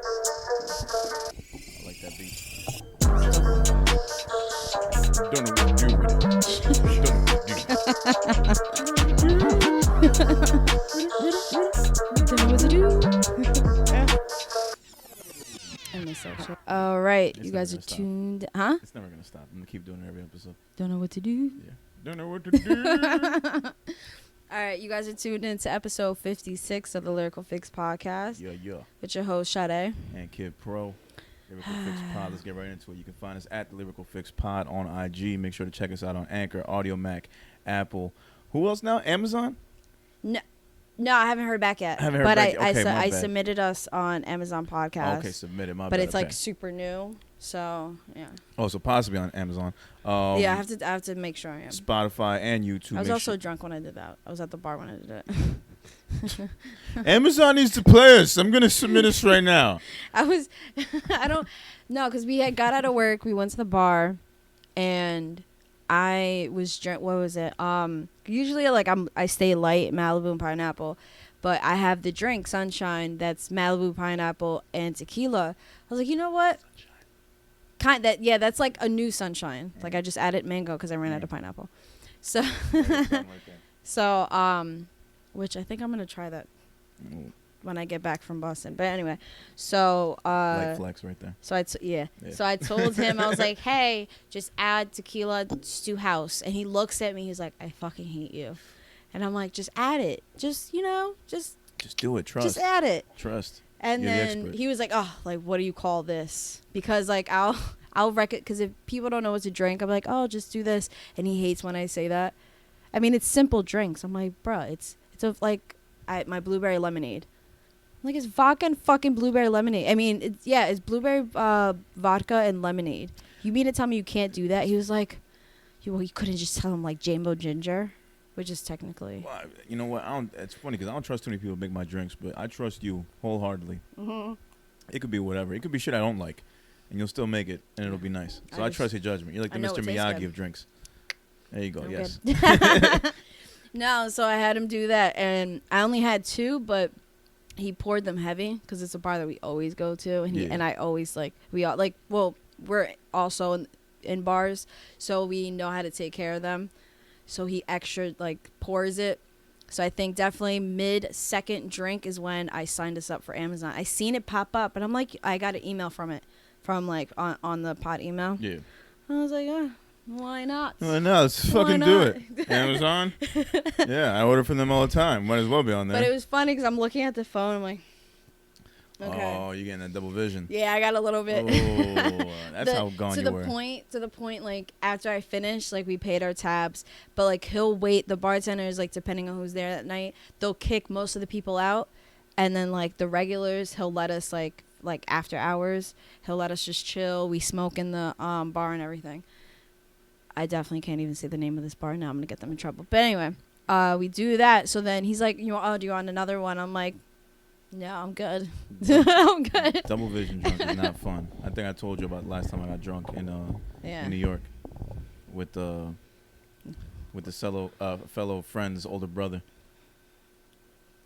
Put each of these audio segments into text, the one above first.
I like that beat. Don't know what to do with it. Don't know what to do. I miss that shit. All right, It's you guys are never gonna stop. tuned. Huh? It's never gonna stop. I'm gonna keep doing it every episode. Don't know what to do. Yeah. Don't know what to do. All right, you guys are tuned into episode 56 of the Lyrical Fix Podcast Yeah. with your host, Sade. And Kid Pro. Lyrical Fix Pod. Let's get right into it. You can find us at the Lyrical Fix Pod on IG. Make sure to check us out on Anchor, Audio Mac, Apple. Who else now? Amazon? No, I haven't heard back yet. Haven't heard but back yet. Okay, my I bad. submitted us on Amazon Podcast. Okay, submitted. My but bad. it's like Okay. super new, so yeah. Oh, so possibly on Amazon. Yeah, I have to make sure I am. Spotify and YouTube. I was Make also drunk when I did that. I was at the bar when I did it. sure. Amazon needs to play us. I'm gonna submit us right now. because we had got out of work. We went to the bar, and I was drink. What was it? Usually like I stay light, Malibu and pineapple, but I have the drink Sunshine that's Malibu, pineapple, and tequila. I was like, you know what? That's like a new Sunshine. Like I just added mango because I ran out of pineapple. So, which I think I'm gonna try that when I get back from Boston. But anyway, so Light flex right there. So So I told him, I was like, hey, just add tequila Stew House. And he looks at me, he's like, I fucking hate you. And I'm like, just add it. Just do it. Trust. Just add it. Trust. And You're the then expert. he was like, oh, like, what do you call this? Because like I'll wreck it. Because if people don't know what to drink, I'm like, oh, just do this. And he hates when I say that. I mean, it's simple drinks. I'm like, bruh, it's my blueberry lemonade. I'm like, it's vodka and fucking blueberry lemonade. I mean, it's blueberry vodka and lemonade. You mean to tell me you can't do that? He was like, you couldn't just tell him like Jambo Ginger, which is technically. Well, you know what? It's funny because I don't trust too many people to make my drinks, but I trust you wholeheartedly. Mm-hmm. It could be whatever. It could be shit I don't like, and you'll still make it, and it'll be nice. So I trust your judgment. You're like the Mr. Miyagi of drinks. There you go. I'm yes. No, so I had him do that, and I only had 2, but he poured them heavy because it's a bar that we always go to, and I always we're also in bars, so we know how to take care of them. So he extra pours it. So I think definitely mid-second drink is when I signed us up for Amazon. I seen it pop up, and I'm like, I got an email from on the pod email. Yeah. I was like, why not? Well, no, let's fucking do it. Amazon? Yeah, I order from them all the time. Might as well be on there. But it was funny because I'm looking at the phone. I'm like, okay. Oh, you're getting that double vision. Yeah, I got a little bit. Oh, that's how gone you were. To the point, like, after I finished, like, we paid our tabs. But, like, he'll wait. The bartenders, like, depending on who's there that night, they'll kick most of the people out. And then, like, the regulars, he'll let us, like after hours, he'll let us just chill. We smoke in the bar and everything. I definitely can't even say the name of this bar now. I'm going to get them in trouble. But anyway, we do that. So then he's like, do you want another one? I'm like, no, I'm good. I'm good. Double vision drunk is not fun. I think I told you about last time I got drunk in New York with the fellow friend's older brother.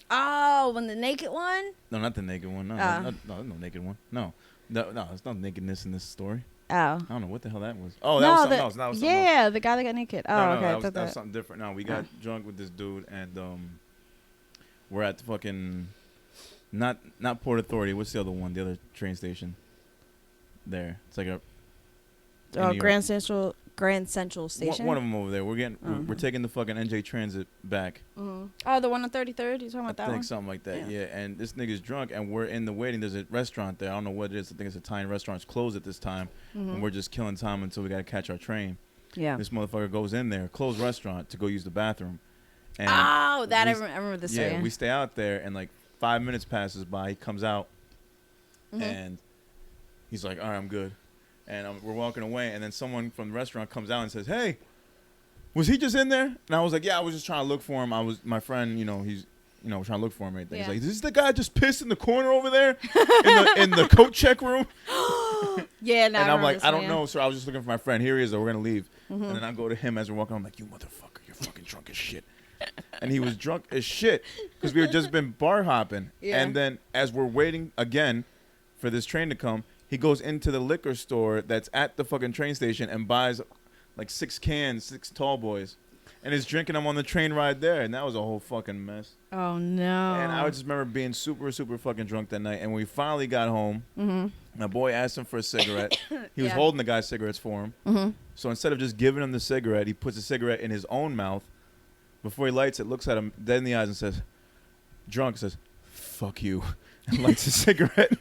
Oh, when the naked one? No, not the naked one. No, no naked one. No, it's not nakedness in this story. Oh. I don't know what the hell that was. Oh, that was something else. That was something else. Yeah, the guy that got naked. Oh, no, okay. that was something different. No, we got drunk with this dude, and we're at the fucking not Port Authority. What's the other one? The other train station. There, it's like a Grand Central Station. One of them over there. We're taking the fucking NJ Transit back. Mm-hmm. Oh, the one on 33rd. You talking about that one? I think something like that. Yeah. And this nigga's drunk, and we're in the waiting. There's a restaurant there. I don't know what it is. I think it's a Italian restaurant. It's closed at this time, and we're just killing time until we gotta catch our train. Yeah. This motherfucker goes in there, closed restaurant, to go use the bathroom. And I remember this. Yeah, we stay out there, and like 5 minutes passes by. He comes out, and he's like, "All right, I'm good." And we're walking away, and then someone from the restaurant comes out and says, "Hey, was he just in there?" And I was like, "Yeah, I was just trying to look for him. My friend, he's, trying to look for him." Right there. He's like, "Is this the guy just pissed in the corner over there, in the coat check room?" Yeah, no. And I'm like, "I don't know, sir. I was just looking for my friend. Here he is. Though. We're gonna leave." And then I go to him as we're walking. I'm like, "You motherfucker, you're fucking drunk as shit." And he was drunk as shit because we had just been bar hopping. Yeah. And then as we're waiting again for this train to come, he goes into the liquor store that's at the fucking train station and buys like 6 cans, 6 tall boys, and is drinking them on the train ride there. And that was a whole fucking mess. Oh, no. And I just remember being super, super fucking drunk that night. And when we finally got home, my boy asked him for a cigarette. He was holding the guy's cigarettes for him. So instead of just giving him the cigarette, he puts a cigarette in his own mouth. Before he lights it, looks at him dead in the eyes and says, drunk, says, fuck you. And lights a cigarette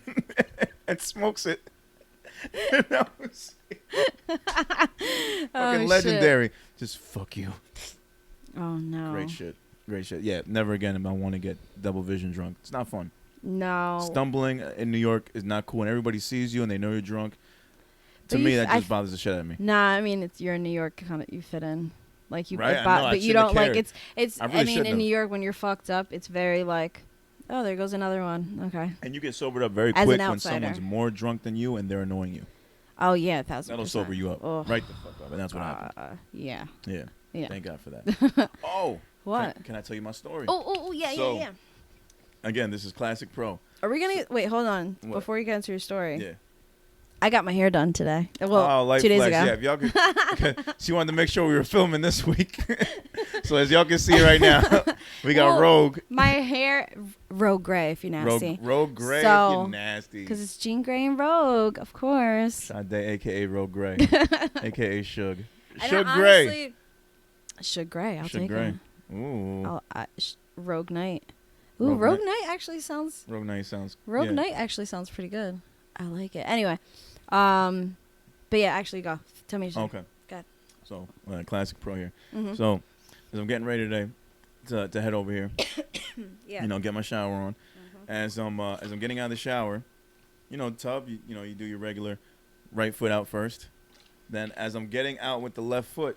and smokes it. And that was fucking legendary. Shit. Just fuck you. Oh, no. Great shit. Yeah, never again am I want to get double vision drunk. It's not fun. No. Stumbling in New York is not cool. And everybody sees you and they know you're drunk. To me, that just bothers the shit out of me. Nah, I mean, you're in New York, you fit in. Like, you, right? but you don't, like, it's really I mean, in New York, when you're fucked up, it's very, like, oh, there goes another one. Okay. And you get sobered up very quick when someone's more drunk than you and they're annoying you. Oh, yeah, 1,000%. That'll sober you up. Ugh. Right the fuck up. And that's what happened. Yeah. Thank God for that. Oh. What? Can I tell you my story? Oh, yeah. Again, this is Classic Pro. Are we going to... Wait, hold on. What? Before you get into your story. Yeah. I got my hair done today. Well, 2 days ago. Yeah, if y'all could, she wanted to make sure we were filming this week. So as y'all can see right now, we got Rogue. My hair, Rogue Gray, if you're nasty. Rogue Gray, if you're nasty. Because it's Jean Grey and Rogue, of course. Sade, a.k.a. Rogue Gray, a.k.a. Shug. Shug Gray. Shug Gray, I'll take it. Ooh. Rogue Knight. Ooh, Rogue Knight actually sounds... Rogue Knight sounds... Rogue Knight actually sounds pretty good. I like it. Anyway. But yeah, actually go. Tell me your story. Okay. Go ahead. So, Classic Pro here. So, as I'm getting ready today to head over here, get my shower on. As I'm getting out of the shower, tub, you do your regular right foot out first. Then as I'm getting out with the left foot,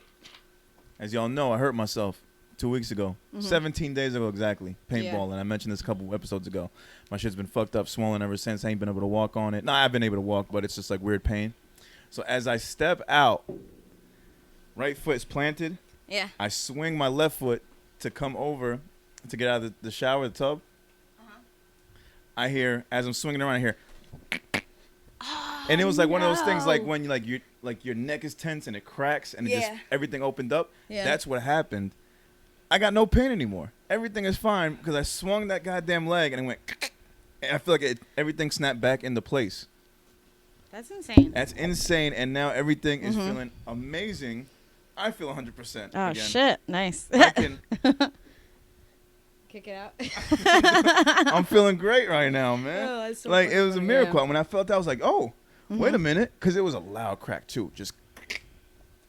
as y'all know, I hurt myself 2 weeks ago. 17 days ago exactly, paintball. And I mentioned this a couple episodes ago. My shit's been fucked up, swollen ever since. I ain't been able to walk on it. No, I've been able to walk, but it's just like weird pain. So as I step out, right foot is planted. Yeah. I swing my left foot to come over to get out of the shower, the tub. I hear, as I'm swinging around, I hear... And it was like one of those things like when your neck is tense and it cracks and it just everything opened up. Yeah. That's what happened. I got no pain anymore. Everything is fine because I swung that goddamn leg and it went... And I feel like everything snapped back into place. That's insane. That's insane. And now everything is feeling amazing. I feel 100%. Oh, again. shit. Nice. I can... Kick it out. I'm feeling great right now, man. Oh, that's so like, it was a miracle. Yeah. When I felt that, I was like, oh, wait a minute. Because it was a loud crack, too. Just...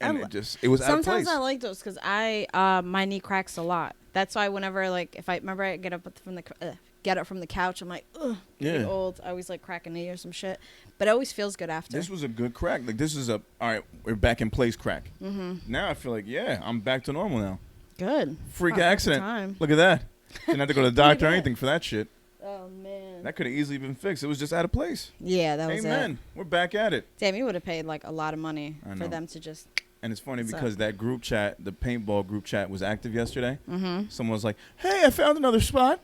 And it was out of place. Sometimes I like those because my knee cracks a lot. That's why whenever, like, if I get up from the couch, I'm like, ugh, getting old. I always like crack a knee or some shit. But it always feels good after. This was a good crack. Like, this is all right, we're back in place crack. Now I feel like, I'm back to normal now. Good. Freak accident. Look at that. Didn't have to go to the doctor or anything for that shit. Oh, man. That could have easily been fixed. It was just out of place. Yeah, that was it. Amen. We're back at it. Damn, you would have paid, like, a lot of money for them to just... And it's funny because that group chat, the paintball group chat, was active yesterday. Someone was like, hey, I found another spot.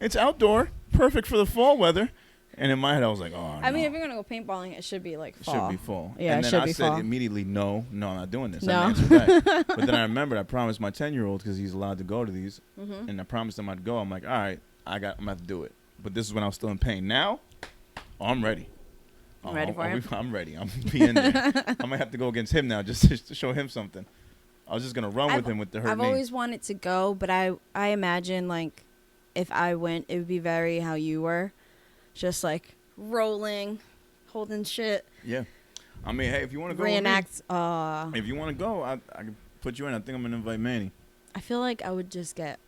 It's outdoor. Perfect for the fall weather. And in my head, I was like, oh, I mean, if you're going to go paintballing, it should be, like, fall. It should be fall. Yeah, and it should then be fall. I said immediately, no, I'm not doing this. No. I didn't answer that. But then I remembered I promised my 10-year-old, because he's allowed to go to these, and I promised him I'd go. I'm like, all right, I'm going to have to do it. But this is when I was still in pain. Now, I'm ready. Ready for him? I'm ready. I'm going to be in there. I'm going to have to go against him now just to show him something. I was just going to run with him with the hurt I've knee. always wanted to go, but I imagine, like, if I went, it would be very how you were. Just, like, rolling, holding shit. Yeah. I mean, hey, if you want to go reenact. If you want to go, I can put you in. I think I'm going to invite Manny. I feel like I would just get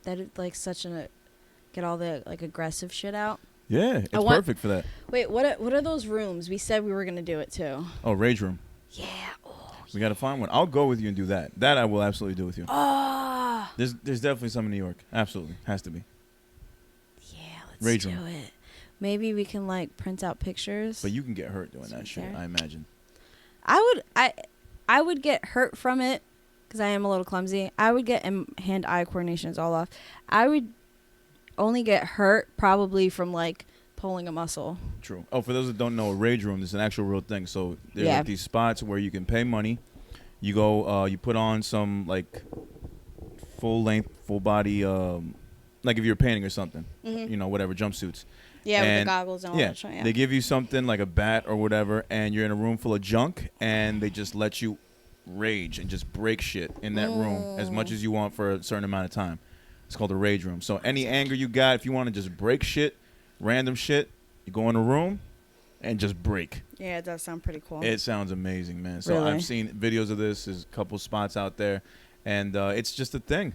all the, like, aggressive shit out. Yeah, it's perfect for that. Wait, what are those rooms? We said we were going to do it, too. Oh, Rage Room. Yeah. We got to find one. I'll go with you and do that. That I will absolutely do with you. Oh. There's definitely some in New York. Absolutely. Has to be. Yeah, let's do Room. it. Maybe we can, like, print out pictures. But you can get hurt doing that shit, I imagine. I would get hurt from it because I am a little clumsy. I would get hand-eye coordination is all off. I would only get hurt probably from, like, pulling a muscle. True. Oh, for those that don't know, a rage room is an actual real thing. So there's Yeah. like these spots where you can pay money. You go, you put on some like full length, full body, like if you're painting or something, you know, whatever, jumpsuits. Yeah, with the And, goggles and all that shit. Yeah. They give you something like a bat or whatever, and you're in a room full of junk, and they just let you rage and just break shit in that room as much as you want for a certain amount of time. It's called a rage room. So any anger you got, if you want to just break shit, random shit, you go in a room and just break. Yeah, it does sound pretty cool. It sounds amazing, man. So Really? I've seen videos of this. There's a couple spots out there, and it's just a thing.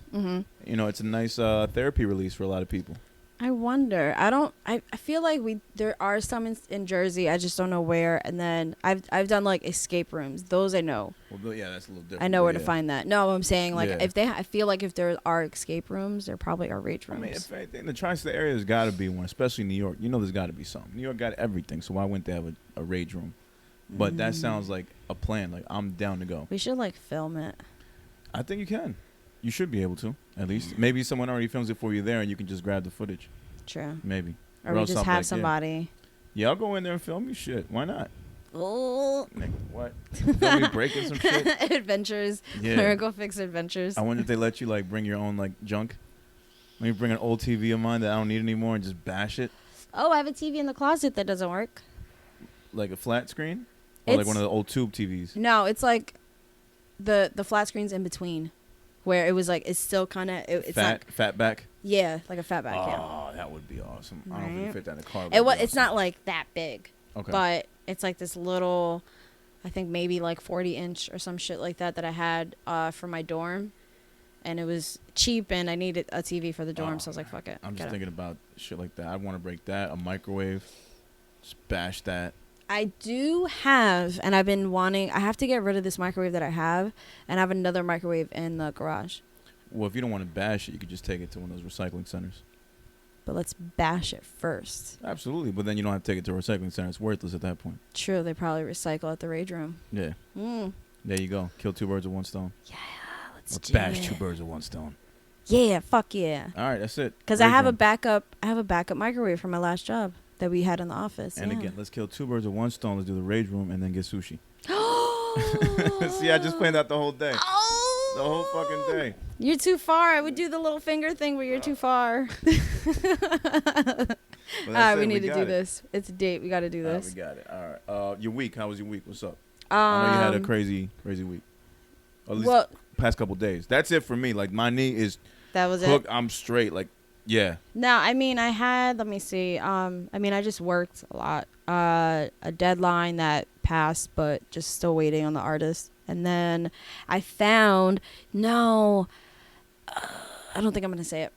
You know, it's a nice therapy release for a lot of people. I wonder. I feel like there are some in Jersey. I just don't know where. And then I've done like escape rooms. Those I know. Well, yeah, that's a little different. I know where to find that. No, I'm saying like Yeah. I feel like if there are escape rooms, there probably are rage rooms. I mean, if anything, the tri-state area has got to be one, especially New York. You know, there's got to be some. New York got everything, so why wouldn't they have a rage room? But that sounds like a plan. Like, I'm down to go. We should like film it. I think you can. You should be able to, at least. Maybe someone already films it for you there, and you can just grab the footage. True. Maybe. Or we just have somebody. Yeah, I'll go in there and film you shit. Why not? Oh. Like, what? Film me breaking some shit? Adventures. Yeah. Lyrical Fix Adventures. I wonder if they let you, like, bring your own, like, junk. Let me bring an old TV of mine that I don't need anymore and just bash it. Oh, I have a TV in the closet that doesn't work. Like a flat screen? Or like one of the old tube TVs? No, it's like the flat screen's in between. Where it was like, it's still kind of... It's fat back? Yeah, like a fat back, Oh, that would be awesome. I don't think it fit that in the car. It's not like that big. Okay. But it's like this little, I think maybe like 40-inch or some shit like that I had for my dorm. And it was cheap and I needed a TV for the dorm. So I was like, fuck it. I'm just thinking about shit like that. I want to break that. A microwave. Just bash that. I do have, and I've been wanting, I have to get rid of this microwave that I have. And I have another microwave in the garage. Well, if you don't want to bash it, you could just take it to one of those recycling centers. But let's bash it first. Absolutely. But then you don't have to take it to a recycling center. It's worthless at that point. True. They probably recycle at the rage room. Yeah. There you go. Kill two birds with one stone. Yeah. Let's Or bash two birds with one stone. Yeah. Fuck yeah. All right. That's it. Because I have a backup microwave from my last job that we had in the office. And again, let's kill two birds with one stone. Let's do the rage room and then get sushi. Oh. See, I just planned out the whole day. Oh. The whole fucking day. You're too far. I would do the little finger thing, but you're too far. All right, we need to do this. It's a date. We got to do this. We got it. All right. Your week. How was your week? What's up? I know you had a crazy week. Or at least past couple days. That's it for me. Like, my knee is that was hooked. it. I'm straight. Like, yeah. No, I mean, I had, let me see. I just worked a lot. A deadline that passed, but just still waiting on the artist. And then I found, I don't think I'm going to say it.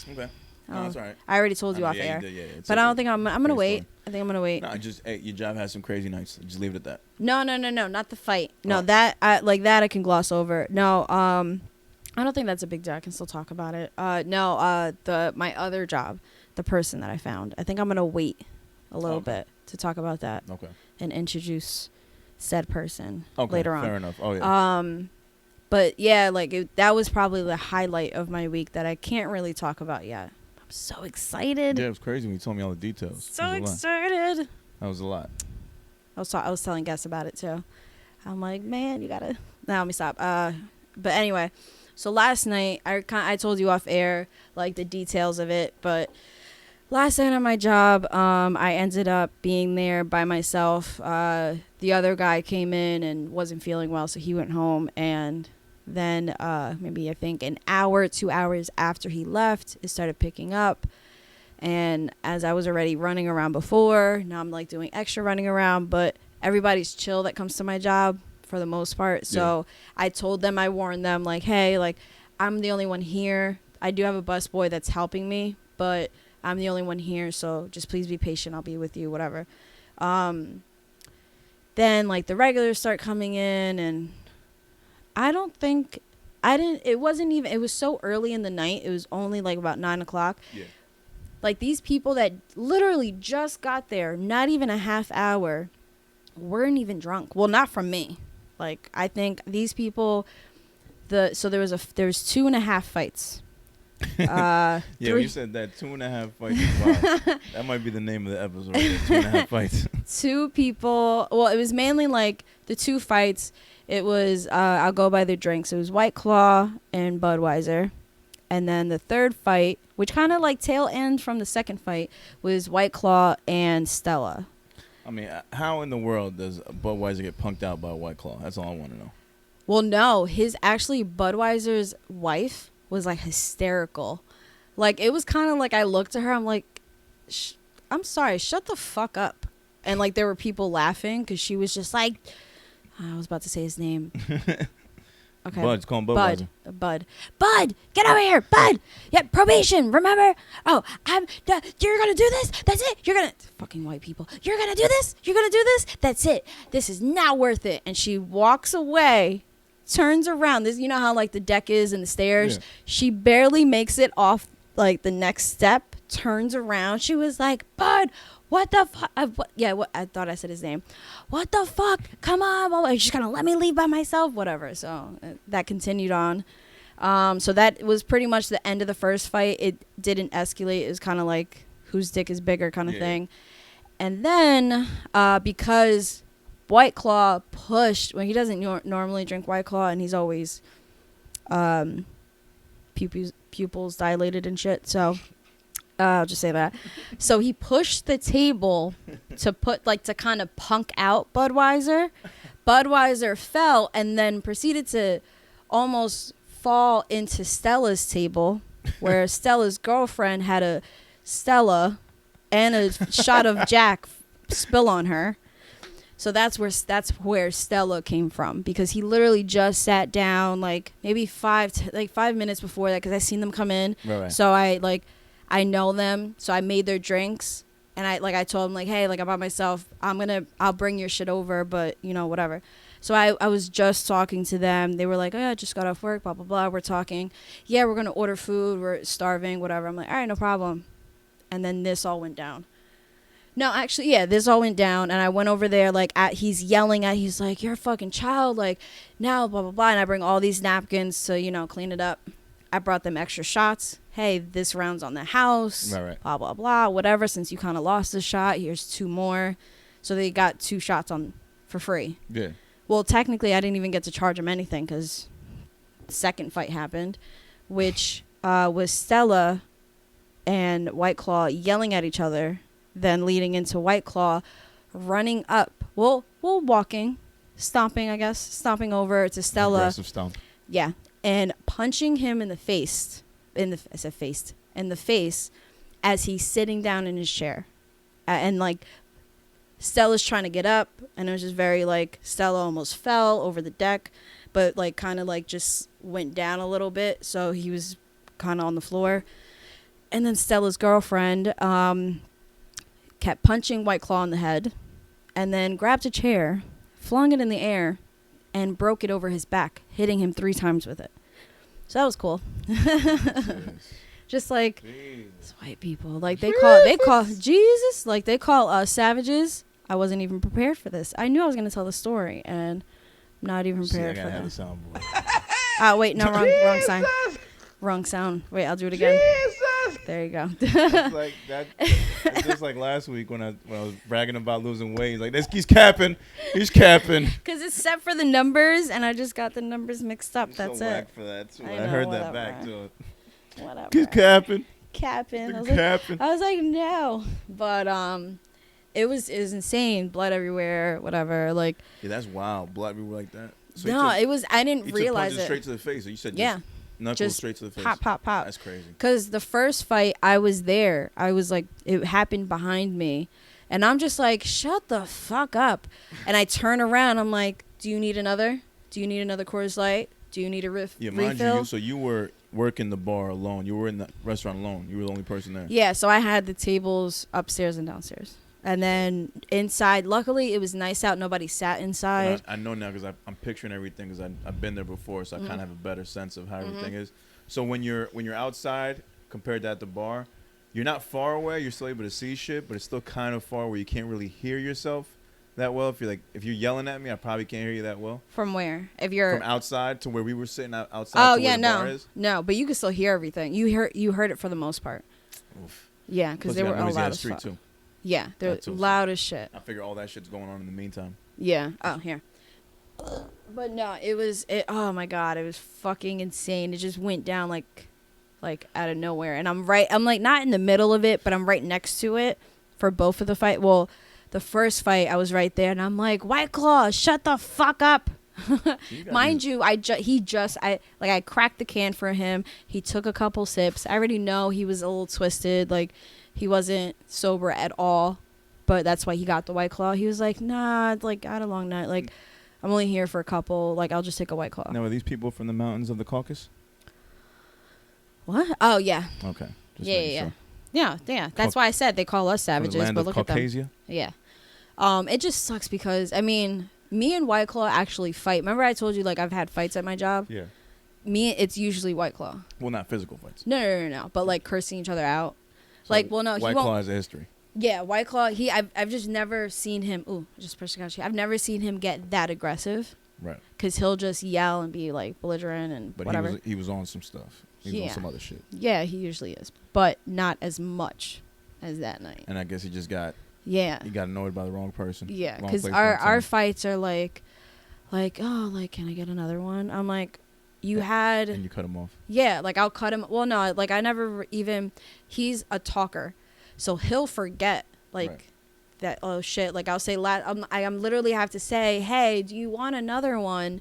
Okay. No, that's all right. I already told you off air. But I don't think I'm going to wait. I think I'm going to wait. No, your job has some crazy nights. Just leave it at that. No, not the fight. No, that I can gloss over. No, I don't think that's a big deal. I can still talk about it. My other job, the person that I found. I think I'm going to wait a little bit to talk about that. Okay. And introduce said person later on. Fair enough. Oh, yeah. But yeah, that was probably the highlight of my week that I can't really talk about yet. I'm so excited. Yeah, it was crazy when you told me all the details. So excited. That was a lot. I was telling guests about it too. I'm like, man, you gotta. Now let me stop. But anyway, so last night I told you off air like the details of it, but last night on my job, I ended up being there by myself. The other guy came in and wasn't feeling well, so he went home. And then maybe I think an hour, 2 hours after he left, it started picking up. And as I was already running around before, now I'm like doing extra running around. But everybody's chill that comes to my job for the most part. So I told them, I warned them, like, hey, like, I'm the only one here. I do have a busboy that's helping me, but I'm the only one here, so just please be patient. I'll be with you, whatever. Then, like, the regulars start coming in, and it was so early in the night. It was only, like, about 9 o'clock. Yeah. Like, these people that literally just got there, not even a half hour, weren't even drunk. Well, not from me. Like, I think these people, there was 2.5 fights. Yeah, Three- when you said that 2.5 fights. Wow. That might be the name of the episode. Right there, 2.5 fights. 2 people. Well, it was mainly like the 2 fights. It was I'll go by the drinks. It was White Claw and Budweiser, and then the third fight, which kind of like tail end from the second fight, was White Claw and Stella. I mean, how in the world does Budweiser get punked out by White Claw? That's all I want to know. Well, no, Budweiser's wife was like hysterical. Like it was kind of like I looked at her, I'm like, I'm sorry, shut the fuck up. And like there were people laughing because she was just like, I was about to say his name. Okay. Bud, it's called Budweiser. Bud, get over here, Bud. Yeah, probation. Remember? Oh, you're gonna do this. That's it. You're gonna fucking white people. You're gonna do this. You're gonna do this. That's it. This is not worth it. And she walks away, turns around. This, you know how like the deck is and the stairs. Yeah. She barely makes it off like the next step. Turns around. She was like, Bud, what the fuck? I thought I said his name. What the fuck? Come on. Well, you're just going to let me leave by myself? Whatever. So that continued on. So that was pretty much the end of the first fight. It didn't escalate. It was kind of like whose dick is bigger kind of thing. And then because White Claw pushed, when he doesn't normally drink White Claw, and he's always pupils dilated and shit. So I'll just say that. So he pushed the table to kind of punk out Budweiser. Budweiser fell and then proceeded to almost fall into Stella's table, where Stella's girlfriend had a Stella and a shot of Jack spill on her. So that's where Stella came from, because he literally just sat down like maybe 5 minutes before that, because I seen them come in. Right. So I know them, so I made their drinks, and I told them like, hey, like I'm by myself. I'll bring your shit over, but you know, whatever. So I was just talking to them. They were like, oh yeah, I just got off work, blah blah blah. We're talking. Yeah, we're gonna order food. We're starving, whatever. I'm like, all right, no problem. And then this all went down. No, actually, yeah, this all went down, and I went over there, he's yelling he's like, you're a fucking child, like, now, blah, blah, blah, and I bring all these napkins to, you know, clean it up. I brought them extra shots. Hey, this round's on the house, right. Blah, blah, blah, whatever, since you kind of lost the shot, here's 2 more. So they got 2 shots for free. Yeah. Well, technically, I didn't even get to charge them anything, because the second fight happened, which was Stella and White Claw yelling at each other, then leading into White Claw running up. Well, stomping over to Stella. Aggressive stomp. Yeah, and punching him in the face. In the face as he's sitting down in his chair. And like Stella's trying to get up, and it was just very like Stella almost fell over the deck, but like kind of like just went down a little bit, so he was kind of on the floor. And then Stella's girlfriend kept punching White Claw in the head, and then grabbed a chair, flung it in the air, and broke it over his back, hitting him 3 times with it. So that was cool. Just like it's white people, like they call Jesus, like they call us savages. I wasn't even prepared for this. I knew I was gonna tell the story, and I'm not even prepared for that. Wait, no, wrong sign. Wrong sound. Wait, I'll do it again. Jesus! There you go. It's like that. It's just like last week when I was bragging about losing weight. He's like, he's capping. He's capping. Because it's set for the numbers, and I just got the numbers mixed up. That's so it. Whack for that too. I heard that back to it. Whatever. He's capping. I was like, no. But it was insane. Blood everywhere. Whatever. Like. Yeah, that's wild. Blood everywhere like that. So no, it was. I didn't realize it. Straight to the face. So you said yeah. Knuckles straight to the face. Pop. That's crazy. Because the first fight, I was there. I was like, it happened behind me. And I'm just like, shut the fuck up. And I turn around. I'm like, do you need another? Do you need another Coors Light? Do you need a refill? Mind you, so you were working the bar alone. You were in the restaurant alone. You were the only person there. Yeah, so I had the tables upstairs and downstairs. And then inside, luckily, it was nice out. Nobody sat inside. I know now because I'm picturing everything because I've been there before, so I kind of have a better sense of how everything is. So when you're outside compared to at the bar, you're not far away. You're still able to see shit, but it's still kind of far where you can't really hear yourself. that well. If you're yelling at me, I probably can't hear you that well. From where? If you're from outside to where we were sitting outside. Oh to yeah, where the bar is. no, but you can still hear everything. You heard it for the most part. Oof. Yeah, because they were all loud as fuck. Too. Yeah, they're loud as shit. I figure all that shit's going on in the meantime. Yeah. Oh, here. But no, oh my God, it was fucking insane. It just went down like out of nowhere. And I'm like not in the middle of it, but I'm right next to it for both of the fight. Well, the first fight, I was right there and I'm like, White Claw, shut the fuck up. Mind you, I cracked the can for him. He took a couple sips. I already know he was a little twisted. Like, he wasn't sober at all. But that's why he got the White Claw. He was like, nah, like, I had a long night. Like, I'm only here for a couple. Like, I'll just take a White Claw. Now, are these people from the mountains of the Caucasus? What? Oh, yeah. Okay. Yeah. That's why I said they call us savages. But look Caucasia? at them. Yeah. It just sucks because, I mean, me and White Claw actually fight. Remember I told you, like, I've had fights at my job? Yeah. It's usually White Claw. Well, not physical fights. No. But, like, cursing each other out. So like, well, no. White Claw has a history. Yeah, White Claw, I've just never seen him, I've never seen him get that aggressive. Right. Because he'll just yell and be, like, belligerent and whatever. But he was on some stuff. He was on some other shit. Yeah, he usually is. But not as much as that night. And I guess he just got... Yeah. He got annoyed by the wrong person. Yeah, because our fights are like, oh, like, can I get another one? I'm like, had... And you cut him off. Yeah, like, I'll cut him. Well, no, like, I never even... He's a talker. So he'll forget, like, right. That, oh, shit. Like, I'll say, I'm literally have to say, hey, do you want another one?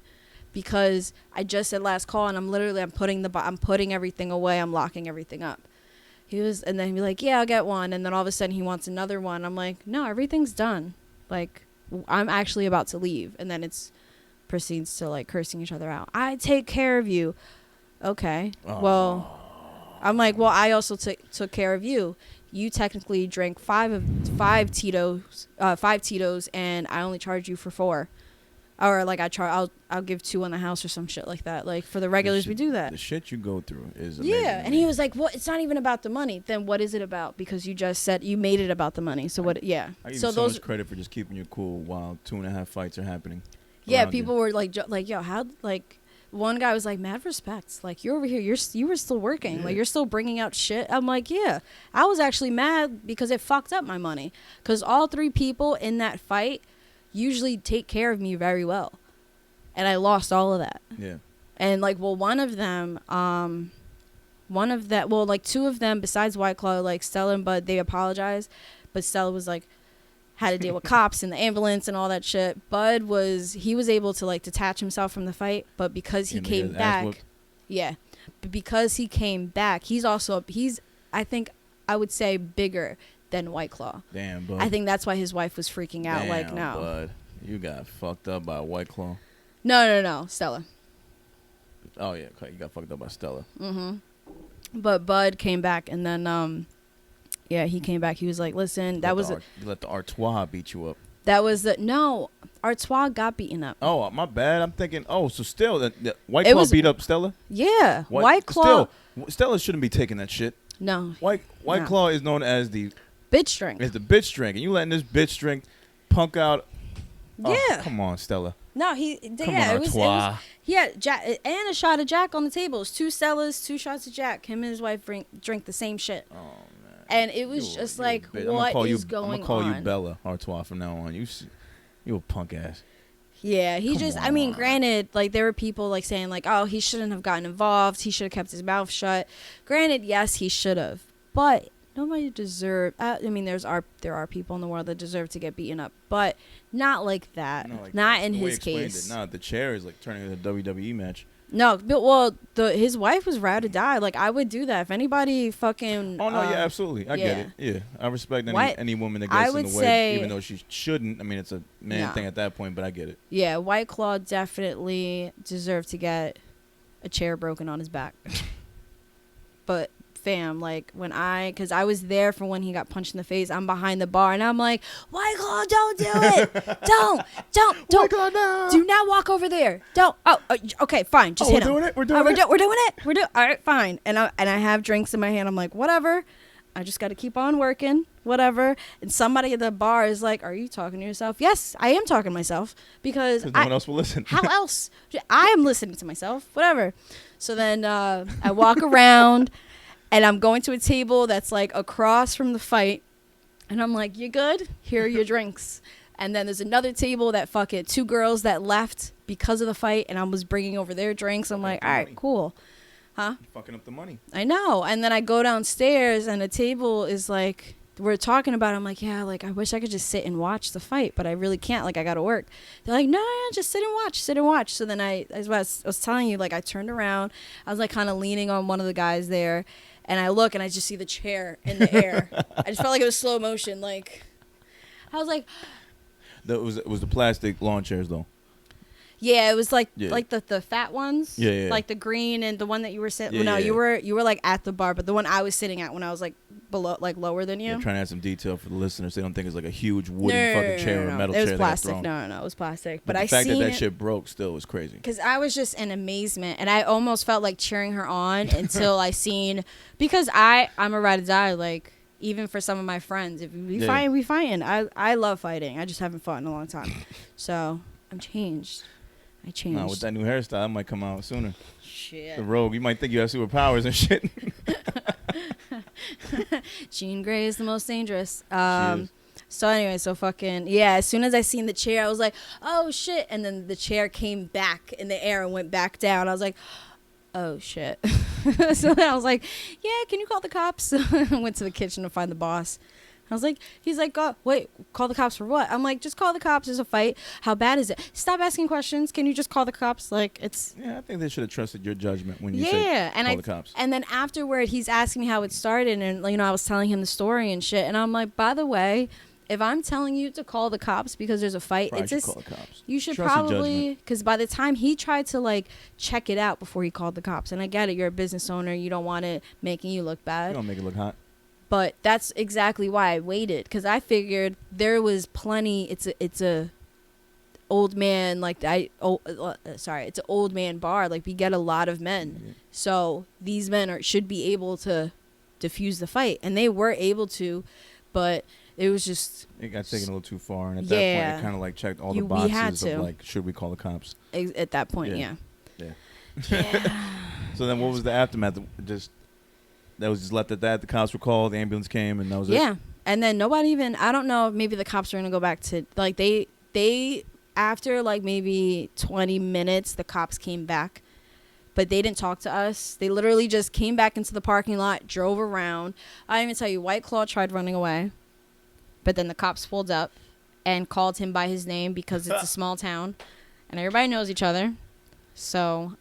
Because I just said last call, and I'm putting everything away. I'm locking everything up. And then he'd be like, yeah, I'll get one. And then all of a sudden he wants another one. I'm like, no, everything's done. Like, I'm actually about to leave. And then it's proceeds to, like, cursing each other out. I take care of you. Okay. Oh. Well, I'm like, well, I also took care of you. You technically drank five Tito's, and I only charged you for 4. Or, like, I'll give 2 on the house or some shit like that. Like, for the regulars, we do that. The shit you go through is amazing. Yeah, and he was like, well, it's not even about the money. Then what is it about? Because you just said you made it about the money. So what, yeah. I give you so much credit for just keeping your cool while 2.5 fights are happening. Yeah, people were like, yo, how, like, one guy was like, mad respect. Like, you're over here. You were still working. Yeah. Like, you're still bringing out shit. I'm like, yeah. I was actually mad because it fucked up my money. Because all 3 people in that fight usually take care of me very well. And I lost all of that. Yeah. And, like, well, one of them, like, 2 of them, besides White Claw, like, Stella and Bud, they apologized. But Stella was, like, had to deal with cops and the ambulance and all that shit. Bud was able to, like, detach himself from the fight. But because he came back, but because he came back, he's I think I would say bigger than White Claw. Damn, Bud. I think that's why his wife was freaking out. Damn, like, no. Bud. You got fucked up by White Claw. No. Stella. Oh, yeah. You got fucked up by Stella. Mm-hmm. But Bud came back, and then, he came back. He was like, listen, you let the Artois beat you up. That was no, Artois got beaten up. Oh, my bad. I'm thinking, so still, the White Claw beat up Stella? Yeah. White Claw. Stella shouldn't be taking that shit. No. White Claw is known as the bitch drink. It's the bitch drink. And you letting this bitch drink punk out. Yeah. Oh, come on, Stella. No, it was Jack and a shot of Jack on the table. It was 2 Stellas, 2 shots of Jack. Him and his wife drink the same shit. Oh man. And it was just like, what is going on? I'm gonna call you Bella Artois from now on. You a punk ass. Yeah, I mean, granted, like, there were people, like, saying, like, oh, he shouldn't have gotten involved. He should have kept his mouth shut. Granted, yes, he should have. But nobody deserved. I mean, there are people in the world that deserve to get beaten up, but not like that. Not in his case. No, the chair is like turning into a WWE match. No, but his wife was ride or die. Like, I would do that if anybody fucking. Oh no, yeah, absolutely, I get it. Yeah, I respect any woman that gets in the way, even though she shouldn't. I mean, it's a man thing at that point, but I get it. Yeah, White Claw definitely deserved to get a chair broken on his back. But fam, like, because I was there for when he got punched in the face. I'm behind the bar and I'm like, White Claw, don't do it. don't White Claw, no. Do not walk over there. Don't. Okay, fine, just hit him. We're doing it. All right, fine. And I have drinks in my hand. I'm like, whatever, I just got to keep on working. whatever. And somebody at the bar is like, are you talking to yourself? Yes, I am talking to myself because no one else will listen. How else? I am listening to myself, whatever. So then I walk around and I'm going to a table that's like across from the fight. And I'm like, you good? Here are your drinks. And then there's another table that fucking 2 girls that left because of the fight. And I was bringing over their drinks. I'm like, all right, cool. Huh? You're fucking up the money. I know. And then I go downstairs and the table is like, we're talking about it. I'm like, yeah, like I wish I could just sit and watch the fight, but I really can't. Like I got to work. They're like, no, just sit and watch. So then as I was telling you, like I turned around. I was like kind of leaning on one of the guys there. And I look and I just see the chair in the air. I just felt like it was slow motion. Like I was like, it was the plastic lawn chairs though. yeah, it was like the fat ones. Yeah. Like the green and the one that you were sitting. Yeah, no, yeah. you were like at the bar, but the one I was sitting at when I was like below, like lower than you. Yeah, trying to add some detail for the listeners. They don't think it's like a huge wooden fucking chair or a metal chair. It was plastic. No, it was plastic. But the fact that shit broke still was crazy. Because I was just in amazement, and I almost felt like cheering her on until I seen, because I'm a ride or die. Like even for some of my friends, if we fight, we fighting. I love fighting. I just haven't fought in a long time, so I'm changed. I changed. Nah, with that new hairstyle, that might come out sooner. Shit. The rogue, you might think you have superpowers and shit. Jean Grey is the most dangerous. So anyway, so fucking yeah. As soon as I seen the chair, I was like, oh shit, and then the chair came back in the air and went back down. I was like, oh shit. So then I was like, yeah, can you call the cops? I went to the kitchen to find the boss. He's like, oh, wait, call the cops for what? I'm like, just call the cops. There's a fight. How bad is it? Stop asking questions. Can you just call the cops? Like, it's... Yeah, I think they should have trusted your judgment when you said call the cops. And then afterward, he's asking me how it started. And, you know, I was telling him the story and shit. And I'm like, by the way, if I'm telling you to call the cops because there's a fight, it's just... call the cops. You should probably... Because by the time he tried to, like, check it out before he called the cops. And I get it. You're a business owner. You don't want it making you look bad. You don't make it look hot. But that's exactly why I waited, because I figured there was plenty. It's a old man it's an old man bar. Like we get a lot of men, so these men should be able to diffuse the fight, and they were able to, but it was just it got taken a little too far, and at that point, it kind of like checked all the boxes of like, should we call the cops? At that point, yeah. So then, what was the aftermath? That was just left at that. The cops were called. The ambulance came, and that was it. Yeah, and then nobody even. I don't know. Maybe the cops are gonna go back to like they after like maybe 20 minutes, the cops came back, but they didn't talk to us. They literally just came back into the parking lot, drove around. I didn't even tell you. White Claw tried running away, but then the cops pulled up and called him by his name because it's a small town, and everybody knows each other. So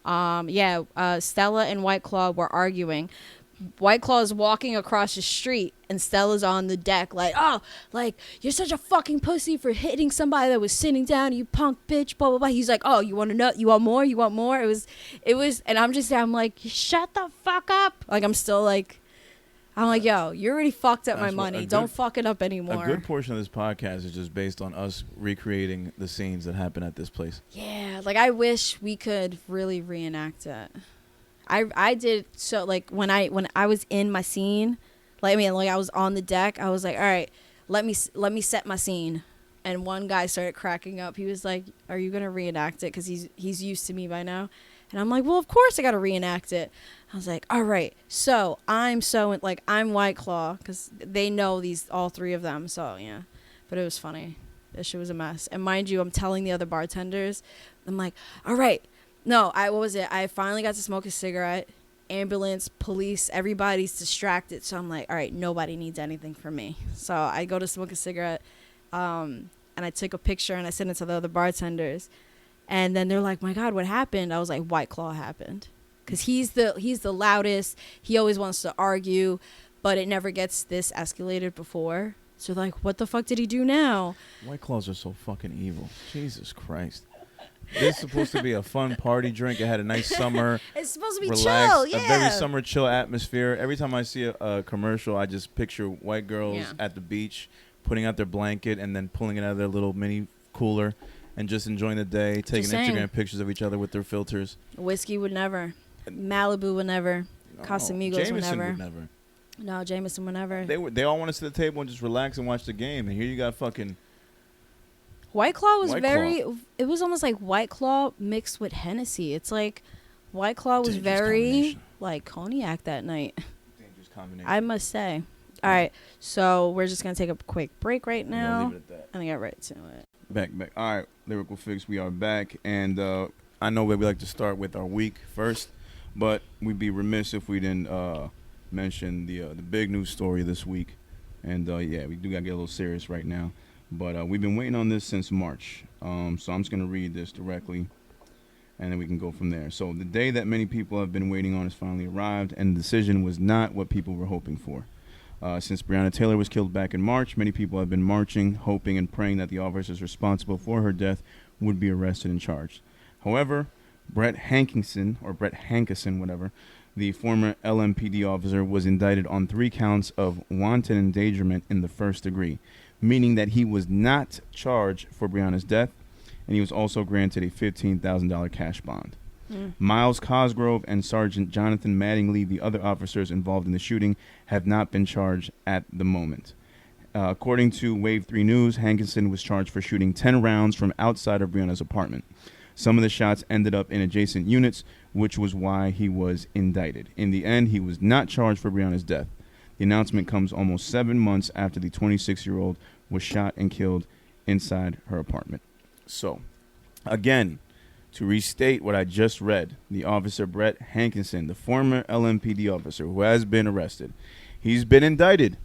Stella and White Claw were arguing. White Claw is walking across the street and Stella's on the deck like, oh, like, you're such a fucking pussy for hitting somebody that was sitting down, you punk bitch, blah, blah, blah. He's like, oh, you want to know? You want more? You want more? It was, and I'm like, shut the fuck up. Like, I'm like, yo, you already fucked up my money. Don't fuck it up anymore. A good portion of this podcast is just based on us recreating the scenes that happen at this place. Yeah, like, I wish we could really reenact it. I did so like when I was in my scene, like I was on the deck, I was like, all right, let me set my scene, and one guy started cracking up. He was like, are you gonna reenact it? Because he's used to me by now, and I'm like, well, of course I gotta reenact it. I was like, all right, so I'm White Claw because they know all 3 of them, so yeah, but it was funny. This shit was a mess, and mind you, I'm telling the other bartenders, I'm like, all right. No, what was it? I finally got to smoke a cigarette. Ambulance, police, everybody's distracted. So I'm like, all right, nobody needs anything from me. So I go to smoke a cigarette, and I took a picture and I sent it to the other bartenders. And then they're like, my God, what happened? I was like, White Claw happened. Because he's the loudest. He always wants to argue, but it never gets this escalated before. So like, what the fuck did he do now? White Claws are so fucking evil. Jesus Christ. This is supposed to be a fun party drink. It had a nice summer. It's supposed to be relaxed, chill, yeah. A very summer chill atmosphere. Every time I see a commercial, I just picture white girls at the beach putting out their blanket and then pulling it out of their little mini cooler and just enjoying the day, taking Instagram pictures of each other with their filters. Whiskey would never. Malibu would never. Casamigos would never. No, Jameson, whenever. They all want to sit at the table and just relax and watch the game, and here you got fucking White Claw was White very. Claw. It was almost like White Claw mixed with Hennessy. It's like White Claw was Dangerous very combination. like cognac that night. dangerous combination. I must say. All right, so we're just gonna take a quick break right We're gonna now, leave it at that. and get right to it. Back. All right, Lyrical Fix, we are back, and I know that we like to start with our week first, but we'd be remiss if we didn't mention the big news story this week, and yeah, we do gotta get a little serious right now, but we've been waiting on this since March, so I'm just gonna read this directly, and then we can go from there. So the day that many people have been waiting on has finally arrived, and the decision was not what people were hoping for. Since Breonna Taylor was killed back in March, many people have been marching, hoping and praying that the officers responsible for her death would be arrested and charged. However, Brett Hankison, whatever, the former LMPD officer, was indicted on 3 counts of wanton endangerment in the first degree, meaning that he was not charged for Breonna's death, and he was also granted a $15,000 cash bond. Miles Cosgrove and Sergeant Jonathan Mattingly, the other officers involved in the shooting, have not been charged at the moment. According to Wave 3 News, Hankinson was charged for shooting 10 rounds from outside of Breonna's apartment. Some of the shots ended up in adjacent units, which was why he was indicted. In the end, he was not charged for Breonna's death. The announcement comes almost 7 months after the 26-year-old was shot and killed inside her apartment. So, again, to restate what I just read, the officer Brett Hankinson, the former LMPD officer who has been arrested, he's been indicted,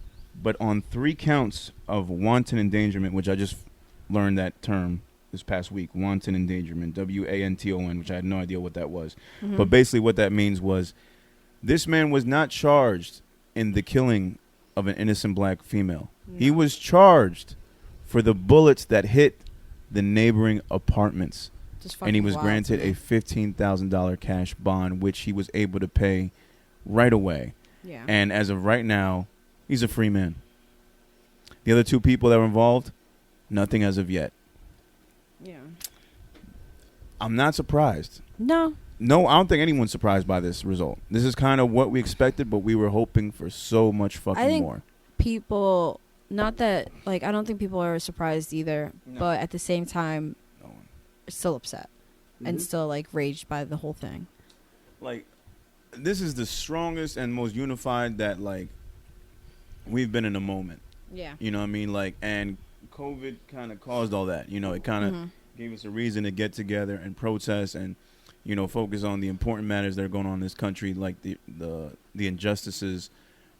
but on 3 counts of wanton endangerment, which I just learned that term this past week, wanton endangerment, WANTON, which I had no idea what that was. But basically what that means was this man was not charged in the killing of an innocent black female. No. He was charged for the bullets that hit the neighboring apartments. And he was granted a $15,000 cash bond, which he was able to pay right away. Yeah. And as of right now, he's a free man. The other 2 people that were involved, nothing as of yet. Yeah. I'm not surprised. No. No, I don't think anyone's surprised by this result. This is kind of what we expected, but we were hoping for so much fucking more. People, not that, like, I don't think people are surprised either, No. but at the same time, No one. still upset and still, like, raged by the whole thing. Like, this is the strongest and most unified that, like, we've been in a moment. Yeah. You know what I mean? Like, and COVID kind of caused all that. You know, it kind of gave us a reason to get together and protest and, you know, focus on the important matters that are going on in this country, like the injustices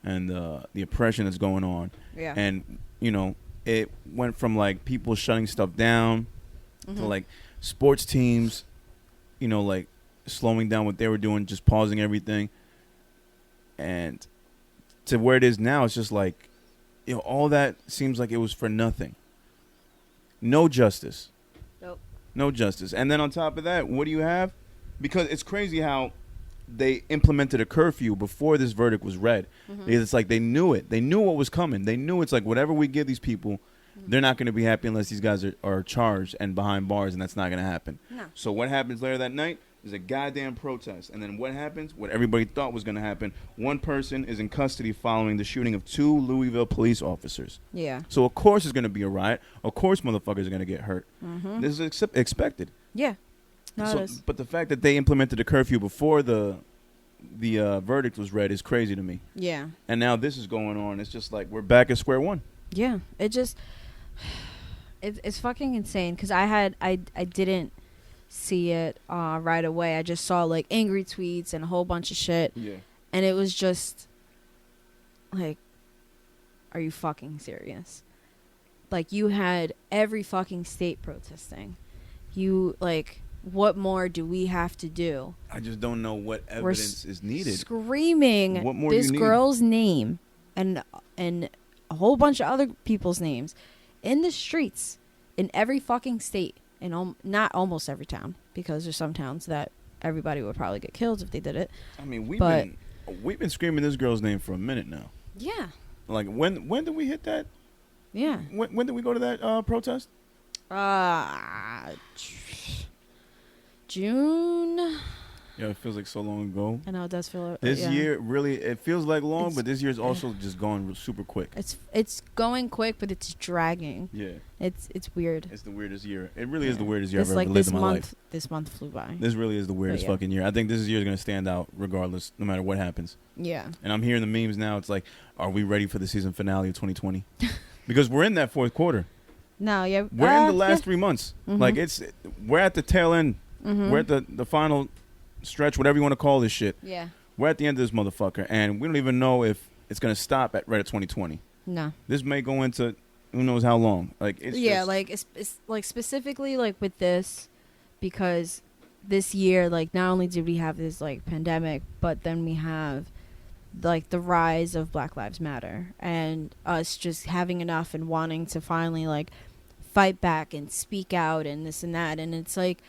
and the oppression that's going on. Yeah. And, you know, it went from, like, people shutting stuff down to, like, sports teams, you know, like, slowing down what they were doing, just pausing everything. And to where it is now, it's just like, you know, all that seems like it was for nothing. No justice. Nope. No justice. And then on top of that, what do you have? Because it's crazy how they implemented a curfew before this verdict was read. Because it's like they knew it. They knew what was coming. They knew it's like whatever we give these people, they're not going to be happy unless these guys are charged and behind bars, and that's not going to happen. No. So what happens later that night? There's a goddamn protest. And then what happens? What everybody thought was going to happen. One person is in custody following the shooting of 2 Louisville police officers. Yeah. So, of course, there's going to be a riot. Of course, motherfuckers are going to get hurt. This is expected. Yeah. No, So, it is. but the fact that they implemented a curfew before the verdict was read is crazy to me. Yeah. And now this is going on. It's just like we're back at square one. Yeah. It just, it's fucking insane because I didn't see it right away. I just saw like angry tweets and a whole bunch of shit. Yeah. And it was just like, are you fucking serious? Like, you had every fucking state protesting. You, like, what more do we have to do? I just don't know what evidence is needed. Screaming What more do this you need? girl's name and a whole bunch of other people's names in the streets in every fucking state. In not almost every town, because there's some towns that everybody would probably get killed if they did it. I mean, we've been screaming this girl's name for a minute now. Yeah. Like, when did we hit that? Yeah. When did we go to that protest? June. Yeah, it feels like so long ago. I know it does feel. This year, really, it feels like long, but this year's also just going super quick. It's going quick, but it's dragging. Yeah. It's weird. It's the weirdest year. It really is the weirdest year I've ever lived in my life. This month flew by. This really is the weirdest fucking year. I think this year is going to stand out regardless, no matter what happens. Yeah. And I'm hearing the memes now. It's like, are we ready for the season finale of 2020? Because we're in that fourth quarter. No, yeah. We're in the last 3 months. Mm-hmm. Like, we're at the tail end. Mm-hmm. We're at the final stretch, whatever you want to call this shit. Yeah. We're at the end of this motherfucker, and we don't even know if it's going to stop right at 2020. No. This may go into who knows how long. Like, it's it's like specifically like with this, because this year, like, not only did we have this like pandemic, but then we have like the rise of Black Lives Matter and us just having enough and wanting to finally like fight back and speak out and this and that. And it's like,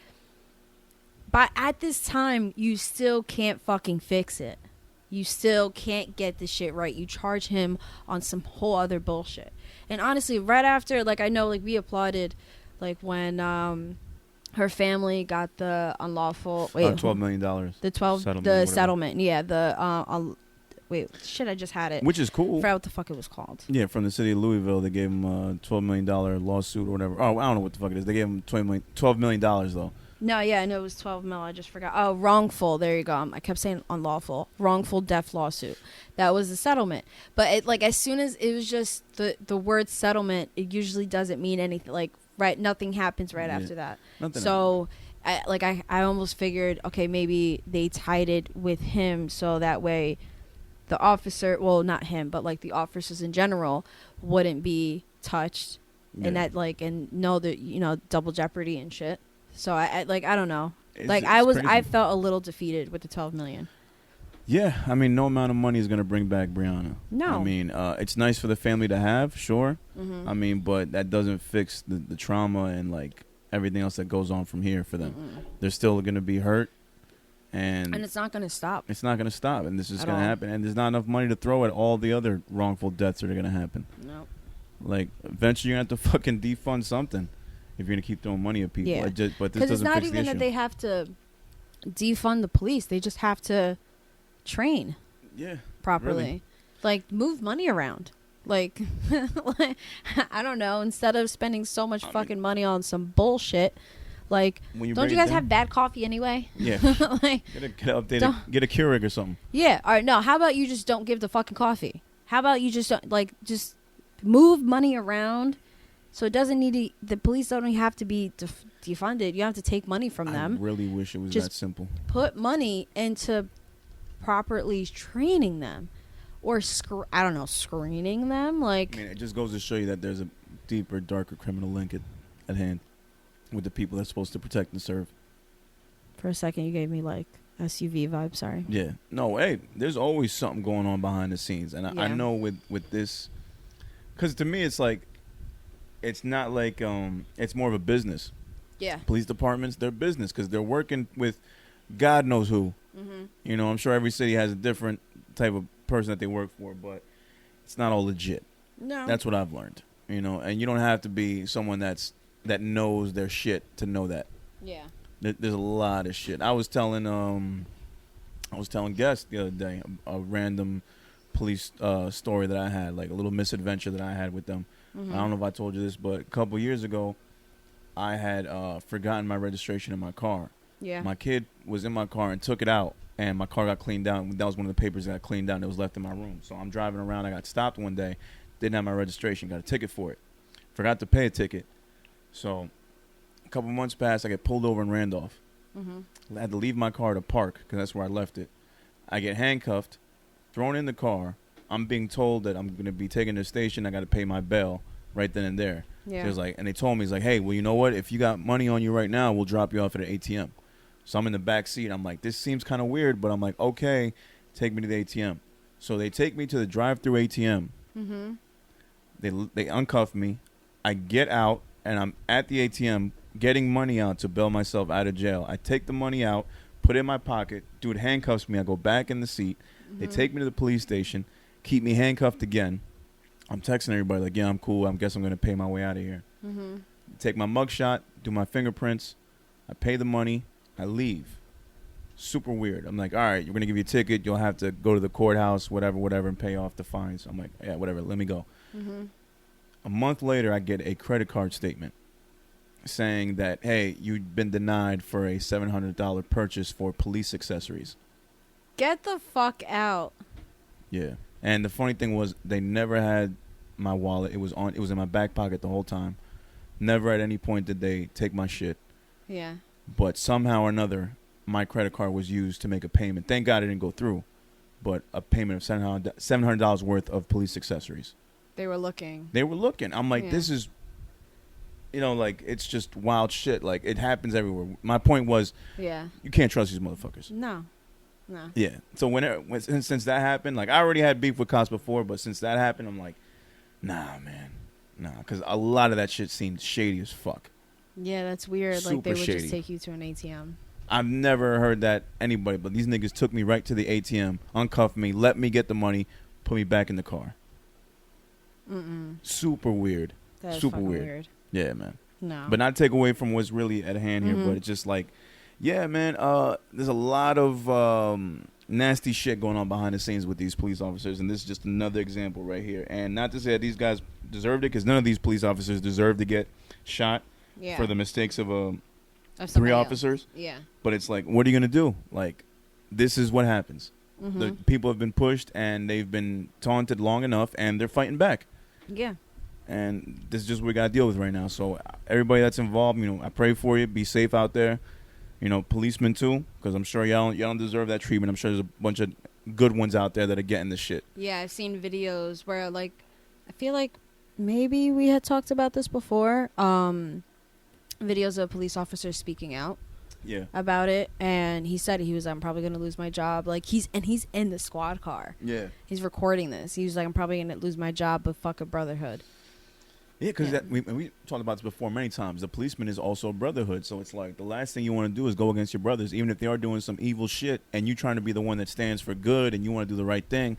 but at this time, you still can't fucking fix it. You still can't get the shit right. You charge him on some whole other bullshit. And honestly, right after, like, I know, like, we applauded, like, when her family got the unlawful... Wait, $12 million. The settlement. Yeah, wait, shit, I just had it. Which is cool. I forgot what the fuck it was called. Yeah, from the city of Louisville, they gave him a $12 million lawsuit or whatever. Oh, I don't know what the fuck it is. They gave him $12 million, though. No, yeah, I know it was 12 mil. I just forgot. Oh, wrongful. There you go. I kept saying unlawful. Wrongful death lawsuit. That was the settlement. But it, like, as soon as it was just the word settlement, it usually doesn't mean anything. Like, right, nothing happens right after that. Nothing so, I almost figured, okay, maybe they tied it with him so that way the officer, well, not him, but like the officers in general wouldn't be touched, and that, like, and know that, you know, double jeopardy and shit. So I don't know. I felt a little defeated with the 12 million. Yeah, I mean, no amount of money is gonna bring back Breonna. No. I mean, it's nice for the family to have, sure. Mm-hmm. I mean, but that doesn't fix the trauma and like everything else that goes on from here for them. Mm-mm. They're still gonna be hurt, and it's not gonna stop. It's not gonna stop, and this is gonna all. happen. And there's not enough money to throw at all the other wrongful deaths that are gonna happen. Nope. Like, eventually, you're gonna have to fucking defund something if you're gonna keep throwing money at people. Yeah. But this doesn't fix the issue. Because it's not even that they have to defund the police; they just have to train. Yeah. Properly, really. Like, move money around. Like, I don't know. Instead of spending so much fucking money on some bullshit, like, don't you guys have bad coffee anyway? Yeah. Like, get a Keurig or something. Yeah. All right. No. How about you just don't give the fucking coffee? How about you just don't, like, just move money around, so it doesn't need to. The police don't have to be defunded. You have to take money from them. I really wish it was just that simple. Put money into properly training them, or I don't know, screening them. Like, I mean, it just goes to show you that there's a deeper, darker criminal link at hand with the people that's supposed to protect and serve. For a second, you gave me like SUV vibe. Sorry. Yeah. No. Hey, there's always something going on behind the scenes, and I know with this, because to me it's like, it's not like it's more of a business. Yeah. Police departments, they're business because they're working with God knows who. Mm-hmm. You know, I'm sure every city has a different type of person that they work for, but it's not all legit. No. That's what I've learned. You know, and you don't have to be someone that knows their shit to know that. Yeah. There's a lot of shit. I was telling guests the other day a random police story that I had, like a little misadventure that I had with them. Mm-hmm. I don't know if I told you this, but a couple years ago, I had forgotten my registration in my car. Yeah. My kid was in my car and took it out, and my car got cleaned out. That was one of the papers that got cleaned out that was left in my room. So I'm driving around. I got stopped one day. Didn't have my registration. Got a ticket for it. Forgot to pay a ticket. So a couple months passed. I get pulled over in Randolph. Mm-hmm. I had to leave my car to park because that's where I left it. I get handcuffed, thrown in the car. I'm being told that I'm going to be taken to the station. I got to pay my bail right then and there. Yeah. So it was like, and they told me, it's like, hey, well, you know what? If you got money on you right now, we'll drop you off at an ATM. So I'm in the back seat. I'm like, this seems kind of weird, but I'm like, okay, take me to the ATM. So they take me to the drive-through ATM. Mm-hmm. They uncuff me. I get out, and I'm at the ATM getting money out to bail myself out of jail. I take the money out, put it in my pocket. Dude handcuffs me. I go back in the seat. Mm-hmm. They take me to the police station, keep me handcuffed again. I'm texting everybody like, yeah, I'm cool. I guess I'm going to pay my way out of here. Mm-hmm. Take my mugshot, do my fingerprints. I pay the money. I leave. Super weird. I'm like, all right, you're gonna give you a ticket. You'll have to go to the courthouse, whatever, and pay off the fines. I'm like, yeah, whatever. Let me go. Mm-hmm. A month later, I get a credit card statement saying that, hey, you've been denied for a $700 purchase for police accessories. Get the fuck out. Yeah. And the funny thing was, they never had my wallet. It was in my back pocket the whole time. Never at any point did they take my shit. Yeah. But somehow or another, my credit card was used to make a payment. Thank God it didn't go through. But a payment of $700 worth of police accessories. They were looking. I'm like, this is, like, it's just wild shit. Like, it happens everywhere. My point was, you can't trust these motherfuckers. No. Yeah. So since that happened, like, I already had beef with cops before, but since that happened, I'm like, nah, man. Nah, because a lot of that shit seemed shady as fuck. Yeah, that's weird. Super like, they would shady. just take you to an ATM. I've never heard that anybody, but these niggas took me right to the ATM, uncuffed me, let me get the money, put me back in the car. Super weird. That's super weird. Yeah, man. No. But not take away from what's really at hand here, but it's just like, yeah, man, there's a lot of nasty shit going on behind the scenes with these police officers, and this is just another example right here. And not to say that these guys deserved it, because none of these police officers deserve to get shot for the mistakes of 3 officers. Yeah. But it's like, what are you going to do? Like, this is what happens. The people have been pushed, and they've been taunted long enough, and they're fighting back. Yeah. And this is just what we got to deal with right now. So everybody that's involved, I pray for you. Be safe out there. Policemen too, because I'm sure y'all don't deserve that treatment. I'm sure there's a bunch of good ones out there that are getting this shit. Yeah, I've seen videos where, like, I feel like maybe we had talked about this before. Videos of police officers speaking out. Yeah. About it, and he said I'm probably gonna lose my job. Like, he's in the squad car. Yeah. He's recording this. He was like, I'm probably gonna lose my job, but fuck a brotherhood. Yeah, because we talked about this before many times. The policeman is also a brotherhood, so it's like the last thing you want to do is go against your brothers, even if they are doing some evil shit, and you trying to be the one that stands for good, and you want to do the right thing.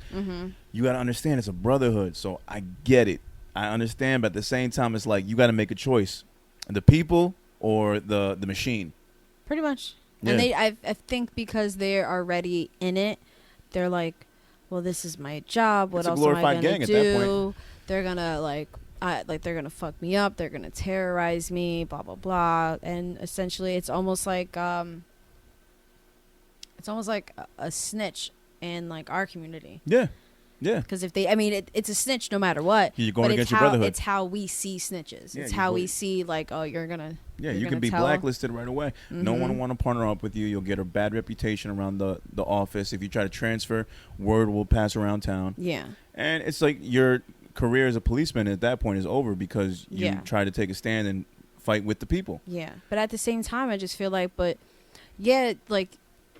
You got to understand it's a brotherhood. So I get it, I understand, but at the same time, it's like you got to make a choice: the people or the machine. Pretty much. Yeah. And I think because they're already in it, they're like, well, this is my job. What else am I gonna do? They're gonna they're gonna fuck me up. They're gonna terrorize me. Blah blah blah. And essentially, it's almost like a snitch in like our community. Yeah. Yeah. Because if it's a snitch no matter what. You're going against your brotherhood. It's how we see snitches. Yeah, it's how we see, like, oh, you're gonna. Yeah, you can be blacklisted right away. No one will want to partner up with you. You'll get a bad reputation around the office. If you try to transfer, word will pass around town. Yeah. And it's like your career as a policeman at that point is over because you try to take a stand and fight with the people. Yeah. But at the same time, I just feel like,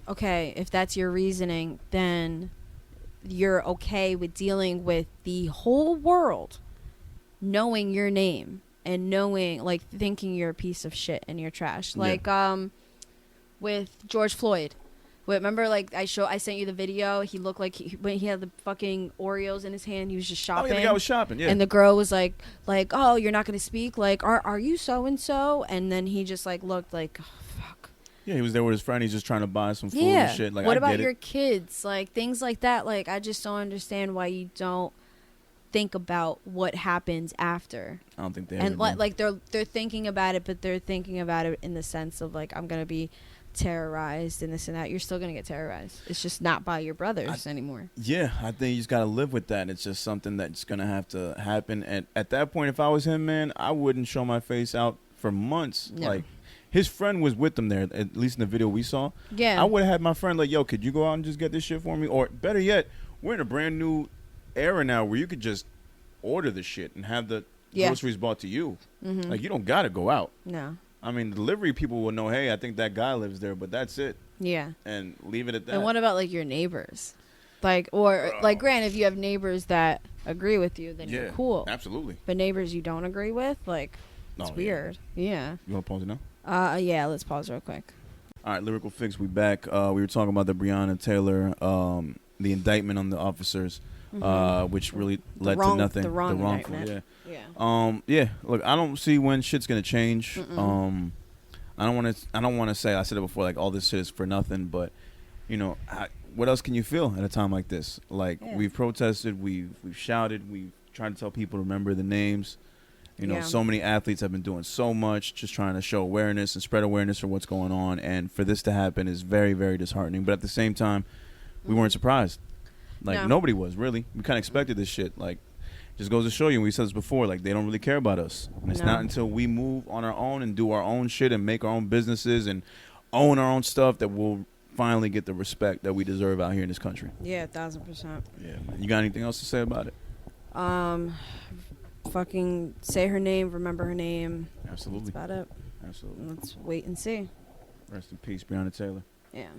okay, if that's your reasoning, then you're okay with dealing with the whole world knowing your name and knowing, like, thinking you're a piece of shit and you're trash. Like, with George Floyd. Remember, like, I sent you the video. He looked like when he had the fucking Oreos in his hand. He was just shopping. Oh, yeah, the guy was shopping, yeah. And the girl was like, oh, you're not going to speak? Like, are you so-and-so? And then he just, like, looked like, oh, fuck. Yeah, he was there with his friend. He's just trying to buy some food and shit. Like, what about your kids? Like, things like that. Like, I just don't understand why you don't think about what happens after. I don't think they and like they're thinking about it, but they're thinking about it in the sense of, like, I'm gonna be terrorized and this and that. You're still gonna get terrorized. It's just not by your brothers anymore. Yeah, I think you just gotta live with that. It's just something that's gonna have to happen. And at that point, if I was him, man, I wouldn't show my face out for months. No. Like, his friend was with him there, at least in the video we saw. Yeah, I would have had my friend like, yo, could you go out and just get this shit for me? Or better yet, we're in a brand new era now where you could just order the shit and have the groceries brought to you. Like, you don't gotta go out. No. I mean, delivery people will know, hey, I think that guy lives there, but that's it. Yeah. And leave it at that. And what about, like, your neighbors? Like, or, like, granted, if you have neighbors that agree with you, then you're cool. Absolutely. But neighbors you don't agree with, like, it's weird. Yeah. You want to pause it now? Yeah, let's pause real quick. All right, Lyrical Fix, we back. We were talking about the Breonna Taylor, the indictment on the officers, which really led to nothing. The wrongful, yeah. Yeah. Look, I don't see when shit's gonna change. I don't want to say, I said it before, like, all this shit is for nothing, but what else can you feel at a time like this? Like, Yeah. we've protested, we've shouted, we've tried to tell people to remember the names. So many athletes have been doing so much, just trying to show awareness and spread awareness for what's going on. And for this to happen is very, very disheartening. But at the same time, we weren't surprised. Like, nobody was, really. We kind of expected this shit. Like, just goes to show you, we said this before, like, they don't really care about us. And it's not until we move on our own and do our own shit and make our own businesses and own our own stuff that we'll finally get the respect that we deserve out here in this country. Yeah, 1,000%. Yeah. You got anything else to say about it? Fucking say her name, remember her name. Absolutely. That's about it. Absolutely. Let's wait and see. Rest in peace, Breonna Taylor. Yeah.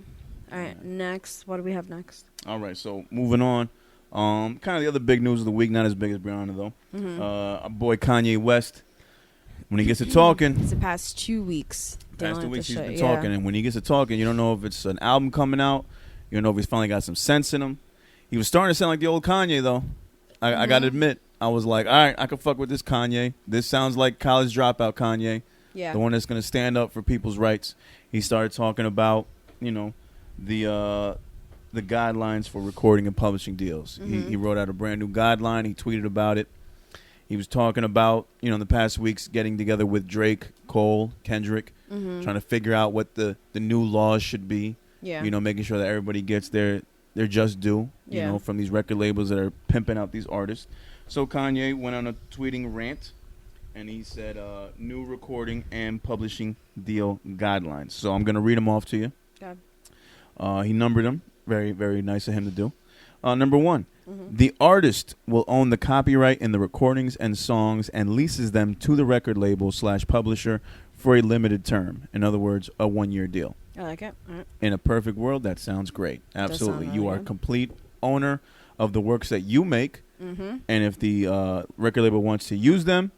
All right, next. What do we have next? All right, so moving on. Kind of the other big news of the week, not as big as Breonna, though. Mm-hmm. Our boy Kanye West, when he gets to talking. It's the past 2 weeks. Past 2 weeks he's been talking, and when he gets to talking, you don't know if it's an album coming out. You don't know if he's finally got some sense in him. He was starting to sound like the old Kanye, though. I got to admit. I was like, all right, I can fuck with this Kanye. This sounds like college dropout Kanye. Yeah. The one that's going to stand up for people's rights. He started talking about, the guidelines for recording and publishing deals. Mm-hmm. He wrote out a brand new guideline. He tweeted about it. He was talking about, in the past weeks, getting together with Drake, Cole, Kendrick, trying to figure out what the new laws should be. Yeah. Making sure that everybody gets their just due, from these record labels that are pimping out these artists. So Kanye went on a tweeting rant, and he said, new recording and publishing deal guidelines. So I'm going to read them off to you. Okay. He numbered them. Very, very nice of him to do. Number 1, the artist will own the copyright in the recordings and songs and leases them to the record label / publisher for a limited term. In other words, a 1-year deal. I like it. All right. In a perfect world, that sounds great. Absolutely. Sound You really are good. complete owner of the works that you make. Mm-hmm. And if the record label wants to use them,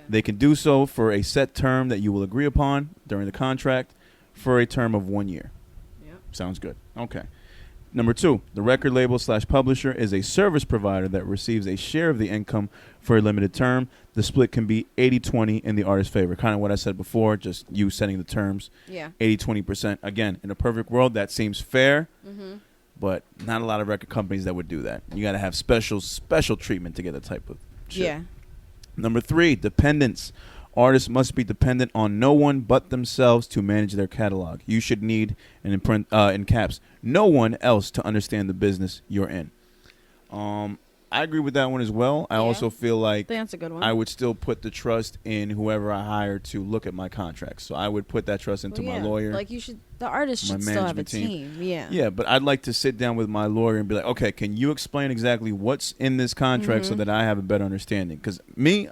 they can do so for a set term that you will agree upon during the contract for a term of 1 year. Yeah. Sounds good. Okay. Number 2, the record label / publisher is a service provider that receives a share of the income for a limited term. The split can be 80-20 in the artist's favor. Kind of what I said before, just you setting the terms. Yeah. 80-20%. Again, in a perfect world, that seems fair. Mm-hmm. But not a lot of record companies that would do that. You got to have special treatment to get that type of shit. Yeah. Number 3, dependence. Artists must be dependent on no one but themselves to manage their catalog. You should need, and in caps, no one else to understand the business you're in. I agree with that one as well. I also feel like that's a good one. I would still put the trust in whoever I hire to look at my contracts. So I would put that trust into my lawyer. Like the artist should still have a team. Yeah. Yeah, but I'd like to sit down with my lawyer and be like, okay, can you explain exactly what's in this contract so that I have a better understanding? Because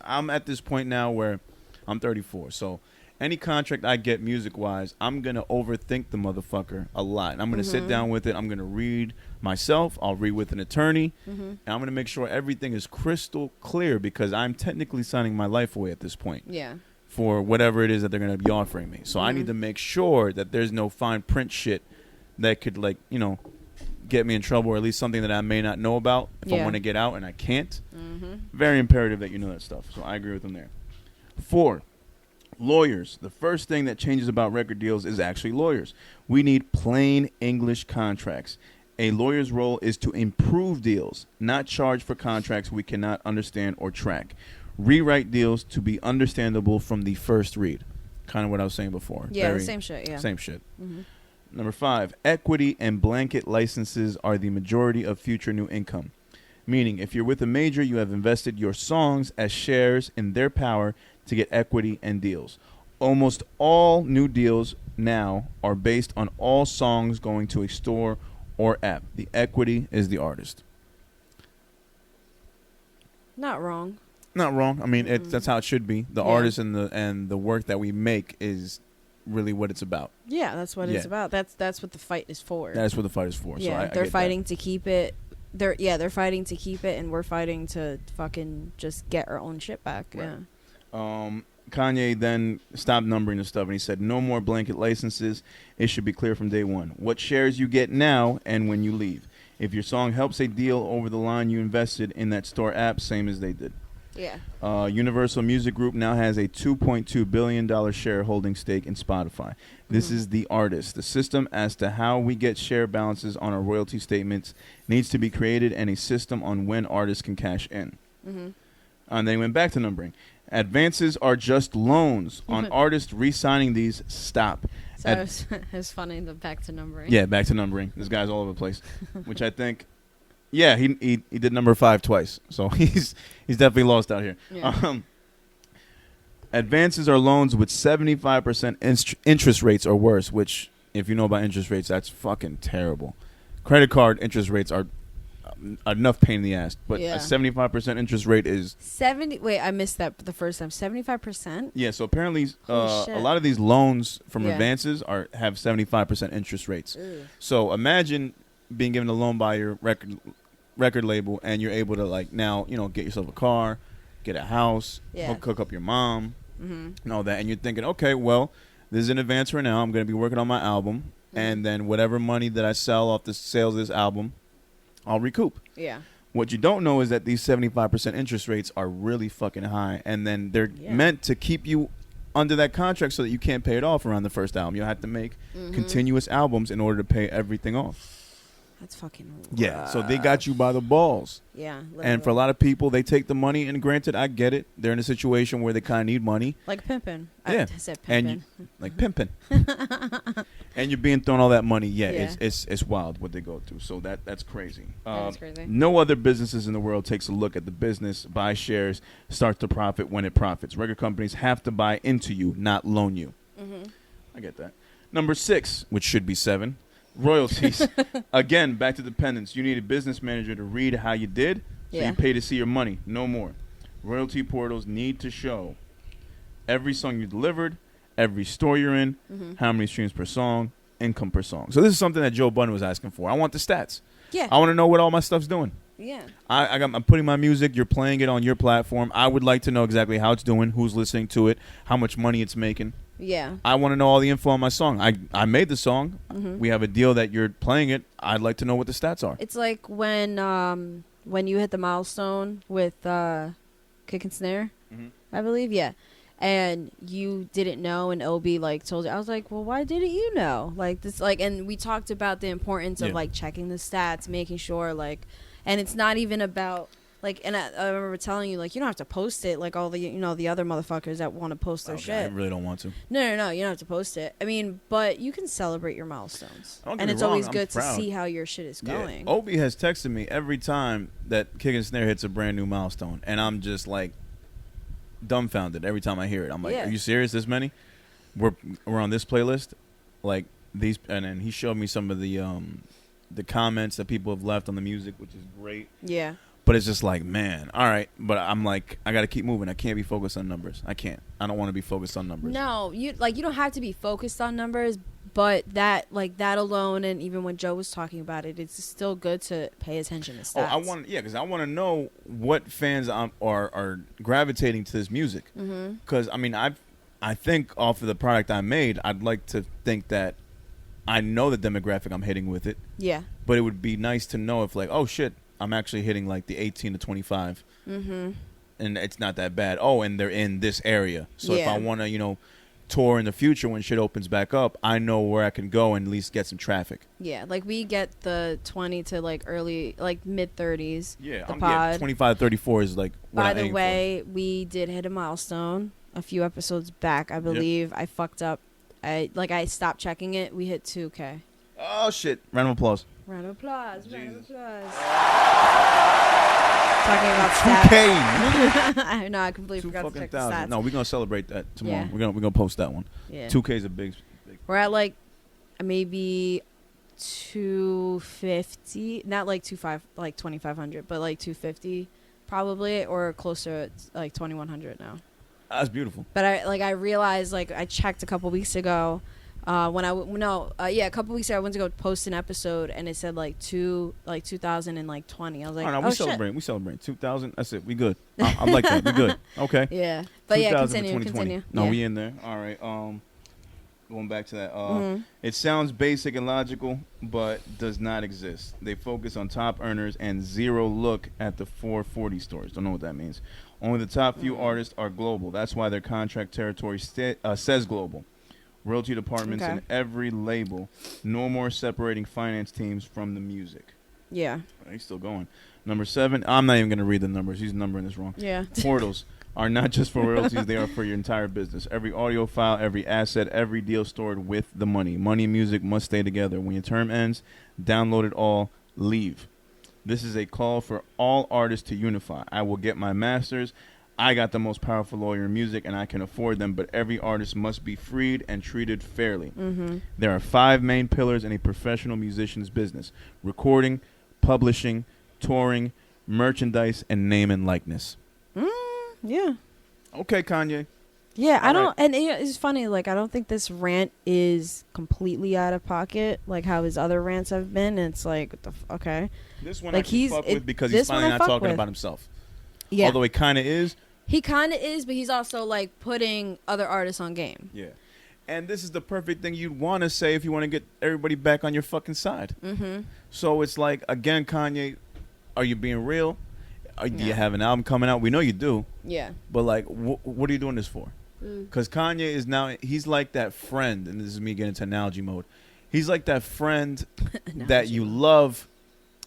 I'm at this point now where I'm 34. So any contract I get music-wise, I'm going to overthink the motherfucker a lot. And I'm going to sit down with it. I'm going to read myself. I'll read with an attorney. And I'm going to make sure everything is crystal clear because I'm technically signing my life away at this point. Yeah. For whatever it is that they're going to be offering me. So I need to make sure that there's no fine print shit that could, get me in trouble or at least something that I may not know about if I want to get out and I can't. Very imperative that you know that stuff. So I agree with them there. 4, lawyers. The first thing that changes about record deals is actually lawyers. We need plain English contracts. A lawyer's role is to improve deals, not charge for contracts we cannot understand or track. Rewrite deals to be understandable from the first read. Kind of what I was saying before. Yeah, the same shit, yeah. Same shit. Number 5, equity and blanket licenses are the majority of future new income. Meaning, if you're with a major, you have invested your songs as shares in their power to get equity and deals. Almost all new deals now are based on all songs going to a store or app. The equity is the artist. Not wrong. Not wrong. I mean, that's how it should be. The artist and the work that we make is really what it's about. Yeah, that's what it's about. That's what the fight is for. That's what the fight is for. Yeah, so they're fighting to keep it. They're fighting to keep it, and we're fighting to fucking just get our own shit back. Right. Yeah. Kanye then stopped numbering the stuff, and he said, no more blanket licenses. It should be clear from day one what shares you get now and when you leave. If your song helps a deal over the line, you invested in that store app, same as they did. Yeah. Universal Music Group now has a $2.2 billion shareholding stake in Spotify. This is the artist. The system as to how we get share balances on our royalty statements needs to be created, and a system on when artists can cash in. And then he went back to numbering. Advances are just loans. On artists re-signing these, stop. So it was funny, the back to numbering. Yeah, back to numbering. This guy's all over the place, which I think, yeah, he did number 5 twice. So he's definitely lost out here. Yeah. Advances are loans with 75% interest rates or worse, which, if you know about interest rates, that's fucking terrible. Credit card interest rates are enough pain in the ass, but a 75% interest rate is 70. Wait, I missed that the first time. 75%. Yeah, so apparently a lot of these loans from advances have 75% interest rates. Ugh. So imagine being given a loan by your record label, and you're able to like now get yourself a car, get a house, hook up your mom, and all that, and you're thinking, okay, well, this is an advance right now. I'm going to be working on my album, and then whatever money that I sell off the sales of this album, I'll recoup. Yeah. What you don't know is that these 75% interest rates are really fucking high, and then they're meant to keep you under that contract so that you can't pay it off around the first album. You'll have to make continuous albums in order to pay everything off. That's fucking rough. Yeah, so they got you by the balls. Yeah. Literally. And for a lot of people, they take the money, and granted, I get it. They're in a situation where they kind of need money. Like pimping. Yeah. I said pimping. Like pimping. And you're being thrown all that money. Yeah, it's wild what they go through. So that's crazy. That's crazy. No other businesses in the world takes a look at the business, buy shares, start to profit when it profits. Record companies have to buy into you, not loan you. I get that. Number 6, which should be 7. Royalties. Again, back to dependence. You need a business manager to read how you did, so you pay to see your money. No more. Royalty portals need to show every song you delivered, every store you're in, how many streams per song, income per song. So this is something that Joe Budden was asking for. I want the stats. Yeah. I want to know what all my stuff's doing. Yeah. I'm putting my music. You're playing it on your platform. I would like to know exactly how it's doing, who's listening to it, how much money it's making. Yeah. I want to know all the info on my song. I made the song. We have a deal that you're playing it. I'd like to know what the stats are. It's like when you hit the milestone with kick and snare, I believe. Yeah. And you didn't know, and OB like told you. I was like, well, why didn't you know? Like this, like, and we talked about the importance of like checking the stats, making sure like, and it's not even about. Like, and I remember telling you, like, you don't have to post it like all the, the other motherfuckers that want to post their shit. I really don't want to. No, you don't have to post it. I mean, but you can celebrate your milestones. And it's always good to see how your shit is going. Obi has texted me every time that Kick and Snare hits a brand new milestone, and I'm just, like, dumbfounded every time I hear it. I'm like, are you serious, this many? We're on this playlist? Like, these, and then he showed me some of the comments that people have left on the music, which is great. Yeah. But it's just like, man, all right. But I'm like, I got to keep moving. I can't be focused on numbers. I can't. I don't want to be focused on numbers. No, you don't have to be focused on numbers, but that alone, and even when Joe was talking about it, it's still good to pay attention to stats. Because I want to know what fans are gravitating to this music. Because, I mean, I think off of the product I made, I'd like to think that I know the demographic I'm hitting with it. Yeah. But it would be nice to know if, like, oh, shit, I'm actually hitting like the 18 to 25, and it's not that bad. Oh, and they're in this area, so if I want to, tour in the future when shit opens back up, I know where I can go and at least get some traffic. Yeah, like we get the 20 to like early, like mid 30s. Yeah, I'm getting 25 to 34 is like. What By the way, we did hit a milestone a few episodes back, I believe. I fucked up. I stopped checking it. We hit 2K. Oh shit! Round of applause. Round of applause. Jesus. Round of applause. Talking about stats. 2K. I know. I completely forgot to check the stats. No, we're gonna celebrate that tomorrow. Yeah. We're gonna post that one. Yeah. 2K is a big. We're at like maybe 250, not like 2,500, but like 250 probably, or closer to like 2,100 now. That's beautiful. But I realized, like, I checked a couple weeks ago. A couple weeks ago I went to go post an episode and it said like 2020. I was like, oh, no, we celebrate 2000. That's it. We good. I'm like that. We good. Okay. Yeah. But yeah, continue. No, yeah. we in there. All right. going back to that. It sounds basic and logical, but does not exist. They focus on top earners and zero look at the 440 stores. Don't know what that means. Only the top few artists are global. That's why their contract territory says global. Royalty departments in every label. No more separating finance teams from the music. Yeah. He's still going. Number 7. I'm not even going to read the numbers. He's numbering this wrong. Yeah. Portals are not just for royalties. They are for your entire business. Every audio file, every asset, every deal stored with the money. Money and music must stay together. When your term ends, download it all. Leave. This is a call for all artists to unify. I will get my masters. I got the most powerful lawyer in music, and I can afford them, but every artist must be freed and treated fairly. There are 5 main pillars in a professional musician's business: recording, publishing, touring, merchandise, and name and likeness. Yeah. Okay, Kanye. Yeah, I All don't, right. and it's funny, like, I don't think this rant is completely out of pocket, like how his other rants have been. And it's like, what the okay. This one Like, I can fuck with because he's finally not talking about himself. Yeah. Although he kind of is. He kind of is, but he's also, like, putting other artists on game. Yeah. And this is the perfect thing you'd want to say if you want to get everybody back on your fucking side. So it's like, again, Kanye, are you being real? Do you have an album coming out? We know you do. Yeah. But, like, what are you doing this for? Because Kanye is now, he's like that friend, and this is me getting into analogy mode. He's like that friend that you love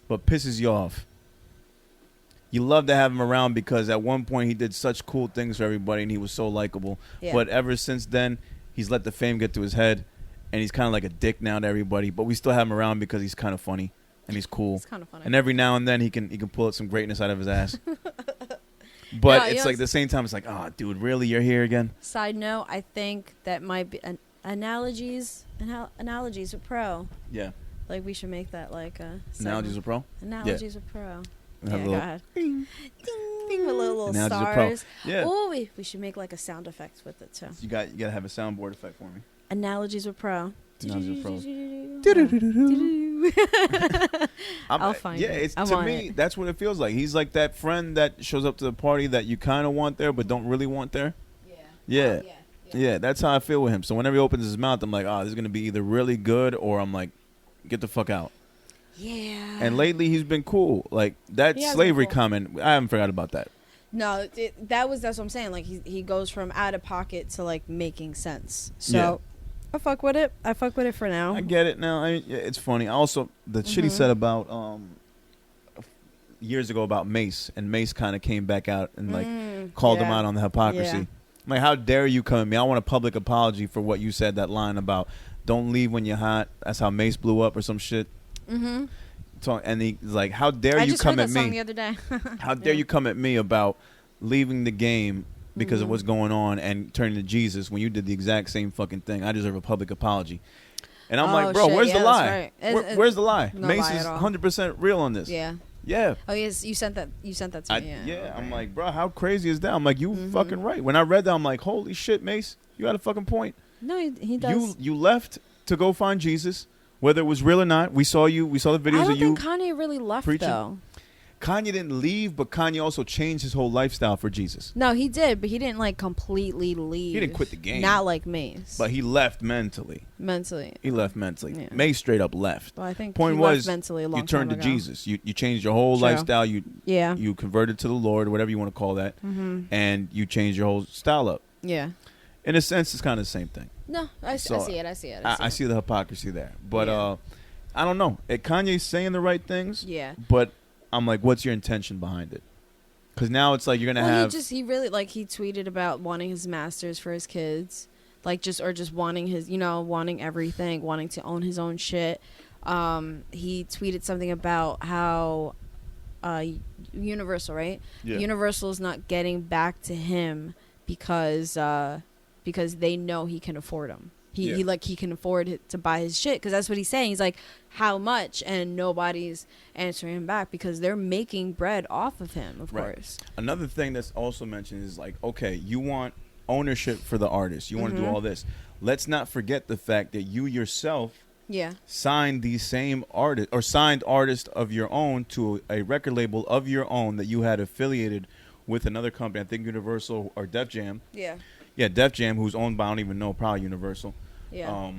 but pisses you off. You love to have him around because at one point he did such cool things for everybody and he was so likable. Yeah. But ever since then, he's let the fame get to his head and he's kind of like a dick now to everybody. But we still have him around because he's kind of funny and he's cool. It's kind of funny. And every now and then he can pull out some greatness out of his ass. But it's like at the same time, it's like, oh, dude, really? You're here again? Side note, I think that might be analogies are pro. Yeah. Like, we should make that like a Analogies are pro? Analogies are pro. Yeah, go ahead. Ding, ding, with little Analogies are pro. stars. Yeah. Oh, we should make like a sound effect with it too. You got to have a soundboard effect for me. Analogies are pro. Analogies are pro. I'll find it. Yeah, it's I'm to on me, it. that's what it feels like. He's like that friend that shows up to the party that you kind of want there but don't really want there. Yeah. Yeah, that's how I feel with him. So whenever he opens his mouth, I'm like, oh, this is going to be either really good or I'm like, get the fuck out. Yeah. And lately he's been cool. Like that He has slavery been cool. comment, I haven't forgot about that. No, that's what I'm saying. Like, he goes from out of pocket to like making sense. So I fuck with it. I fuck with it for now. I get it now. It's funny. Also, the shit he said about years ago about Mace, and Mace kind of came back out and like called him out on the hypocrisy. Yeah. I'm like, how dare you come at me? I want a public apology for what you said, that line about don't leave when you're hot. That's how Mace blew up or some shit. And he's like, how dare you come at me? I just heard that song the other day. How dare you come at me about leaving the game because of what's going on and turning to Jesus when you did the exact same fucking thing? I deserve a public apology. And I'm like, bro, shit, where's the yeah, lie? that's Where's the lie? no Mace lie is at all. 100% real on this. Yeah. Yeah. Oh yes, you sent that to me. Yeah. I'm like, bro, how crazy is that? I'm like, you fucking right. When I read that, I'm like, holy shit, Mace, you got a fucking point. No, he does. You left to go find Jesus, whether it was real or not. We saw the videos of you. I don't think Kanye really left preaching. though. Kanye didn't leave, but Kanye also changed his whole lifestyle for Jesus. No, he did, but he didn't like completely leave. He didn't quit the game. Not like Mace. But he left mentally. Mentally. He left mentally. Yeah. Mace straight up left. Well, I think Point he was, left mentally a long you turned time to ago. Jesus. You changed your whole True. lifestyle. Yeah. You converted to the Lord, or whatever you want to call that, and you changed your whole style up. Yeah. In a sense, it's kind of the same thing. No, I see it. I see it. I see the hypocrisy there. But Yeah. I don't know. Kanye's saying the right things. Yeah. But I'm like, what's your intention behind it? Because now it's like you're gonna have. He really like he tweeted about wanting his masters for his kids, like just wanting his wanting everything, wanting to own his own shit. He tweeted something about how Universal, right? Yeah. Universal's not getting back to him because they know he can afford them. He can afford to buy his shit, because that's what he's saying. He's like, how much? And nobody's answering him back because they're making bread off of him, of course. Another thing that's also mentioned is like, okay, you want ownership for the artist. You want to do all this. Let's not forget the fact that you yourself signed these same artists, or signed artists of your own to a record label of your own that you had affiliated with another company. I think Universal or Def Jam. Yeah. Yeah, Def Jam, who's owned by, I don't even know, probably Universal. Yeah.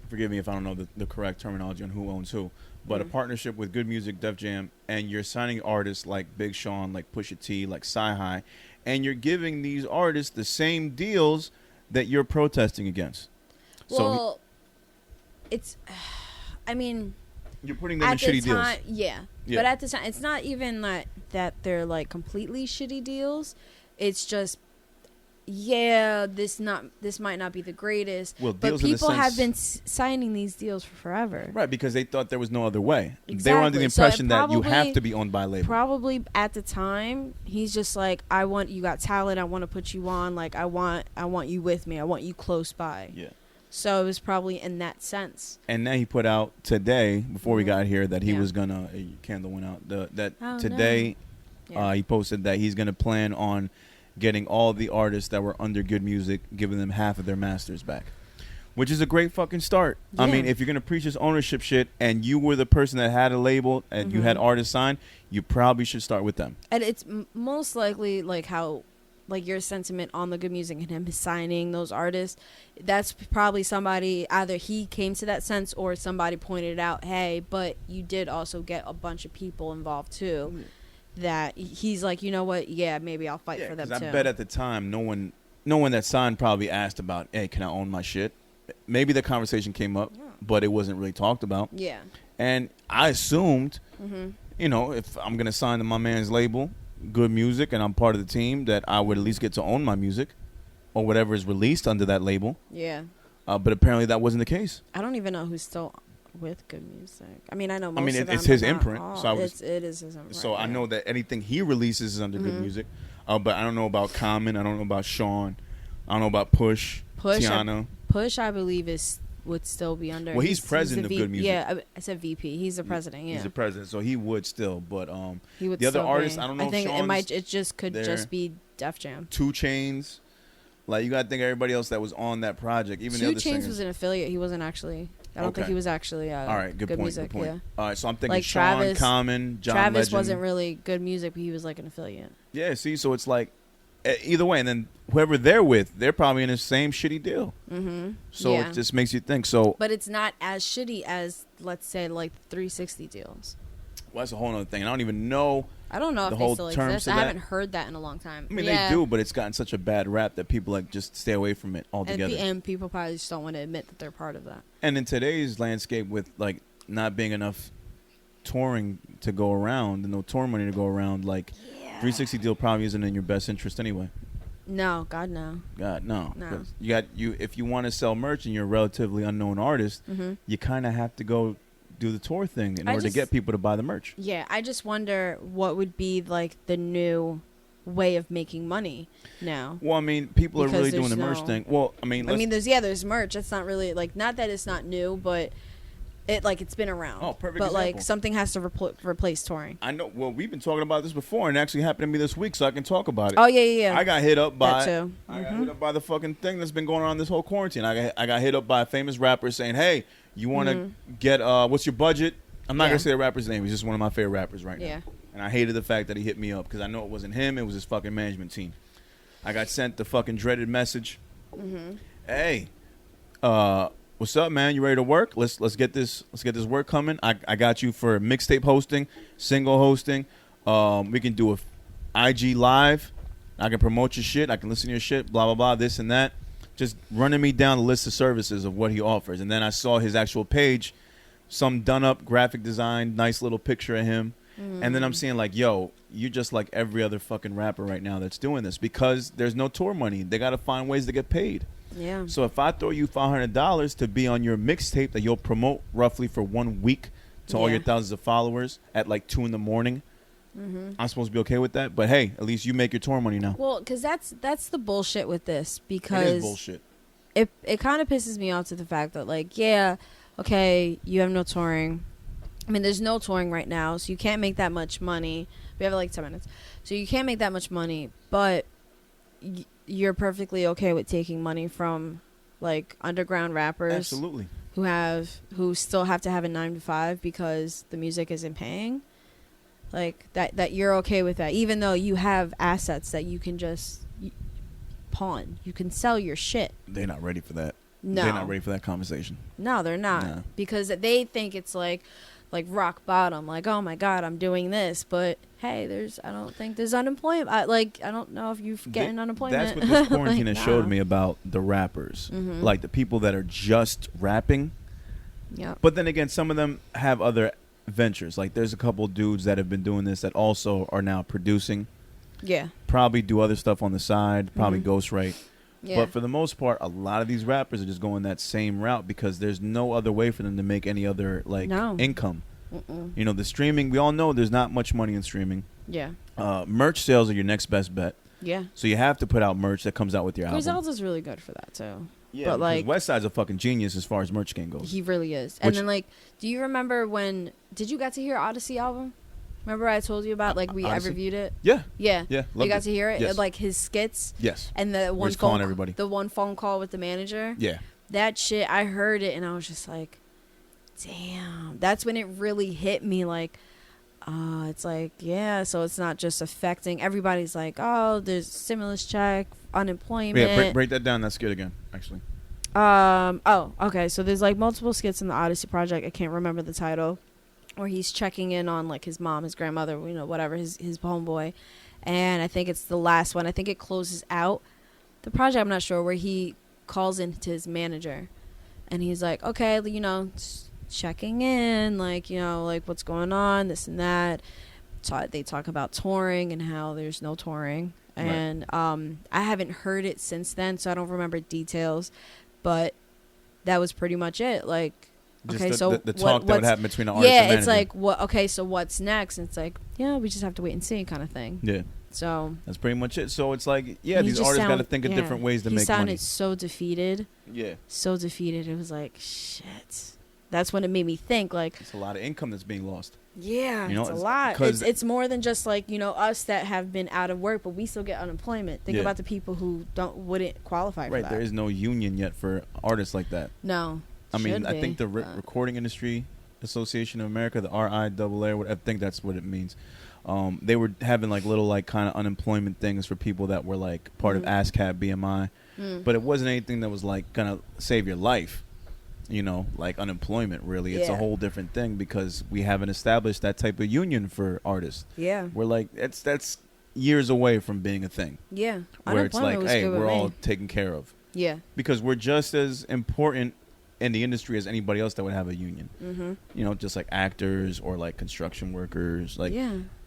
Forgive me if I don't know the correct terminology on who owns who, but a partnership with Good Music, Def Jam, and you're signing artists like Big Sean, like Pusha T, like Sci-Hi, and you're giving these artists the same deals that you're protesting against. Well, it's, I mean, you're putting them in shitty deals. Yeah. But at the time, it's not even that they're like completely shitty deals. It's just, this might not be the greatest. Well, but people have been signing these deals for forever. Right, because they thought there was no other way. Exactly. They were under the impression that you have to be owned by a label. Probably at the time, he's just like, you got talent, I want to put you on, like I want you with me, I want you close by. Yeah. So it was probably in that sense. And then he put out today, before we got here, that he was gonna candle went out. Today he posted that he's gonna plan on getting all the artists that were under Good Music, giving them half of their masters back, which is a great fucking start. Yeah. I mean, if you're gonna preach this ownership shit, and you were the person that had a label and you had artists signed, you probably should start with them. And it's most likely like how, like your sentiment on the Good Music and him signing those artists, that's probably somebody, either he came to that sense or somebody pointed out, hey, but you did also get a bunch of people involved too. That he's like, you know what? Yeah, maybe I'll fight for them too. I bet at the time, no one that signed probably asked about, hey, can I own my shit? Maybe the conversation came up, but it wasn't really talked about. Yeah. And I assumed, if I'm gonna sign to my man's label, Good Music, and I'm part of the team, that I would at least get to own my music or whatever is released under that label. Yeah. But apparently that wasn't the case. I don't even know who's still with Good Music. I mean, I know most of them. It's his imprint. It is his imprint. So I know that anything he releases is under Good Music. But I don't know about Common. I don't know about Sean. I don't know about Push. Tiana. Push, I believe, would still be under. Well, he's president of Good Music. Yeah, I said VP. He's the president. Yeah, he's the president, so he would still. But he would the other artists, be. I don't know. I think Sean's it could just be Def Jam. 2 Chainz. Like, you got to think everybody else that was on that project. Even 2 the other Chainz was an affiliate. He wasn't actually. I don't think he was actually. All right, good point. Music, good point. Yeah. All right, so I'm thinking like Sean, Travis, Common, John Travis Legend. wasn't really Good Music, but he was like an affiliate. Yeah, see, so it's like either way, and then whoever they're with, they're probably in the same shitty deal. Mm-hmm. So it just makes you think. So, but it's not as shitty as, let's say, like 360 deals. Well, that's a whole other thing. I don't even know. I don't know if they still exist. I haven't heard that in a long time. I mean, they do, but it's gotten such a bad rap that people like just stay away from it altogether. And people probably just don't want to admit that they're part of that. And in today's landscape, with like not being enough touring to go around and no tour money to go around, like 360 deal probably isn't in your best interest anyway. No, God no. God no. If you want to sell merch and you're a relatively unknown artist, you kind of have to go do the tour thing in order to get people to buy the merch. Yeah, I just wonder what would be like the new way of making money now. Well, I mean, people are really doing the merch thing. Well, I mean, there's merch. It's not really like, not that it's not new, but it's been around. Oh, perfect. But example. Like something has to replace touring. I know. Well, we've been talking about this before, and it actually happened to me this week, so I can talk about it. Oh yeah. I got hit up by. That too. I got hit up by the fucking thing that's been going on this whole quarantine. I got hit up by a famous rapper saying, "Hey, you want to get what's your budget?" I'm not gonna say the rapper's name. He's just one of my favorite rappers right now. And I hated the fact that he hit me up because I know it wasn't him. It was his fucking management team. I got sent the fucking dreaded message. Hey, what's up, man? You ready to work? Let's get this work coming. I got you for mixtape hosting, single hosting. We can do a IG live. I can promote your shit. I can listen to your shit. Blah blah blah. This and that. Just running me down the list of services of what he offers. And then I saw his actual page. Some done up graphic design, nice little picture of him. And then I'm seeing like, yo, you're just like every other fucking rapper right now that's doing this because there's no tour money. They got to find ways to get paid. Yeah. So if I throw you $500 to be on your mixtape that you'll promote roughly for 1 week to all your thousands of followers at like 2 a.m, I'm supposed to be okay with that. But hey, at least you make your tour money now. Well, because that's the bullshit with this, because it is bullshit. It kind of pisses me off to the fact that like, okay, you have no touring. I mean, there's no touring right now, so you can't make that much money. We have like 10 minutes. So you can't make that much money, but you're perfectly okay with taking money from like underground rappers. Absolutely. Who still have to have a 9 to 5 because the music isn't paying. Like that you're okay with that, even though you have assets that you can just pawn. You can sell your shit. They're not ready for that. No. They're not ready for that conversation. No, they're not. No. Because they think it's like rock bottom. Like, oh my God, I'm doing this. But hey, I don't think there's unemployment. I don't know if you're getting unemployment. That's what this quarantine like, has showed me about the rappers. Mm-hmm. Like the people that are just rapping. Yeah. But then again, some of them have other ventures. Like there's a couple dudes that have been doing this that also are now producing. Yeah. Probably do other stuff on the side. Probably Mm-hmm. ghostwrite. Yeah. But for the most part, a lot of these rappers are just going that same route because there's no other way for them to make any other income. Mm-mm. You know, the streaming, we all know there's not much money in streaming. Yeah. Merch sales are your next best bet. Yeah. So you have to put out merch that comes out with your album. Griselda's really good for that too. Yeah, but like Westside's a fucking genius as far as merch game goes. He really is. And then like, do you remember did you get to hear Odyssey album? Remember I told you about I reviewed it? Yeah. Yeah. Yeah. You got to hear it? Yes. Like his skits? Yes. And the one calling everybody. The one phone call with the manager? Yeah. That shit, I heard it and I was just like, damn. That's when it really hit me it's like, yeah, so it's not just affecting everybody's like, oh, there's stimulus check, unemployment. Yeah, break that down. That's good again, actually. Okay, so there's multiple skits in the Odyssey project. I can't remember the title, where he's checking in on his mom, his grandmother, whatever, his homeboy. And I think it's the last one. I think it closes out the project, I'm not sure, where he calls in to his manager and he's like, okay, checking in, what's going on, this and that. So they talk about touring and how there's no touring. And I haven't heard it since then, so I don't remember details. But that was pretty much it. Okay, so the talk that would happen between the artist and manager. Yeah, it's like, what? Okay, so what's next? And it's like, yeah, we just have to wait and see, kind of thing. Yeah. So that's pretty much it. So it's like, yeah, these artists got to think of different ways to make money. He sounded so defeated. Yeah. So defeated. It was like, shit. That's when it made me think, it's a lot of income that's being lost. Yeah, it's a lot. It's more than just us that have been out of work, but we still get unemployment. Think about the people who wouldn't qualify for that. Right, there is no union yet for artists like that. No. I think the Recording Industry Association of America, the RIAA, I think that's what it means. They were having little kind of unemployment things for people that were part of ASCAP BMI, but it wasn't anything that was gonna save your life. Unemployment, really. It's a whole different thing because we haven't established that type of union for artists. Yeah. We're that's years away from being a thing. Yeah. Where it's hey, we're all taken care of. Yeah. Because we're just as important in the industry as anybody else that would have a union. Mm-hmm. Just like actors or construction workers.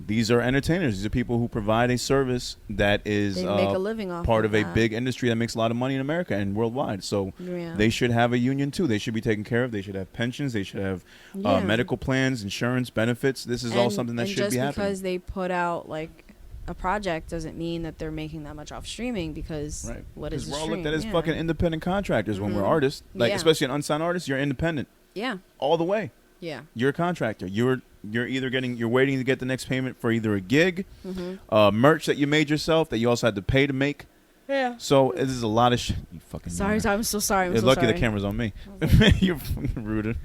These are entertainers. These are people who provide a service that is they make a living off part of that. a big industry that makes a lot of money in America and worldwide. So they should have a union too. They should be taken care of. They should have pensions. They should have medical plans, insurance, benefits. This is all something that should be happening. Just because they put out a project doesn't mean that they're making that much off streaming because what is the stream? We're all looked at as fucking independent contractors when we're artists. Especially an unsigned artist, you're independent. Yeah. All the way. Yeah. You're a contractor. You're either you're waiting to get the next payment for either a gig, merch that you made yourself that you also had to pay to make. Yeah. So this is a lot of shit. You fucking sorry, I'm so sorry. You're lucky the camera's on me. You're fucking rude.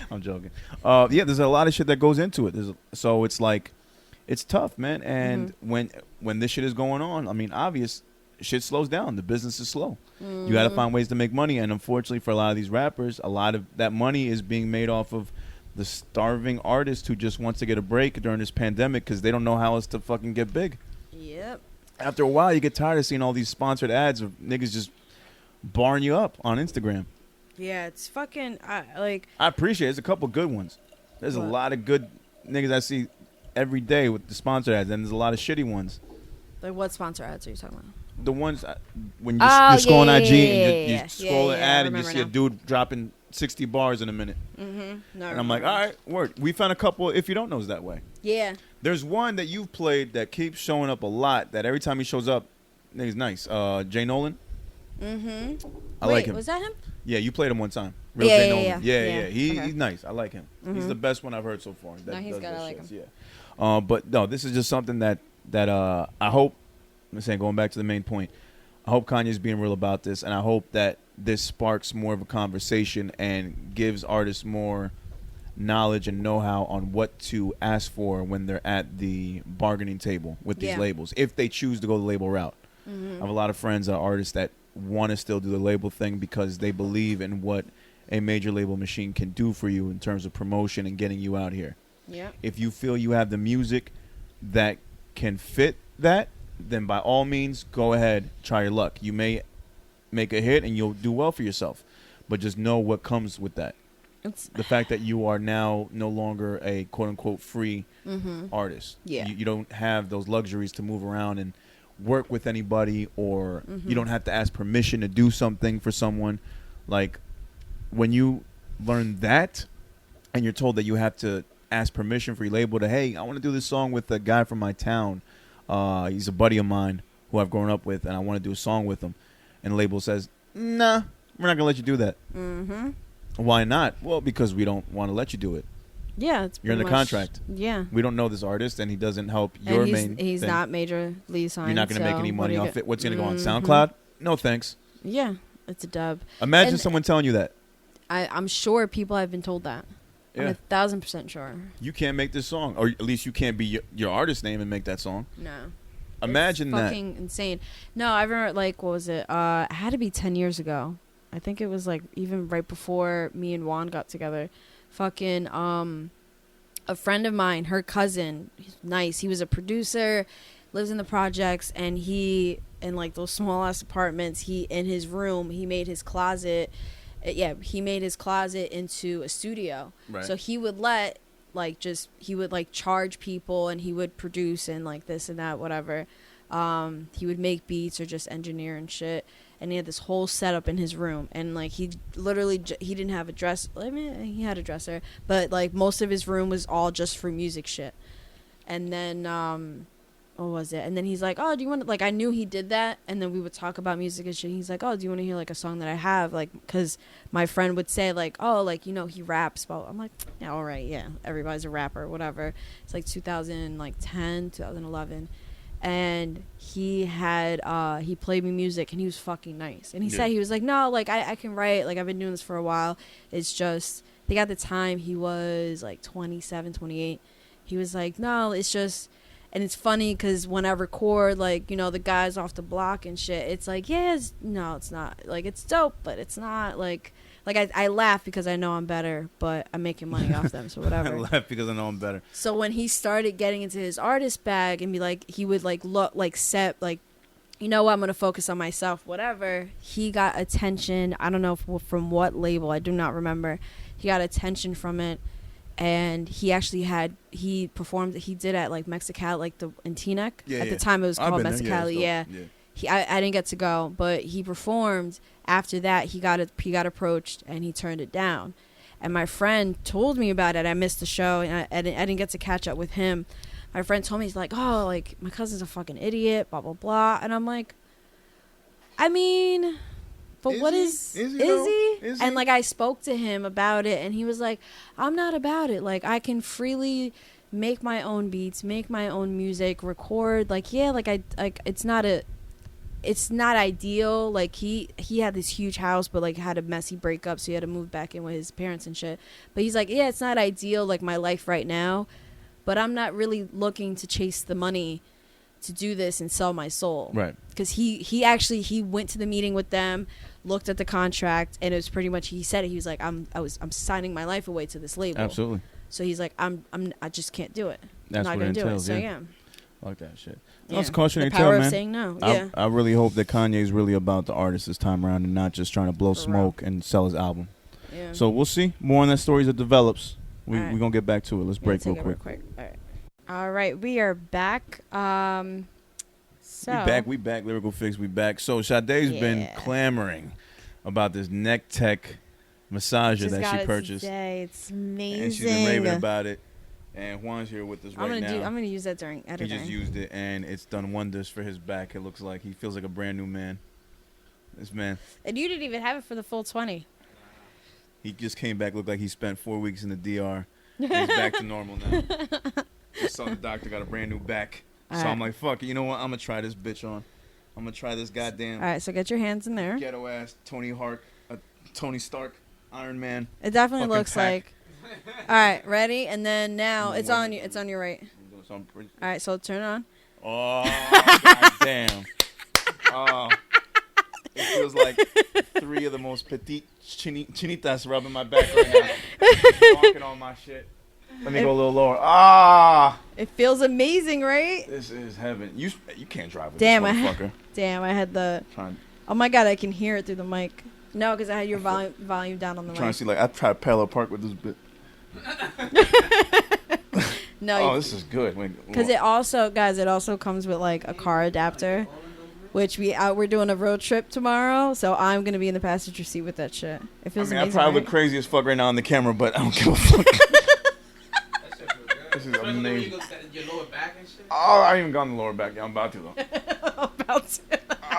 I'm joking. There's a lot of shit that goes into it. So it's it's tough, man. And when this shit is going on, obvious shit slows down. The business is slow. You got to find ways to make money. And unfortunately for a lot of these rappers, a lot of that money is being made off of the starving artist who just wants to get a break during this pandemic because they don't know how else to fucking get big. Yep. After a while, you get tired of seeing all these sponsored ads of niggas just barring you up on Instagram. Yeah, it's fucking, I appreciate it. There's a couple good ones. There's a lot of good niggas I see every day with the sponsored ads, and there's a lot of shitty ones. What sponsor ads are you talking about? The ones when you're scrolling IG and you scroll an ad and you see a dude dropping 60 bars in a minute. Mm-hmm. And I'm like, all right, word. We found a couple, if you don't know, is that way. Yeah. There's one that you've played that keeps showing up a lot, that every time he shows up, he's nice. Jay Nolan. Mm-hmm. I like him. Was that him? Yeah, you played him one time. Jay Nolan. Yeah. He's nice. I like him. Mm-hmm. He's the best one I've heard so far. He's good. I like him. Yeah. But no, this is just something that I hope, I'm saying, going back to the main point, I hope Kanye's being real about this, and I hope that this sparks more of a conversation and gives artists more knowledge and know-how on what to ask for when they're at the bargaining table with these labels, if they choose to go the label route. Mm-hmm. I have a lot of friends that are artists that want to still do the label thing because they believe in what a major label machine can do for you in terms of promotion and getting you out here. Yeah. If you feel you have the music that can fit that, then by all means, go ahead, try your luck. You may make a hit and you'll do well for yourself, but just know what comes with that. The fact that you are now no longer a quote-unquote free artist. Yeah. You don't have those luxuries to move around and work with anybody, or you don't have to ask permission to do something for someone. Like, when you learn that and you're told that you have to ask permission for your label to, hey, I want to do this song with a guy from my town. He's a buddy of mine who I've grown up with, and I want to do a song with him. And the label says, nah, we're not going to let you do that. Why not? Well, because we don't want to let you do it. Yeah, it's you're in the contract. Yeah, we don't know this artist, and he doesn't help your main. He's thing. not majorly signed. You're not going to make any money off it. What's going to go on Mm-hmm. SoundCloud? No thanks. Yeah, it's a dub. Imagine someone telling you that. I'm sure people have been told that. Yeah. I'm 1,000% sure. You can't make this song, or at least you can't be your artist name and make that song. No. Imagine it's that. Fucking insane. No, I remember, like, what was it? It had to be 10 years ago. I think it was, like, even right before me and Juan got together. Fucking, a friend of mine, her cousin, he's nice. He was a producer, lives in the projects, and he, in, like, those small-ass apartments, in his room, he made his closet. He made his closet into a studio. Right. So he would he would charge people, and he would produce and like this and that, whatever. He would make beats or just engineer and shit. And he had this whole setup in his room, and like he literally he didn't have a dress. I mean, he had a dresser, but like most of his room was all just for music shit. And then what was it? And then he's like, oh, do you want to, like, I knew he did that. And then we would talk about music and shit. He's like, oh, do you want to hear like a song that I have? Like, because my friend would say like, oh, like, you know, he raps. But I'm like, yeah, all right. Yeah. Everybody's a rapper, whatever. It's like 2010, 2011. And he had, he played me music, and he was fucking nice. And he said, he was like, no, like I can write. Like, I've been doing this for a while. It's just, I think at the time he was like 27, 28. He was like, no, it's just, and it's funny because when I record, like, you know, the guys off the block and shit, it's like, no, it's not. Like, it's dope, but it's not. Like I laugh because I know I'm better, but I'm making money off them, so whatever. I laugh because I know I'm better. So when he started getting into his artist bag and be like, he would like look like set like, you know what, I'm gonna focus on myself, whatever. He got attention. I don't know from what label. I do not remember. He got attention from it. And he actually he performed, he did at like Mexicali, like in Teaneck. At the time it was called Mexicali. Yeah. I didn't get to go, but he performed. After that, he got approached, and he turned it down. And my friend told me about it. I missed the show, and I didn't get to catch up with him. My friend told me, he's like, oh, like, my cousin's a fucking idiot, blah, blah, blah. And I'm like, I mean, but is he? And like, I spoke to him about it, and he was like, I'm not about it. Like, I can freely make my own beats, make my own music, record. Like, yeah, like it's not ideal. Like, he had this huge house, but like had a messy breakup, so he had to move back in with his parents and shit. But he's like, yeah, it's not ideal, like my life right now, but I'm not really looking to chase the money to do this and sell my soul. Right. Because he went to the meeting with them, looked at the contract, and it was pretty much, he said it, he was like, I'm signing my life away to this label. Absolutely. So he's like, I just can't do it. That's I'm not what gonna it entails, do it. So yeah. I like that shit. Yeah. That's cautionary tale, man. Of saying no. I really hope that Kanye's really about the artist this time around and not just trying to blow smoke and sell his album. Yeah. So we'll see. More on that story as it develops. We're going to get back to it. Let's break real quick. All right. We are back. We back. Lyrical Fix, we back. So Sade's been clamoring about this neck tech massager that she purchased. It's amazing. And she's been raving about it. And Juan's here with us now. I'm gonna use that during editing. He just used it, and it's done wonders for his back. It looks like he feels like a brand new man. This man. And you didn't even have it for the full 20. He just came back. Looked like he spent 4 weeks in the DR. He's back to normal now. Just saw the doctor, got a brand new back. So I'm like, fuck it. You know what? I'm gonna try this bitch on. I'm gonna try this goddamn. All right, so get your hands in there. Ghetto ass Tony Stark, Iron Man. It definitely looks like. All right, ready? And then now it's on you. It's on your right. All right, so turn it on. Oh, goddamn. Oh, It feels like 3 of the most petite chinitas rubbing my back right now. Walking on my shit. Let me go a little lower. Ah! It feels amazing, right? This is heaven. You can't drive with Damn, this motherfucker. I had the... Oh my God, I can hear it through the mic. No, because I had your volume down on the mic. Trying to see, like, I tried to parallel park with this bit. No. Oh, this is good. Because it also comes with, like, a car adapter, which we're doing a road trip tomorrow, so I'm going to be in the passenger seat with that shit. It feels amazing, I probably right? look crazy as fuck right now on the camera, but I don't give a fuck. This is amazing. Your lower back and shit? Oh, I ain't even gone the lower back. Yeah, I'm about to, though.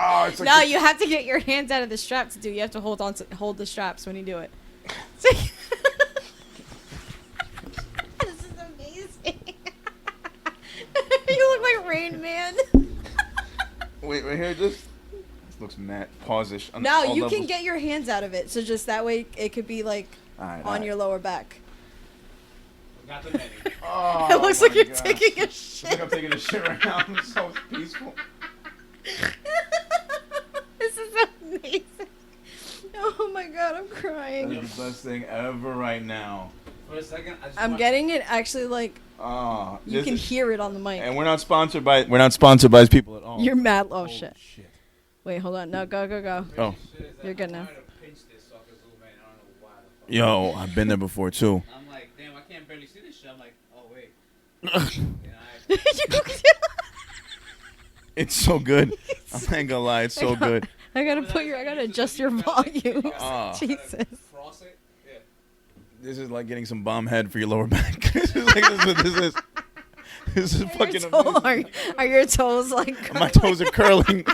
Oh, it's like no, you have to get your hands out of the strap to do. You have to hold the straps when you do it. This is amazing. You look like Rain Man. Wait, right here, this looks mad. Pause-ish. No, you can get your hands out of it. So just that way it could be like on your lower back. Got the menu. Oh, it looks like you're taking a shit. I think I'm taking a shit right now. I'm so peaceful. This is amazing. Oh my God, I'm crying. This is the best thing ever right now. For a second, I'm getting it actually like you can hear it on the mic. And we're not sponsored by these people at all. You're mad. Oh shit. Wait, hold on. No, go. Oh. You're good now. Yo, I've been there before too. I'm like, damn, I can't barely see this shit. I'm like, oh wait. It's so good. I ain't gonna lie, it's so good. I gotta adjust your volume. Jesus. This is like getting some bomb head for your lower back. This is fucking amazing. Are your toes like... My toes are curling.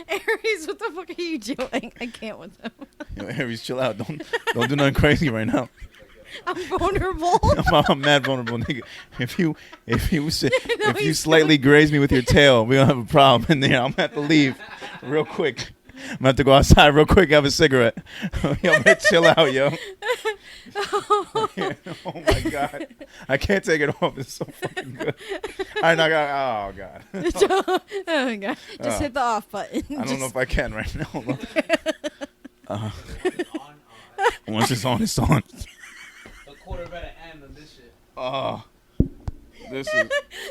Aries, what the fuck are you doing? I can't with them. Yo, Aries, chill out. Don't do nothing crazy right now. I'm vulnerable. I'm mad vulnerable, nigga. If you slightly graze me with your tail, we don't have a problem. And then I'm gonna have to leave real quick. I'm gonna have to go outside real quick, have a cigarette. Yo, man, chill out, yo. Oh my God, I can't take it off. It's so fucking good. Oh God. Oh my God, just hit the off button. I don't know if I can right now. Once it's on, it's on. Quarter better end than this shit. This is.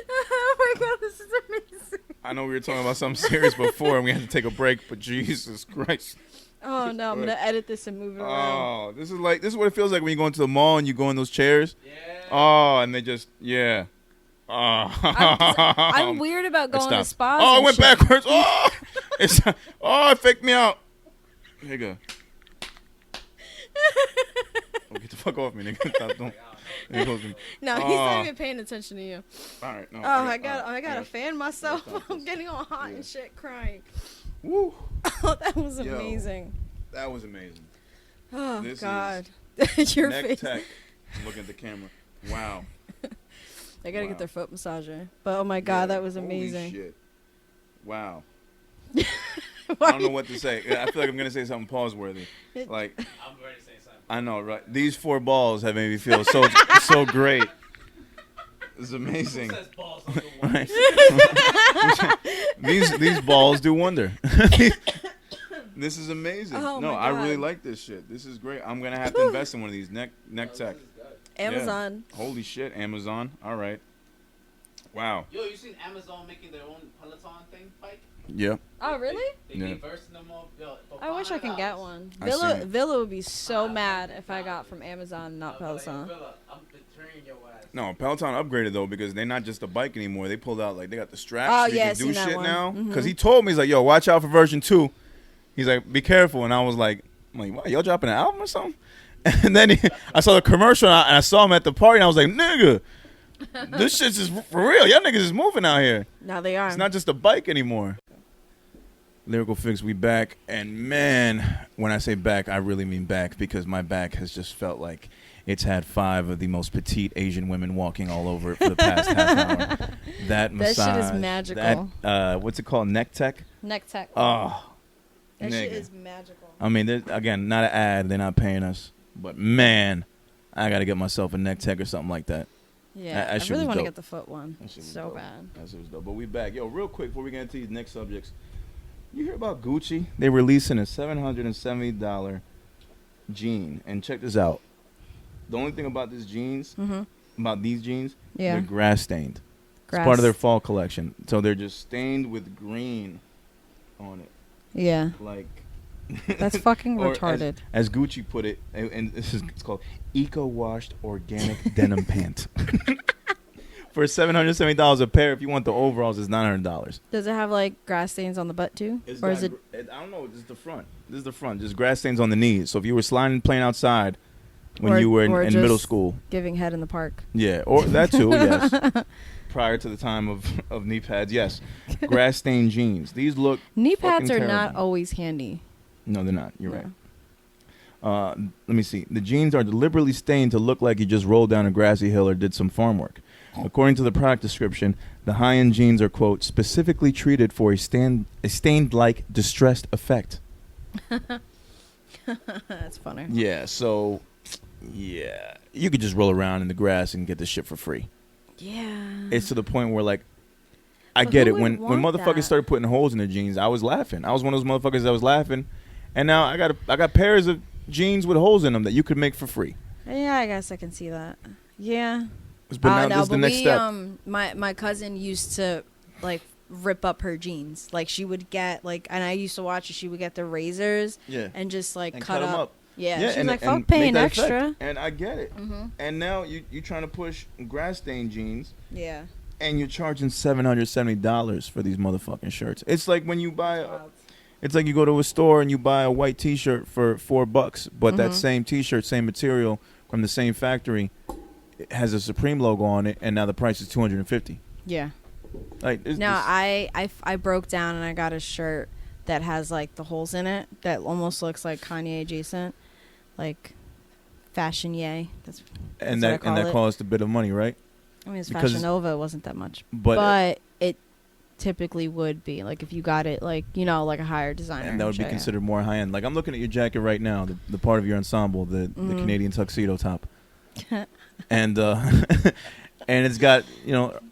Oh my God, this is amazing. I know we were talking about something serious before and we had to take a break, but Jesus Christ. Oh no, I'm gonna edit this and move it around. Oh, this is what it feels like when you go into the mall and you go in those chairs. Yeah. Oh, and they just I'm weird about going to spas. Oh, it went backwards. Oh, it faked me out. Here you go. Oh, get the fuck off me, nigga. No, he's not even paying attention to you. All right. No, I gotta fan myself. I'm getting all hot and shit, crying. Woo. Oh, that was amazing. That was amazing. Oh, this God. Your neck face. Tech. Look at the camera. Wow. They gotta get their foot massager. But oh my God, that was amazing. Holy shit. Wow. I don't know what to say. I feel like I'm gonna say something pause-worthy. Like, I'm ready to say something. I know, right? These 4 balls have made me feel so so great. It's amazing. Who says balls don't do wonder? These balls do wonder. This is amazing. Oh no, my I God. really like this shit. This is great. I'm gonna have to invest in one of these neck tech. Amazon. Yeah. Holy shit, Amazon. All right. Wow. Yo, you seen Amazon making their own Peloton thing bike? Yeah. Oh really? They keep bursting them off. Yo, I wish I can get one. I seen Villa would be so mad if I got from Amazon, not Peloton. Villa, I'm betraying your ass. No, Peloton upgraded though because they're not just a bike anymore. They pulled out they got the straps. Oh, so you yeah, can do seen that shit one. now. Mhm. Because he told me he's like, yo, watch out for version 2. He's like, be careful, and I was like, what, y'all dropping an album or something? And then I saw the commercial and I saw him at the party and I was like, nigga, this shit's just for real. Y'all niggas is moving out here. Now they are. It's not just a bike anymore. Lyrical Fix, we back. And man, when I say back, I really mean back because my back has just felt like it's had 5 of the most petite Asian women walking all over it for the past half hour. That massage. That shit is magical. That, what's it called? Neck tech? Neck tech. Oh, that nigga. shit is magical. I mean, again, not an ad. They're not paying us. But man, I got to get myself a neck tech or something like that. Yeah, that I really want to dope. get the foot one. So bad. That shit was dope. But we back. Yo, real quick before we get into these next subjects, You hear about Gucci? They releasing a $770 jean, and check this out. The only thing about these jeans, Yeah. they're grass stained. It's part of their fall collection, so they're just stained with green on it. Yeah. Like That's fucking or retarded. as Gucci put it, and it's called eco-washed organic denim pant. For $770 a pair, if you want the overalls, it's $900. Does it have like grass stains on the butt too? Or is it? I don't know. This is the front. Just grass stains on the knees. So if you were sliding, playing outside when you were in middle school, giving head in the park. Yeah, or that too. Yes. Prior to the time of knee pads, yes. Grass stained jeans. These look knee pads are terrible. not always handy. No, they're not. You're right. Let me see. The jeans are deliberately stained to look like you just rolled down a grassy hill or did some farm work. According to the product description, the high-end jeans are, quote, specifically treated for a stained-like distressed effect. That's funny. Yeah, so, yeah. You could just roll around in the grass and get this shit for free. Yeah. It's to the point where, like, I But get who it. would When want motherfuckers that? started putting holes in their jeans, I was laughing. I was one of those motherfuckers that was laughing. And now I got pairs of jeans with holes in them that you could make for free. Yeah, I guess I can see that. Yeah. But now this is the next step. My cousin used to like rip up her jeans. Like she would get like, and I used to watch her. She would get the razors and just like And cut them up. Yeah, she's and, like, and fuck paying make that extra. effect. And I get it. Mm-hmm. And now you trying to push grass stained jeans. Yeah. And you're charging $770 for these motherfucking shirts. It's like when you buy it's like you go to a store and you buy a white T-shirt for $4, but that same T-shirt, same material from the same factory, it has a Supreme logo on it, and now the price is $250. Yeah. Like now I broke down and I got a shirt that has like the holes in it that almost looks like Kanye adjacent, like fashion yay. That's that cost a bit of money, right? I mean, it's Because- Fashion Nova. It wasn't that much, But it typically would be like if you got it like like a higher designer. and that would be shit. considered more high end. Like I'm looking at your jacket right now, the part of your ensemble, the Canadian tuxedo top, and and it's got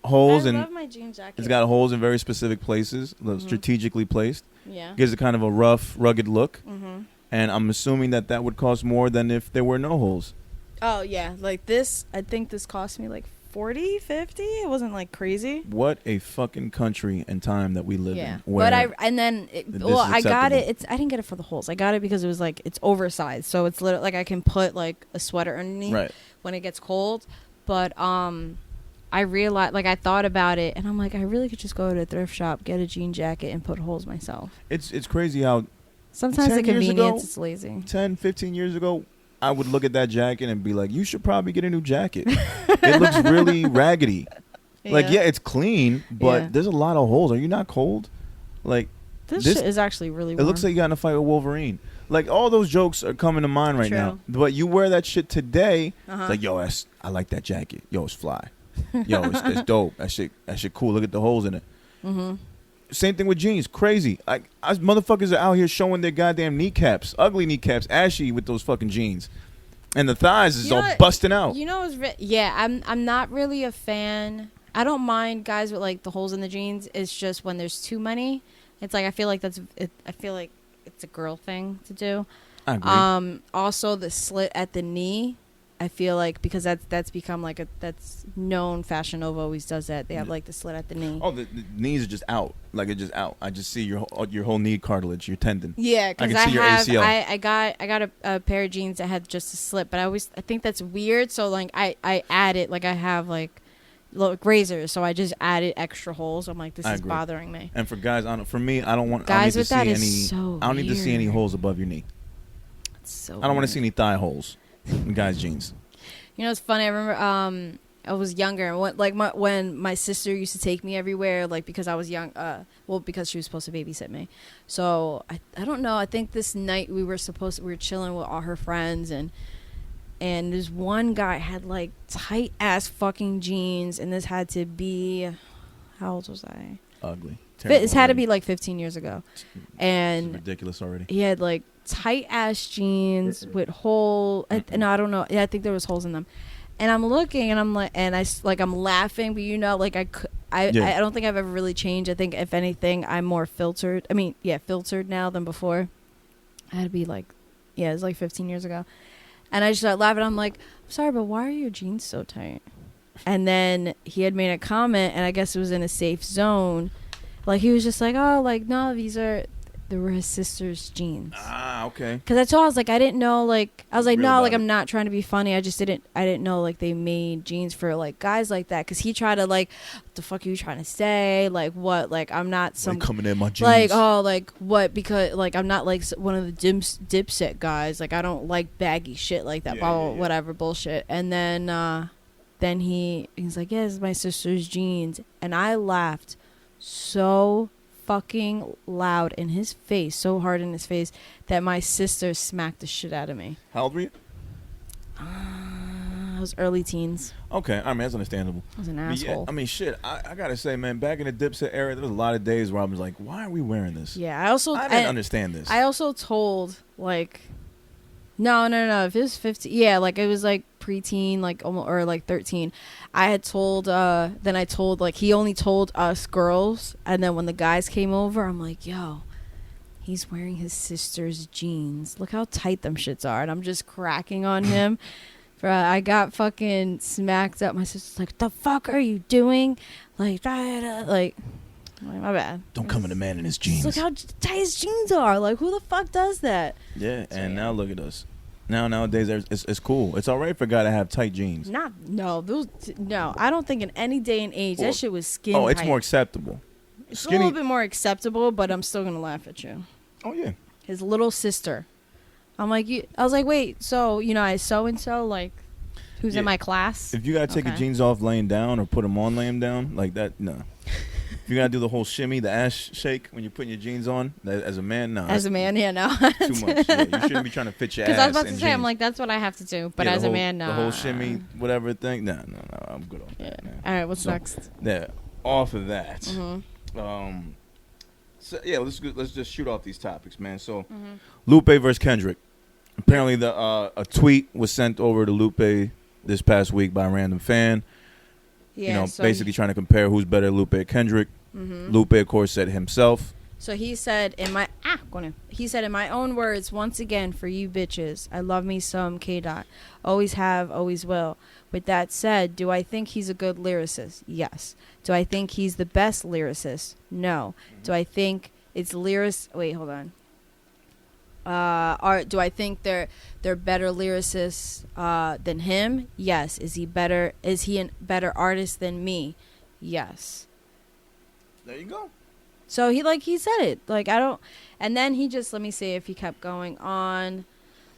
holes I and love my jean jacket. it's got holes in very specific places, strategically placed. Yeah. Gives it kind of a rough, rugged look. Mm-hmm. And I'm assuming that would cost more than if there were no holes. Oh yeah, like this. I think this cost me like 40, 50. It wasn't like crazy. What a fucking country and time that we live in. But I got acceptable. it. I didn't get it for the holes. I got it because it was like it's oversized, so it's literally like I can put like a sweater underneath when it gets cold. But I realized, like, I thought about it, and I'm like, I really could just go to a thrift shop, get a jean jacket, and put holes myself. It's crazy how sometimes 10 the years convenience ago, is lazy. 10, 15 years ago, I would look at that jacket and be like, you should probably get a new jacket. It looks really raggedy. Like, yeah, it's clean, but there's a lot of holes. Are you not cold? Like, this shit is actually really warm. It looks like you got in a fight with Wolverine. Like, all those jokes are coming to mind right now. But you wear that shit today, it's like, yo, I like that jacket. Yo, it's fly. Yo, it's dope. That shit cool. Look at the holes in it. Mm-hmm. Same thing with jeans. Crazy. Like, us motherfuckers are out here showing their goddamn kneecaps. Ugly kneecaps. Ashy with those fucking jeans. And the thighs is all busting out. You know, I'm not really a fan. I don't mind guys with, like, the holes in the jeans. It's just when there's too many. It's like, I feel like it's a girl thing to do. I agree. Also, the slit at the knee. I feel like because that's become like that's known. Fashion Nova always does that. They have like the slit at the knee. Oh, the knees are just out. Like it's just out. I just see your whole knee cartilage, your tendon. Yeah, because I can see your ACL. I got a pair of jeans that had just a slit, but I think that's weird. So like I added like I have like razors, so I just added extra holes. I'm like, this is bothering me. And for guys, for me, I don't want guys I with don't that need to is see any. so I don't need to see any holes above your knee. It's so I don't want to see any thigh holes in guys' jeans. You know, it's funny. I remember I was younger, and when my sister used to take me everywhere, like because I was young. Because she was supposed to babysit me. So I don't know. I think this night we were chilling with all her friends, and this one guy had like tight ass fucking jeans, and this had to be, how old was I? Ugly. It had to be like 15 years ago, and it's ridiculous already. He had like tight ass jeans with hole. No, I don't know. Yeah, I think there was holes in them. And I'm looking, and I'm like, I'm laughing, but like I don't think I've ever really changed. I think if anything, I'm more filtered. I mean, filtered now than before. I had to be like, it was like 15 years ago. And I just started laughing. I'm like, I'm sorry, but why are your jeans so tight? And then he had made a comment, and I guess it was in a safe zone. Like, he was just like, oh, like, no, they were his sister's jeans. Ah, okay. Because I told, I was like, I didn't know, like, I was like, Real no, about like, it. I'm not trying to be funny. I didn't know, like, they made jeans for, like, guys like that. Because he tried to, like, what the fuck are you trying to say? Like, what? Like, I'm not some. Like coming in my jeans. Like, oh, like, what? Because, like, I'm not, like, one of the dipset guys. Like, I don't like baggy shit like that. Blah, blah, whatever bullshit. And then he's like, yeah, this is my sister's jeans. And I laughed so fucking loud in his face, so hard in his face, that my sister smacked the shit out of me. How old were you? I was early teens. Okay, I mean, that's understandable. I was an I mean, asshole. I mean, shit, I gotta say, man, back in the Dipset era, there was a lot of days where I was like, why are we wearing this? Yeah, I didn't understand this. I also told, like, no, if it was 15, yeah, like, it was, like, preteen, like, almost, or, like, 13. I had told, then I told, like, he only told us girls, and then when the guys came over, I'm like, yo, he's wearing his sister's jeans. Look how tight them shits are. And I'm just cracking on him. I got fucking smacked up. My sister's like, the fuck are you doing? Like, my bad. Don't come at a man in his jeans. Look how tight his jeans are. Like, who the fuck does that? Yeah, So, and now look at us. Nowadays, it's cool. It's all right for a guy to have tight jeans. No, I don't think in any day and age that shit was skin tight. It's more acceptable. It's a little bit more acceptable, but I'm still gonna laugh at you. Oh yeah. His little sister. I was like, wait, so I so and so, like, who's in my class? If you gotta take your jeans off laying down or put them on laying down like that, no. If you gotta do the whole shimmy, the ass shake when you're putting your jeans on, as a man, no. As a man, yeah, no. Too much. Yeah, you shouldn't be trying to fit your ass. Because I was about to in say, I'm jeans. like, that's what I have to do. But as a man, no. The whole shimmy, whatever thing, no, I'm good on that. Man. All right, what's next? Yeah, off of that. Mm-hmm. So yeah, let's just shoot off these topics, man. So, Lupe versus Kendrick. Apparently, a tweet was sent over to Lupe this past week by a random fan. Yeah, basically trying to compare who's better, Lupe or Kendrick. Lupe, of course, said himself. So he said in my own words, once again, for you bitches, I love me some K. Always have, always will. With that said, do I think he's a good lyricist? Yes. Do I think he's the best lyricist? No. Do I think it's Wait, hold on. Do I think they're better lyricists than him? Yes. Is he a better artist than me? Yes. There you go. So he said it. Like, I don't. And then he just, let me see if he kept going on.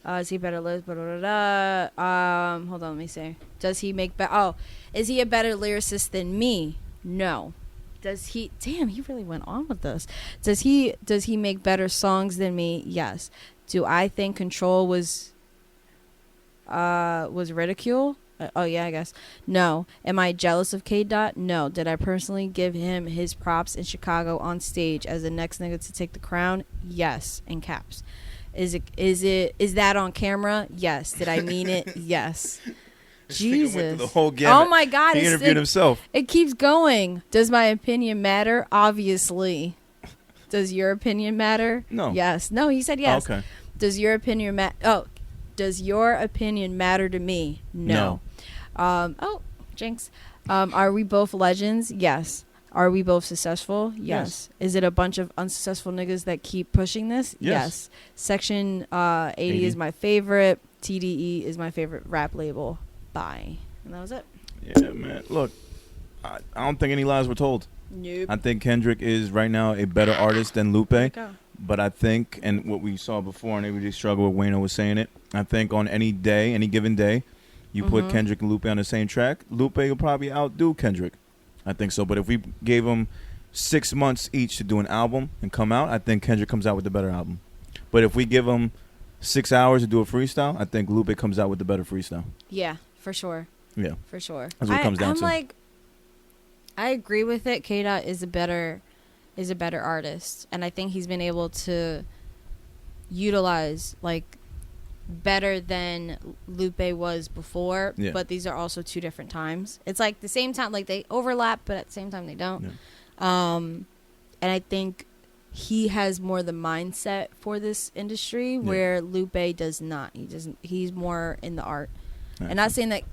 Is he better lyricist? Hold on, let me see. Does he make is he a better lyricist than me? No. Does he? Damn, he really went on with this. Does he make better songs than me? Yes. Do I think Control was ridicule? Yeah, I guess. No. Am I jealous of K. No. Did I personally give him his props in Chicago on stage as the next nigga to take the crown? Yes. In caps. Is that on camera? Yes. Did I mean it? Yes. Jesus. The whole gamut. Oh my God. He interviewed himself. It keeps going. Does my opinion matter? Obviously. Does your opinion matter? No. Yes. No, he said yes. Okay. Does your opinion does your opinion matter to me? No. Jinx. Are we both legends? Yes. Are we both successful? Yes. Is it a bunch of unsuccessful niggas that keep pushing this? Yes. Section 80 is my favorite. TDE is my favorite rap label. Bye. And that was it. Yeah, man. Look, I don't think any lies were told. Nope. I think Kendrick is right now a better artist than Lupe. But I think, and what we saw before, and everybody struggled with Wayno was saying it, I think on any given day, you put Kendrick and Lupe on the same track, Lupe will probably outdo Kendrick. I think so. But if we gave them 6 months each to do an album and come out, I think Kendrick comes out with the better album. But if we give them 6 hours to do a freestyle, I think Lupe comes out with the better freestyle. Yeah, for sure. Yeah. For sure. That's what it comes down to. I agree with it. K-Dot is a better artist. And I think he's been able to utilize, like, better than Lupe was before, Yeah. but these are also two different times. It's like the same time, like they overlap, but at the same time they don't. Yeah. And I think he has more the mindset for this industry where Lupe does not. He's more in the art. Right. And not saying that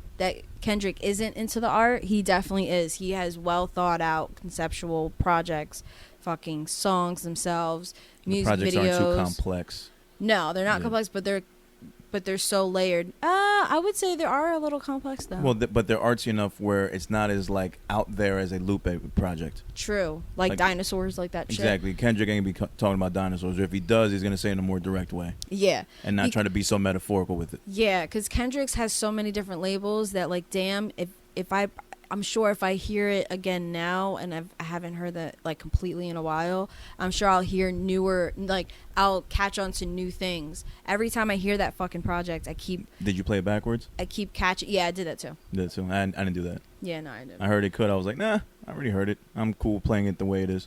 Kendrick isn't into the art. He definitely is. He has well thought out conceptual projects, fucking songs themselves, music projects videos. aren't too complex. No, they're not Yeah. complex, but they're so layered. I would say they are a little complex though. Well, but they're artsy enough where it's not as like out there as a Lupe project. True, like dinosaurs, like that shit. Exactly. Kendrick ain't be talking about dinosaurs. Or if he does, he's gonna say it in a more direct way. Yeah, And not try to be so metaphorical with it. yeah, because Kendrick's has so many different labels that, like, damn, I'm sure if I hear it again now, and I haven't heard that like completely in a while, I'm sure I'll hear newer, like I'll catch on to new things. Every time I hear that fucking project, I keep Did you play it backwards? catching. Yeah, I did that too. Did too. I didn't do that. Yeah, no, I did. I heard it could. I was like, nah, I already heard it. I'm cool playing it the way it is.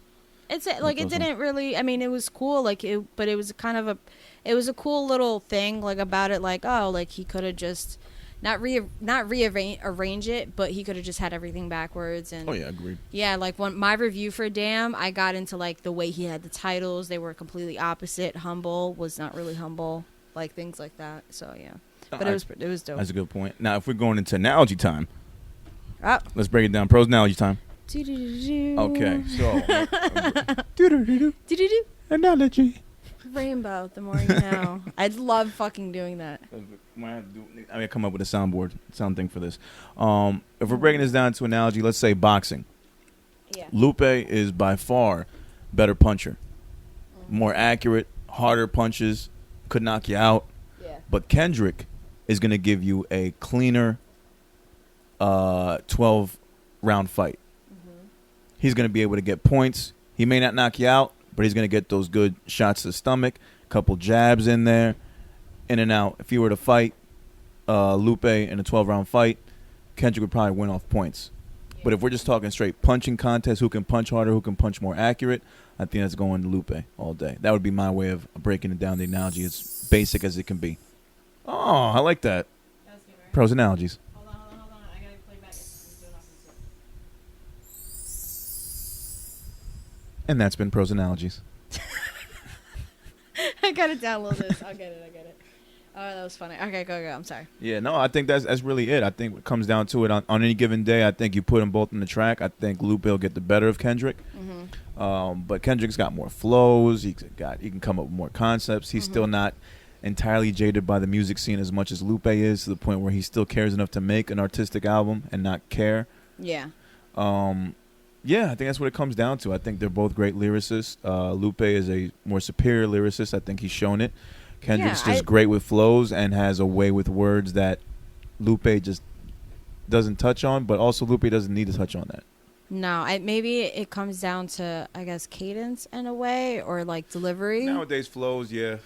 It's like it didn't really. I mean, it was cool, like but it was kind of it was a cool little thing, like about it, like oh, like he could have just not rearrange it, but he could have just had everything backwards. And Oh yeah, agreed. yeah, like when my review for Damn, I got into like the way he had the titles. They were completely opposite. Humble was not really humble, like things like that. So yeah, but it was dope. That's a good point. Now, if we're going into analogy time, Oh. let's break it down. Pros analogy time. Do-do-do-do. Okay, so Do-do-do. analogy. Rainbow, the more you know. I'd love fucking doing that. I mean, come up with a sound thing for this. If we're breaking this down to analogy, let's say boxing. Yeah. Lupe is by far better puncher, more accurate, harder punches, could knock you out. Yeah. But Kendrick is going to give you a cleaner 12-round fight. Mm-hmm. He's going to be able to get points. He may not knock you out, but he's going to get those good shots to the stomach, couple jabs in there, in and out. If he were to fight Lupe in a 12-round fight, Kendrick would probably win off points. Yeah. But if we're just talking straight punching contest, who can punch harder, who can punch more accurate, I think that's going to Lupe all day. That would be my way of breaking it down. The analogy as basic as it can be. Oh, I like that. That was good, right? Pros analogies. Hold on. I gotta play back. And that's been pros analogies. I gotta download this. I'll get it. Oh, that was funny. Okay, go. I'm sorry. Yeah, no, I think that's really it. I think it comes down to it on any given day. I think you put them both on the track. I think Lupe will get the better of Kendrick. Mm-hmm. But Kendrick's got more flows. He can come up with more concepts. He's still not entirely jaded by the music scene as much as Lupe is, to the point where he still cares enough to make an artistic album and not care. Yeah. Yeah, I think that's what it comes down to. I think they're both great lyricists. Lupe is a more superior lyricist. I think he's shown it. Kendrick's just great with flows and has a way with words that Lupe just doesn't touch on, but also Lupe doesn't need to touch on that. No, maybe it comes down to, I guess, cadence in a way, or like delivery. Nowadays, flows, yeah.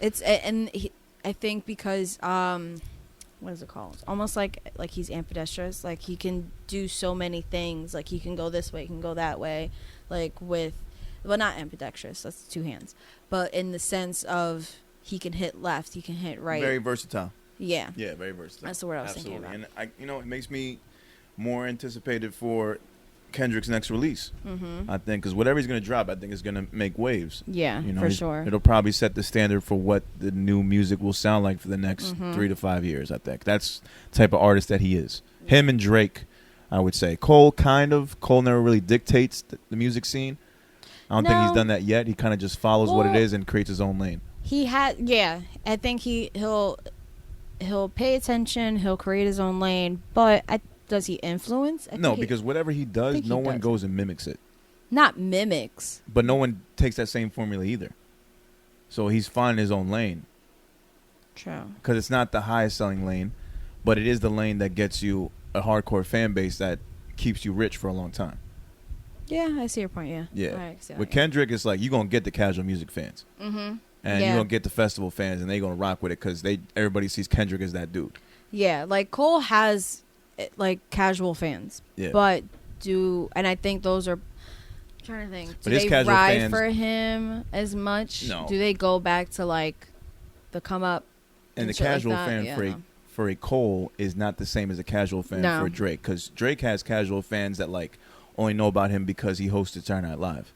I think because what is it called? Almost like he's ambidextrous. Like he can do so many things. Like he can go this way, he can go that way. Like not ambidextrous. That's two hands. But in the sense of he can hit left, he can hit right. Very versatile. Yeah. Yeah, very versatile. That's the word I was thinking about. And it makes me more anticipated for Kendrick's next release. Mm-hmm. I think because whatever he's going to drop, I think is going to make waves. Yeah, for sure. It'll probably set the standard for what the new music will sound like for the next 3 to 5 years. I think that's the type of artist that he is. Yeah. Him and Drake, I would say. Cole never really dictates the music scene. I don't think he's done that yet. He kind of just follows what it is and creates his own lane. I think he'll pay attention. He'll create his own lane, but does he influence? No, because whatever he does, no one goes and mimics it. Not mimics. But no one takes that same formula either. So he's finding his own lane. True. Because it's not the highest selling lane, but it is the lane that gets you a hardcore fan base that keeps you rich for a long time. Yeah, I see your point, yeah. Yeah. With Kendrick, it's like you're going to get the casual music fans. Mm-hmm. And you're going to get the festival fans, and they're going to rock with it because everybody sees Kendrick as that dude. Yeah, like Cole has like casual fans. Yeah. But and I think those are, I'm trying to think, do they ride for him as much? No. Do they go back to like the come up and the shit like casual that, fan yeah, for no. for a Cole is not the same as a casual fan No. for a Drake, because Drake has casual fans that like only know about him because he hosted Saturday Night Live,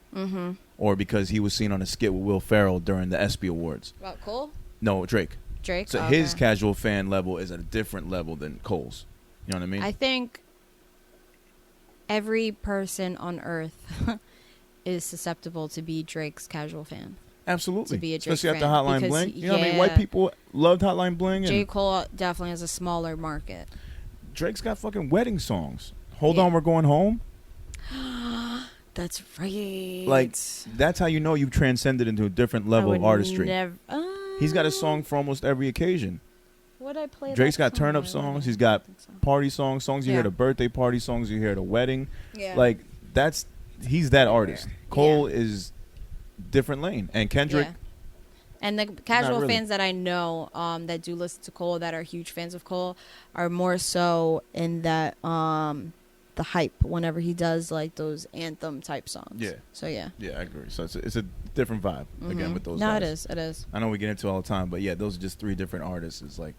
or because he was seen on a skit with Will Ferrell during the ESPY Awards. About Cole? No, Drake. Drake? So Okay. his casual fan level is at a different level than Cole's. You know what I mean? I think every person on earth is susceptible to be Drake's casual fan. Absolutely. To be a Drake Especially fan, after Hotline because, Bling. You know what I mean? White yeah. people loved Hotline Bling. J. And Cole definitely has a smaller market. Drake's got fucking wedding songs. Hold Yeah. on, we're going home. That's right. Like, that's how you know you've transcended into a different level of artistry. He's got a song for almost every occasion. What I play? Drake's that got turn up song? songs. He's got party songs, songs you hear Yeah. at a birthday party, songs you hear at a wedding. Yeah. Like, he's that artist. Cole is different lane. And Kendrick, Yeah. And the casual really. fans that I know that do listen to Cole, that are huge fans of Cole, are more so in that the hype whenever he does like those anthem type songs. Yeah. So yeah. yeah, I agree. So it's a different vibe, again, with those No, guys. it is. I know we get into it all the time, but yeah, those are just three different artists. It's like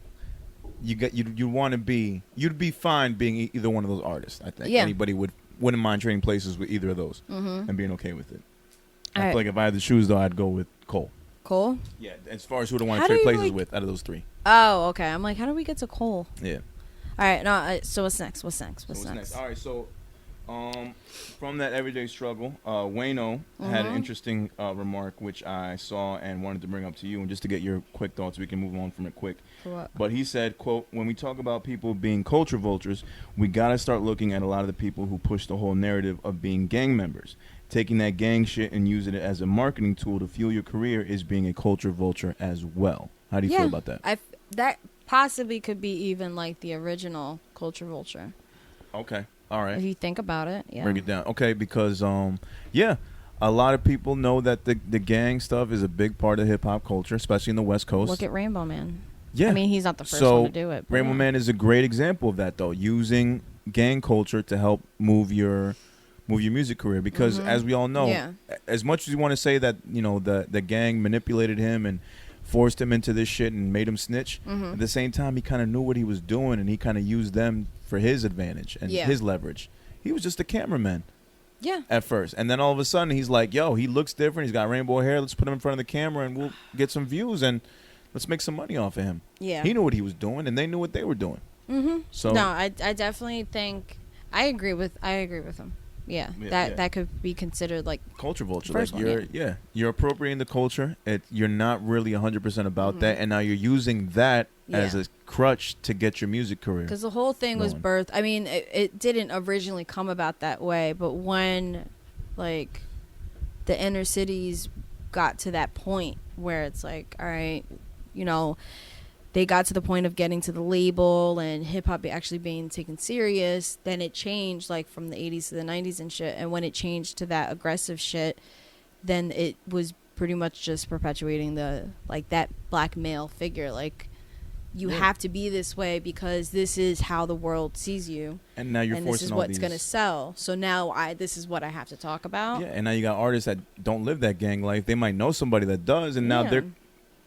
you want to be, you'd be fine being either one of those artists. I think Yeah. anybody wouldn't mind trading places with either of those and being okay with it. I All feel right. like if I had to choose though, I'd go with Cole. Cole? Yeah, as far as who to want How to do trade you, places like- with out of those three. Oh, okay. I'm like, how do we get to Cole? Yeah. All right. No. So what's next? What's next? So What's next? All right, so from that everyday struggle, Wayno had an interesting remark which I saw and wanted to bring up to you, and just to get your quick thoughts, we can move on from it quick. For what? But he said, quote, "When we talk about people being culture vultures, we got to start looking at a lot of the people who push the whole narrative of being gang members. Taking that gang shit and using it as a marketing tool to fuel your career is being a culture vulture as well." How do you feel about that? That possibly could be even like the original culture vulture. Okay. All right. If you think about it, yeah. Break it down. Okay, because yeah, a lot of people know that the gang stuff is a big part of hip hop culture, especially in the West Coast. Look at Rainbow Man. Yeah. I mean, he's not the first So, one to do it. but Rainbow yeah. Man is a great example of that, though, using gang culture to help move your music career. Because as we all know, Yeah. as much as you want to say that, you know, the gang manipulated him and forced him into this shit and made him snitch, at the same time he kind of knew what he was doing, and he kind of used them for his advantage and Yeah. his leverage. He was just a cameraman Yeah. at first, and then all of a sudden he's like, yo, he looks different, he's got rainbow hair, let's put him in front of the camera and we'll get some views and let's make some money off of him. Yeah. He knew what he was doing, and they knew what they were doing. So No, I definitely think I agree with him. Yeah, Yeah, that could be considered like culture vulture, First like one, you're appropriating the culture. You're not really 100% about that, and now you're using that as Yeah. a crutch to get your music career. because the whole thing was going. birthed. I mean, it didn't originally come about that way, but when like the inner cities got to that point where it's like, all right, you know, they got to the point of getting to the label and hip hop actually being taken serious, then it changed like from the 80s to the 90s and shit. And when it changed to that aggressive shit, then it was pretty much just perpetuating the like that black male figure. Like, you have to be this way because this is how the world sees you. And now you're and forcing this is all what's these. going to sell. So now this is what I have to talk about. Yeah, and now you got artists that don't live that gang life. They might know somebody that does, and now Yeah. they're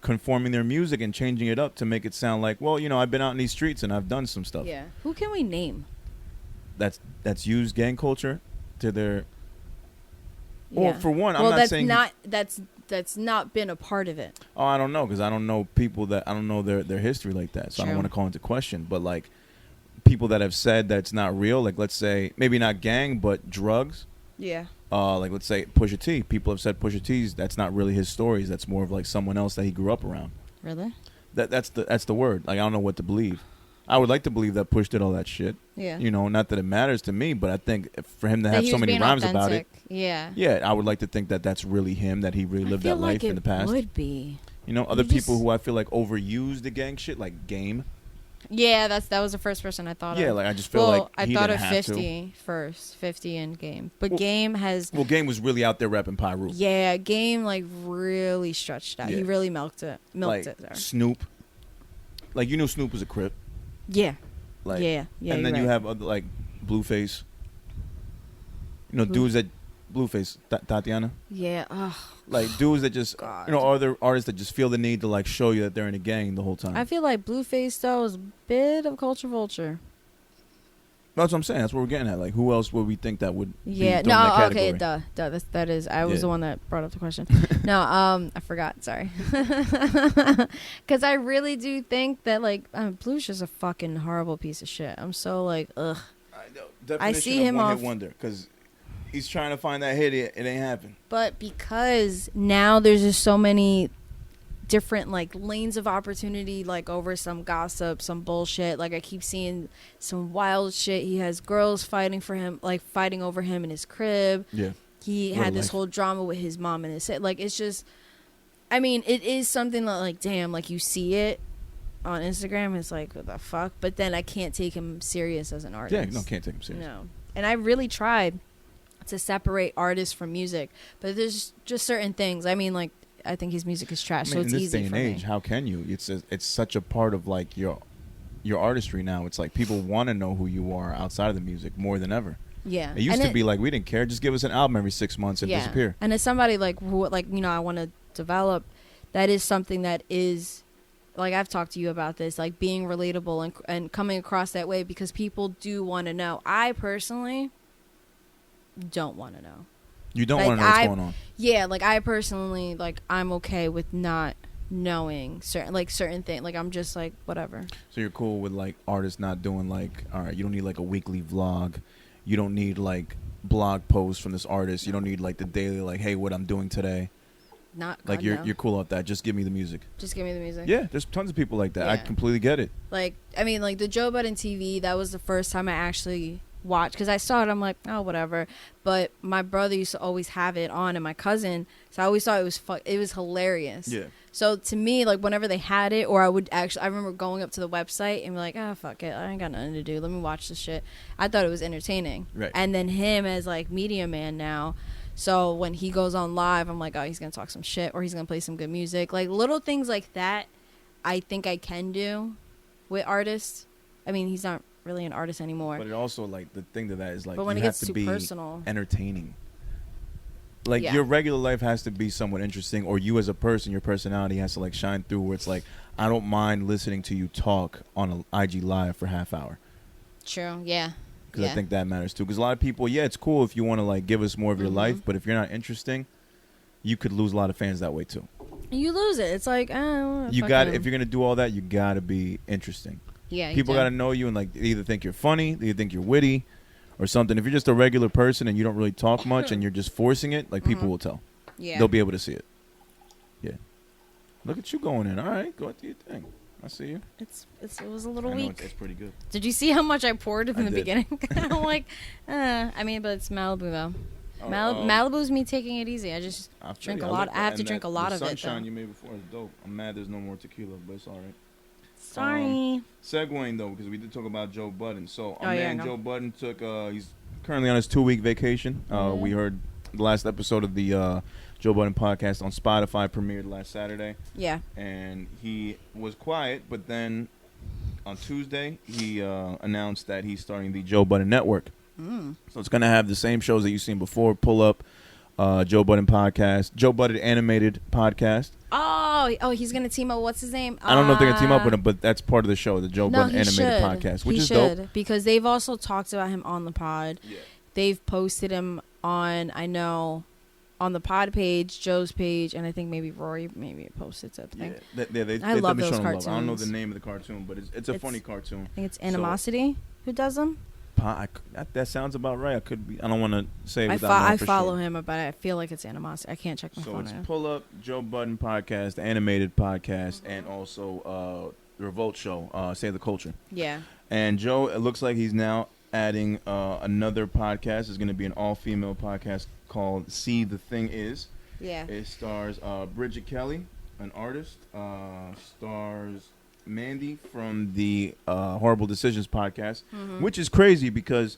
conforming their music and changing it up to make it sound like, well, you know, I've been out in these streets and I've done some stuff. Yeah. Who can we name? That's used gang culture to their. Well, Yeah. for one, well, I'm not that's saying. that's not been a part of it. Oh, I don't know, because I don't know people that I don't know their history like that, so I don't True. want to call into question. But like people that have said that it's not real, like let's say maybe not gang, but drugs. Yeah. Like let's say Pusha T. People have said Pusha T's that's not really his stories. That's more of like someone else that he grew up around. Really? That's the word. Like I don't know what to believe. I would like to believe that Push did all that shit. Yeah. You know, not that it matters to me, but I think for him to That have he so was many being rhymes about it. authentic. Yeah. Yeah, I would like to think that that's really him. That he really I lived feel that like life in the past. Would be. You know, other You people just- who I feel like overuse the gang shit, like Game. Yeah, that was the first person I thought of. Yeah, like I just feel well, like I he thought didn't of have 50 first, 50 and Game, but Well- Game has to. Well, Game was really out there rapping Pyru. yeah, Game like really stretched out. Yeah. He really milked it. Like There. Snoop. Like you knew Snoop was a Crip. Yeah. Like yeah. and then you're you right. have other like Blueface. You know, dudes that Blueface, Tatiana. Yeah. Ugh. Like dudes that just, God. other artists that just feel the need to like show you that they're in a gang the whole time. I feel like Blueface though is a bit of culture vulture. That's what I'm saying. That's what we're getting at. Like, who else would we think that would? Yeah. be thrown in that No. Okay. category? Duh. That is. I was Yeah. the one that brought up the question. No. I forgot. Sorry. Because I really do think that like Blue's just a fucking horrible piece of shit. I'm so like ugh. I know. Definition see of him one-hit off- wonder because he's trying to find that hit. It ain't happen. But because now there's just so many different like lanes of opportunity, like over some gossip, some bullshit. Like I keep seeing some wild shit. He has girls fighting for him, like fighting over him in his crib. Yeah. He What a had this life. whole drama with his mom and his like it's just, I mean, it is something that like damn, like you see it on Instagram, it's like what the fuck. But then I can't take him serious as an artist. Yeah. No, can't take him serious. No. And I really tried to separate artists from music, but there's just certain things. I mean, like I think his music is trash, so in it's this easy day and for age, me. how can you? It's such a part of like your artistry now. It's like people want to know who you are outside of the music more than ever. Yeah, It used to be like we didn't care. Just give us an album every 6 months and disappear. And as somebody like who, like I want to develop, that is something that is, like I've talked to you about this, like being relatable and coming across that way because people do want to know. I personally don't want to know. You don't Like, want to know what's going on. Yeah, like I personally like I'm okay with not knowing certain things. Like I'm just like whatever. So you're cool with like artists not doing like, all right, you don't need like a weekly vlog. You don't need like blog posts from this artist. You don't need like the daily like, hey, what I'm doing today. Not Like God, you're no. you're cool with that. Just give me the music. Just give me the music. Yeah, there's tons of people like that. I Yeah. completely get it. Like I mean, like the Joe Budden TV. That was the first time I actually watched because I saw it. I'm like, oh, whatever. But my brother used to always have it on, and my cousin. So I always thought it was hilarious. Yeah. So to me, like whenever they had it, or I remember going up to the website and be like, oh fuck it, I ain't got nothing to do. Let me watch this shit. I thought it was entertaining. Right. And then him as like media man now. So when he goes on live, I'm like, oh, he's gonna talk some shit, or he's gonna play some good music. Like little things like that, I think I can do with artists. I mean, he's not really an artist anymore. But it also like the thing to that is like But when you it have gets to too be personal, entertaining. Like Yeah. your regular life has to be somewhat interesting, or you as a person, your personality has to like shine through. Where it's like, I don't mind listening to you talk on an IG live for half hour true, yeah. because I think that matters too. Because a lot of people, yeah, it's cool if you want to like give us more of your Mhm. life, but if you're not interesting, you could lose a lot of fans that way too. You lose it. It's like, oh, You fuck got him. if you're gonna do all that, you gotta be interesting. Yeah, you People do. got to know you and like they either think you're funny, they either think you're witty, or something. If you're just a regular person and you don't really talk much and you're just forcing it, like people Mhm. will tell. Yeah. They'll be able to see it. Yeah. Look at you going in. All right, go do your thing. I see you. It was a little I know weak. it's pretty good. Did you see how much I poured in I the did. beginning? I'm like, I mean, but it's Malibu though. Malibu's me taking it easy. I just drink a lot. I have to drink a lot of it. Sunshine Though. you made before is dope. I'm mad there's no more tequila, but it's all right. Sorry. Segueing though, because we did talk about Joe Budden. So Oh, our yeah, man go. Joe Budden took. He's currently on his 2-week vacation. Mhm. We heard the last episode of the Joe Budden podcast on Spotify premiered last Saturday, Yeah. and he was quiet. But then on Tuesday, he announced that he's starting the Joe Budden Network. Mm. So it's gonna have the same shows that you've seen before. Pull Up, Joe Budden podcast, Joe Budden animated podcast. Oh, he's gonna team up. What's his name? I don't know if they're gonna team up with him, but that's part of the show, the Joe No, Budden he animated should. podcast, which He is should, dope. because they've also talked about him on the pod. Yeah. They've posted him on, I know, on the pod page, Joe's page, and I think maybe Rory maybe posted something. Yeah, they I love definitely those shown him love. I don't know the cartoons. name of the cartoon, but it's a funny cartoon. I think it's Animosity who does them. That sounds about right. I could be. I don't want to say. I without knowing for follow sure. him, but I feel like it's Animosity. I can't check my So phone it's right now. Pull Up, Joe Budden podcast, the animated podcast, and also the Revolt show, Save the Culture. Yeah. And Joe, it looks like he's now adding another podcast. It's going to be an all-female podcast called See the Thing Is. Yeah. It stars Bridget Kelly, an artist. Stars Mandy from the Horrible Decisions podcast, Mhm. which is crazy because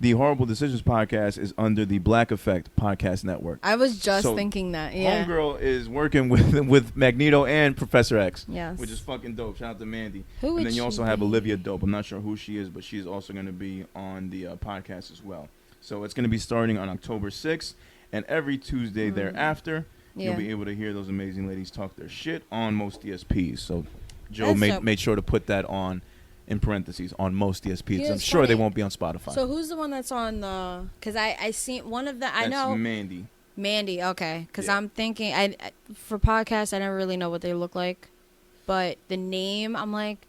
the Horrible Decisions podcast is under the Black Effect podcast network. I was just So, thinking that. Yeah. Homegirl is working with Magneto and Professor X, Yes. which is fucking dope. Shout out to Mandy. Who And would then you she also have be? Olivia Dope. I'm not sure who she is, but she's also going to be on the podcast as well. So it's going to be starting on October 6th, and every Tuesday thereafter, you'll be able to hear those amazing ladies talk their shit on most DSPs. So Joe made sure to put that on in parentheses on most DSPs. Yeah, I'm sure funny. they won't be on Spotify. So who's the one that's on the? Because I seen one of the. I know That's Mandy. Okay, because Yeah. I'm thinking I for podcasts I never really know what they look like, but the name I'm like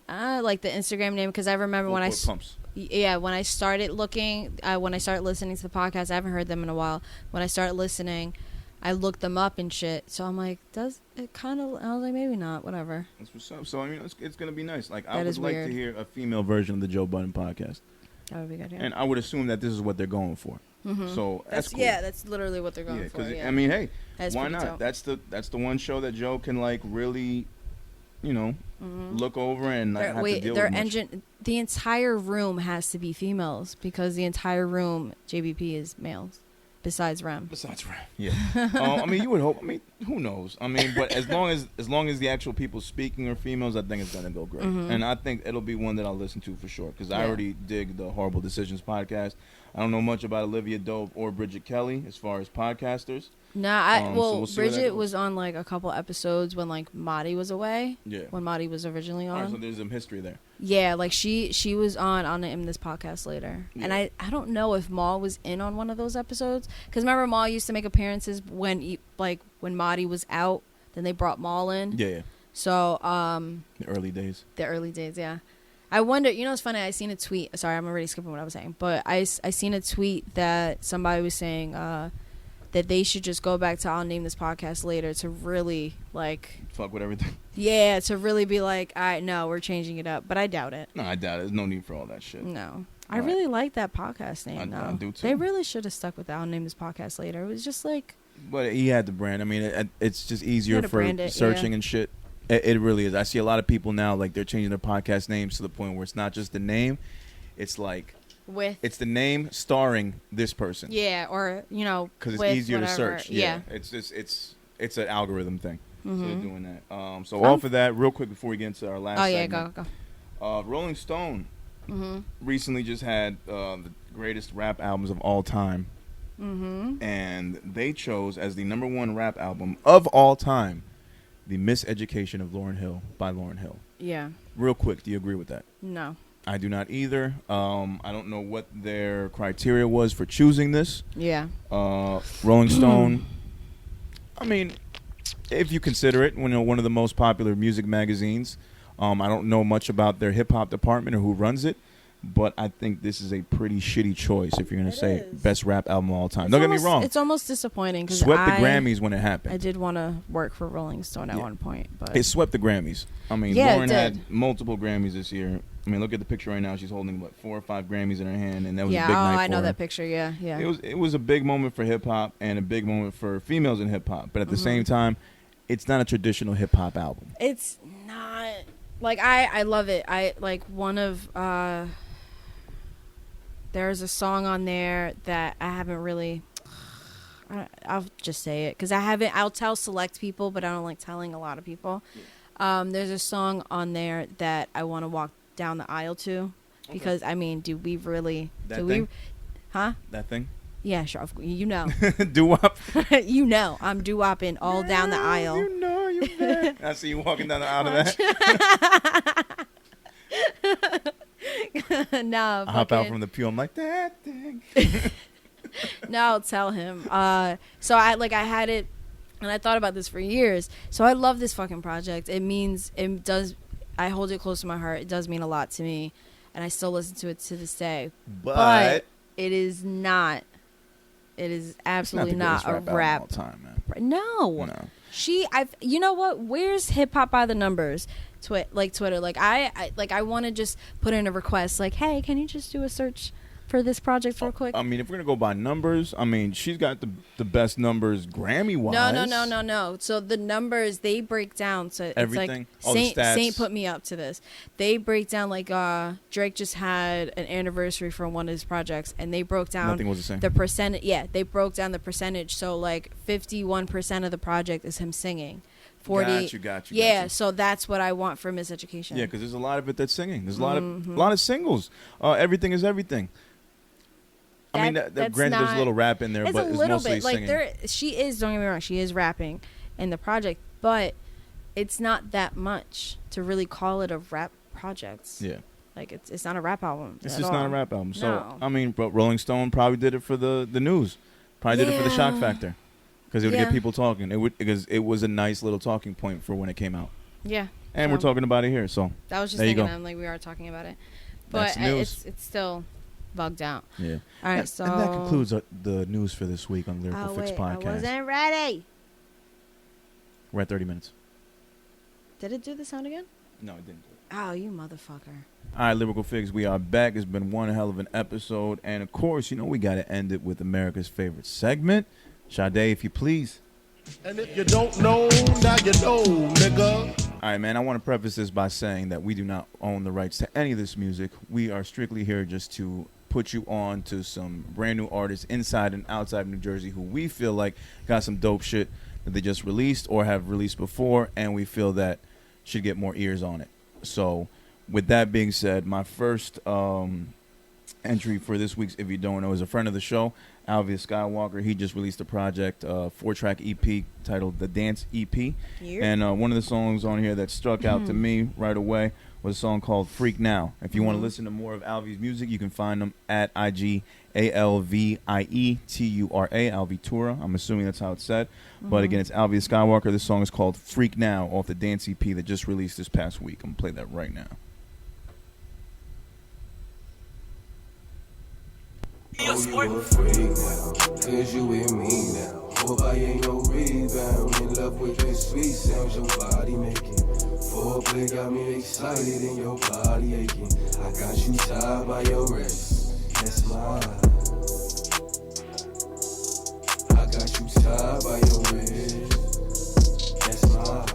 the Instagram name because I remember when Pumps. when I started looking when I started listening to the podcast, I haven't heard them in a while. When I started listening, I looked them up and shit. So I'm like, does it kind of? I was like, maybe not. Whatever. That's what's up. So I mean, it's gonna be nice. Like I That would is like weird. to hear a female version of the Joe Budden podcast, That would be good. Yeah. and I would assume that this is what they're going for. So that's cool. Yeah, that's literally what they're going Yeah, for. because Yeah. I mean, hey, That's why pretty not? dope. That's the one show that Joe can like really, look over and not have to deal their with much. engine. The entire room has to be females because the entire room JBP is males, besides Rem. Besides rap, yeah. I mean, you would hope. I mean, who knows? I mean, but as long as the actual people speaking are females, I think it's gonna go great, and I think it'll be one that I'll listen to for sure because I Yeah. already dig the Horrible Decisions podcast. I don't know much about Olivia Dope or Bridget Kelly as far as podcasters. Nah, so well, we'll see where that Bridget goes. was on like a couple episodes when like Madi was away. Yeah. When Madi was originally All right, on. so there's some history there. Yeah, like she was on in this podcast later, and Yeah. I don't know if Maul was in on one of those episodes because remember Maul used to make appearances when when Madi was out, then they brought Maul in. Yeah. So The early days. the early days, yeah. I wonder, it's funny, I seen a tweet, sorry, I'm already skipping what I was saying, but I seen a tweet that somebody was saying that they should just go back to I'll name this podcast later to really, like, Fuck with everything. yeah, to really be like, all right, no, we're changing it up, but I doubt it. No, I doubt it. There's no need for all that shit. No. I All right. really like that podcast name, though. I do, too. They really should have stuck with that I'll name this podcast later. It was just like, But he had the brand. I mean, it's just easier to for brand it, searching yeah. and shit. It really is. I see a lot of people now, like, they're changing their podcast names to the point where it's not just the name. It's like, with, it's the name starring this person. yeah, or, Because it's with easier to whatever. search. Yeah. It's just, it's an algorithm thing. So they're doing that. So Fun. off of that, real quick before we get into our last Oh, yeah, segment. go. Rolling Stone Mm-hmm. recently just had the greatest rap albums of all time. Mm-hmm. And they chose as the #1 rap album of all time, The Miseducation of Lauryn Hill by Lauryn Hill. Yeah. Real quick, do you agree with that? No. I do not either. I don't know what their criteria was for choosing this. Yeah. Rolling Stone, I mean, if you consider it, one of the most popular music magazines. I don't know much about their hip-hop department or who runs it, but I think this is a pretty shitty choice if you're going to It say is. best rap album of all time. Don't get me wrong. It's almost disappointing because Swept the Grammys when it happened. I did want to work for Rolling Stone at one point, but It swept the Grammys. I mean, Yeah, it Lauren had did. multiple Grammys this year. I mean, look at the picture right now. She's holding, 4 or 5 Grammys in her hand, and that was yeah, a big night I know for her. that picture. Yeah, yeah. It was a big moment for hip-hop and a big moment for females in hip-hop. But at the Mm-hmm. same time, it's not a traditional hip-hop album. It's not like I love it. I like one of there's a song on there that I haven't really. I'll just say it because I haven't. I'll tell select people, but I don't like telling a lot of people. There's a song on there that I want to walk down the aisle to because I mean, do we really? That do thing? we? Huh? That thing? Yeah, sure. You know, Doo-wop. you know, I'm doo-wopping all down the aisle. You know you bad. I see you walking down the aisle of that. No, I hop out fucking- from the pew. I'm like, that thing. No, I'll tell him. So I had it, and I thought about this for years. So I love this fucking project. It does. I hold it close to my heart. It does mean a lot to me, and I still listen to it to this day. But it is not. It is it's absolutely the not greatest a album rap. of all time, man. No. No. You know what? Where's Hip Hop by the Numbers? Twitter. Like I want to just put in a request. Like, hey, can you just do a search for this project real quick? I mean, if we're gonna go by numbers, I mean, she's got the best numbers Grammy wise. No. So the numbers they break down. So it's Everything? like All the stats? Saint put me up to this. They break down like Drake just had an anniversary for one of his projects, and they broke down Nothing was the same. the percentage. Yeah, they broke down the percentage. So like 51% of the project is him singing. 40. Got you. Yeah, so that's what I want for Miseducation. Yeah, because there's a lot of it that's singing. There's a lot Mm-hmm. of singles. Everything is everything. I mean, that's granted, there's a little rap in there, it's but a it's little mostly bit like singing. she is. Don't get me wrong, she is rapping in the project, but it's not that much to really call it a rap project. Yeah. Like it's not a rap album. It's at just all. not a rap album. So No. I mean, but Rolling Stone probably did it for the news. Probably did it for the shock Yeah. factor, because it would Yeah. get people talking. It would, because it was a nice little talking point for when it came out. Yeah. And we're talking about it here. So That was just there you thinking. go. I'm like, we are talking about it, That's but news. it's still bugged out. Yeah. All right, and, so and that concludes the news for this week on Lyrical Fix Podcast. I wasn't ready. We're at 30 minutes. Did it do the sound again? No, it didn't. Oh, you motherfucker. All right, Lyrical Fix, we are back. It's been one hell of an episode. And, of course, you know we got to end it with America's favorite segment. Sade, if you please. And if you don't know, now you know, nigga. All right, man, I want to preface this by saying that we do not own the rights to any of this music. We are strictly here just to put you on to some brand new artists inside and outside of New Jersey who we feel like got some dope shit that they just released or have released before, and we feel that should get more ears on it. So with that being said, my first entry for this week's If You Don't Know is a friend of the show, Alvie The Skywalker. He just released a project, 4-track EP titled The Dance EP. Yep. And one of the songs on here that struck out to me right away was a song called Freak Now. If you want to listen to more of Alvie's music, you can find him at IG ALVIETURA, Alvitura. I'm assuming that's how it's said. But again, it's Alvie The Skywalker. This song is called Freak Now off the Dance EP that just released this past week. I'm going to play that right now. Oh, you a freak now, cause you with me now. Hope I ain't no rebound. In love with the sweet sounds your body making. Foreplay got me excited and your body aching. I got you tied by your wrist, that's mine. I got you tied by your wrist, that's mine.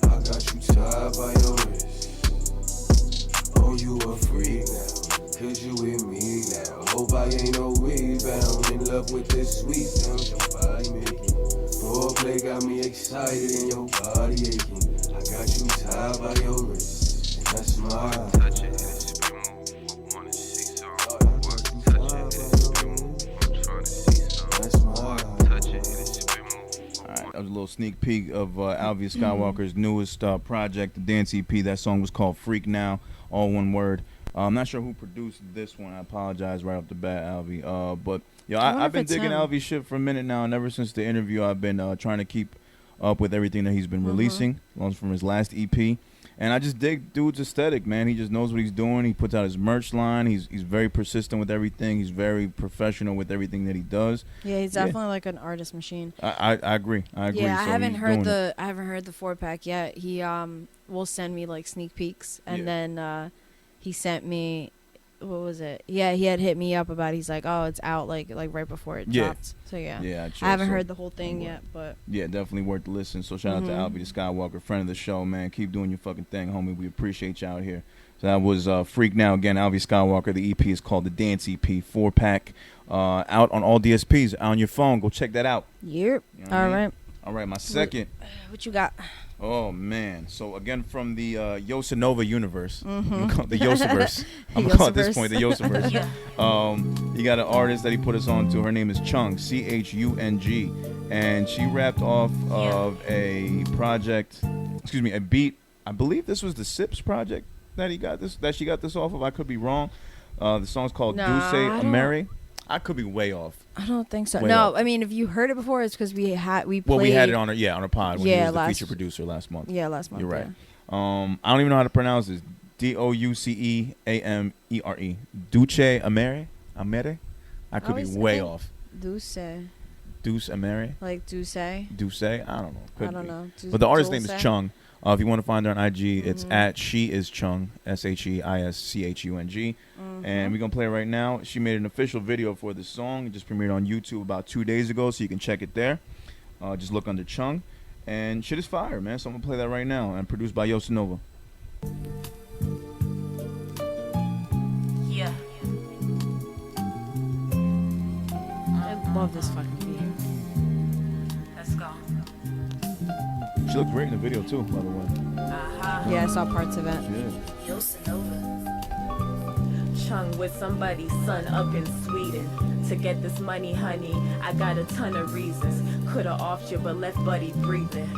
I got you tied by your wrist. Oh, you a freak now, cause you with me now. Hope I ain't no rebound. In love with the sweet sounds your body making. Foreplay got me excited and your body aching. I got you tied by your wrist, and that's mine. Touch it, hit it, spin move. I wanna see some. Touch it, hit it, spin move. I'm trying to see some. That's mine. Touch it, hit it, spin move. All right, that was a little sneak peek of Alvie Skywalker's newest project, the Dance EP. That song was called Freak Now, all one word. I'm not sure who produced this one. I apologize right off the bat, Alvie. But yo, wonder I've if been it's digging him. Alvie's shit for a minute now, and ever since the interview, I've been trying to keep up with everything that he's been releasing, along from his last EP. And I just dig dude's aesthetic, man. He just knows what he's doing. He puts out his merch line. He's very persistent with everything. He's very professional with everything that he does. Yeah, he's definitely like an artist machine. I agree. I agree. Yeah, So I haven't he's heard doing it. I haven't heard the 4-pack yet. He will send me like sneak peeks, and Yeah. then he sent me, what was it? Yeah, he had hit me up about. He's like, oh, it's out like right before it Yeah. dropped. So yeah, Yeah, I haven't so- heard the whole thing yet, but Yeah, definitely worth the listen. So shout out to Alvie The Skywalker, friend of the show, man. Keep doing your fucking thing, homie. We appreciate you out here. So that was Freak Now. Again, Alvie Skywalker. The EP is called the Dance EP, 4-pack, out on all DSPs, on your phone. Go check that out. yep. You know what I All mean? right, All right, my second. what you got? Oh, man. So, again, from the Yosanova universe. I'm gonna call it the Yosiverse. I'm going to call it at this point the Yosiverse. You got an artist that he put us on to. Her name is Chung, Chung. And she rapped off of a project, a beat. I believe this was the Sips project that she got this off of. I could be wrong. The song's called Nah, Duce I don't- Ameri. I could be way off. I don't think so. Way No, up. I mean, if you heard it before, it's because we played. Well, we had it on our pod when he Yeah, was the last- feature producer last month. Yeah, last month. You're right. yeah. I don't even know how to pronounce this. DOUCEAMERE. Duce Amere? Amere? I could be always way think- off. Duce, Deuce Amere? like Duce. Duce? I don't know. Could I don't be. know. But the artist's name is Dulce? Chung. If you want to find her on IG, it's at She Is Chung, SHEISCHUNG. And we're going to play it right now. She made an official video for this song. It just premiered on YouTube about 2 days ago, so you can check it there. Just look under Chung. And shit is fire, man. So I'm going to play that right now. And produced by Yosanova. Yeah. I love this fucking beat. Let's go. She looks great in the video, too, by the way. Yeah, I saw parts of it. Yeah. Yosanova. Chung with somebody's son up in Sweden. To get this money, honey, I got a ton of reasons. Coulda offed you, but left buddy breathing.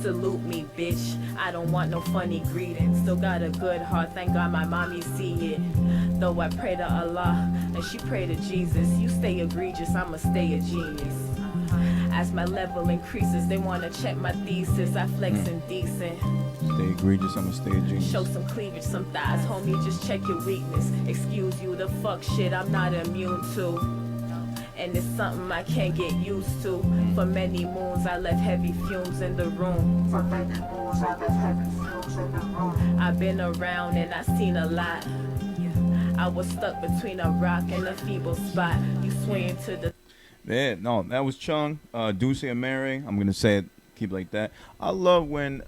Salute me, bitch. I don't want no funny greetings. Still got a good heart, thank God my mommy see it. Though I pray to Allah and she pray to Jesus. You stay egregious, I'ma stay a genius. As my level increases, they wanna check my thesis. I flex indecent. Stay egregious, I'ma stay a genius. Show some cleavage, some thighs, homie, just check your weakness. Excuse you, the fuck shit I'm not immune to. And it's something I can't get used to. For many moons I left heavy fumes in the room. I've been around and I seen a lot. I was stuck between a rock and a feeble spot. You swing to the... Yeah, no, that was Chung, Dulce Amere. I'm gonna say it, keep it like that. I love when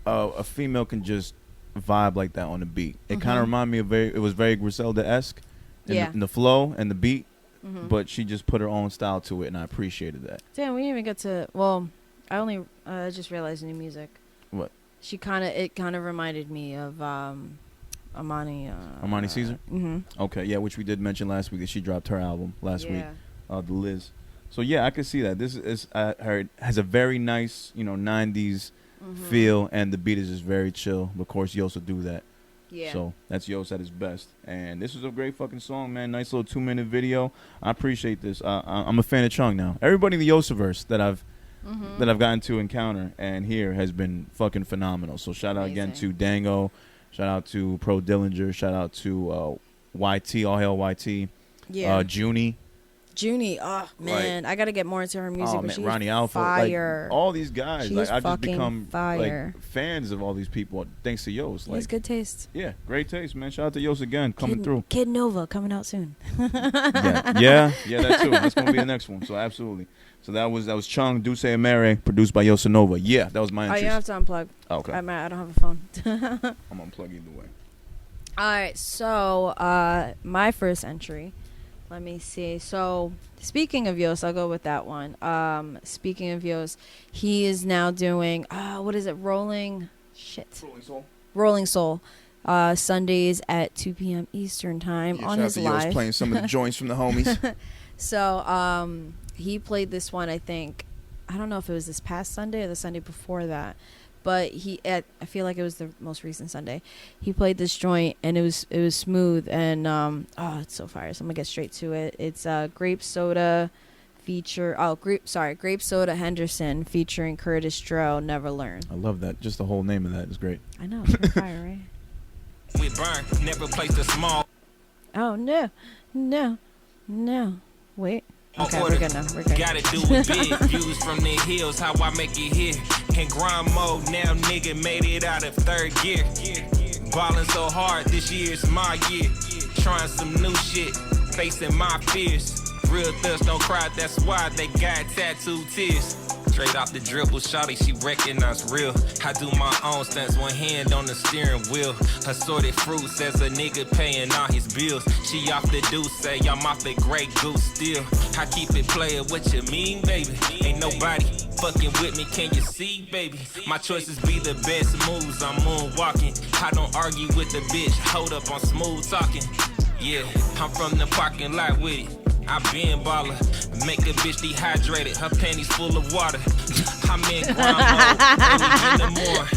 a female can just vibe like that on the beat. It kind of reminded me of it was very Griselda-esque in the flow and the beat, but she just put her own style to it, and I appreciated that. Damn, we didn't even get to. Well, I just realized new music. What? It kind of reminded me of Amani. Amani Caesar. Okay, yeah, which we did mention last week that she dropped her album last week. The Liz. So yeah, I could see that. This is I heard has a very nice, 90s feel, and the beat is just very chill. Of course, Yos will do that. Yeah. So that's Yos at his best. And this is a great fucking song, man. Nice little 2-minute video. I appreciate this. I'm a fan of Chung now. Everybody in the Yosiverse that I've gotten to encounter and hear has been fucking phenomenal. So shout out again to Dango. Shout out to Pro Dillinger. Shout out to YT. All hail YT. Yeah. Junie, oh man, I gotta get more into her music. Oh man, she's Ronnie Alpha, fire. All these guys, She's I just become fire. fans of all these people thanks to Yos. He has good taste. Yeah, great taste, man. Shout out to Yos again, coming through. Kid Nova coming out soon. yeah, that too. That's gonna be the next one. So absolutely. So that was Chung, Dulce Amere, produced by Yosanova. Yeah, that was my interest. Oh, you have to unplug. Oh, okay. I don't have a phone. I'm unplug either way. All right, so my first entry. Let me see. So, speaking of Yos, I'll go with that one. Speaking of Yos, he is now doing, what is it? Rolling Soul. Sundays at 2 p.m. Eastern time on his live. Yos playing some of the joints from the homies. So, he played this one, I think. I don't know if it was this past Sunday or the Sunday before that. But I feel like it was the most recent Sunday. He played this joint and it was smooth and it's so fire. So I'm gonna get straight to it. It's GrapeSoda GrapeSoda Henderson featuring Curtis Dro. Never Learn. I love that. Just the whole name of that is great. I know. It's fire, right? We burn, never place the small. Oh no. Wait. Okay, we're good now. We're good. Gotta do it big. Views from the hills, how I make it here. In grind mode, now nigga made it out of third gear. Ballin' so hard, this year's my year. Trying some new shit, facing my fears. Real thugs don't cry, that's why they got tattooed tears. Straight off the dribble, shawty, she recognize real. I do my own stunts, one hand on the steering wheel. Assorted fruits as a nigga paying all his bills. She off the deuce, say I'm off the Grey Goose still. I keep it playin', what you mean, baby? Ain't nobody fucking with me, can you see, baby? My choices be the best moves, I'm moonwalking. I don't argue with the bitch, hold up on smooth talking. Yeah, I'm from the parking lot with it. I been baller, make a bitch dehydrated, her panties full of water. I'm in grind mode, early in the morning.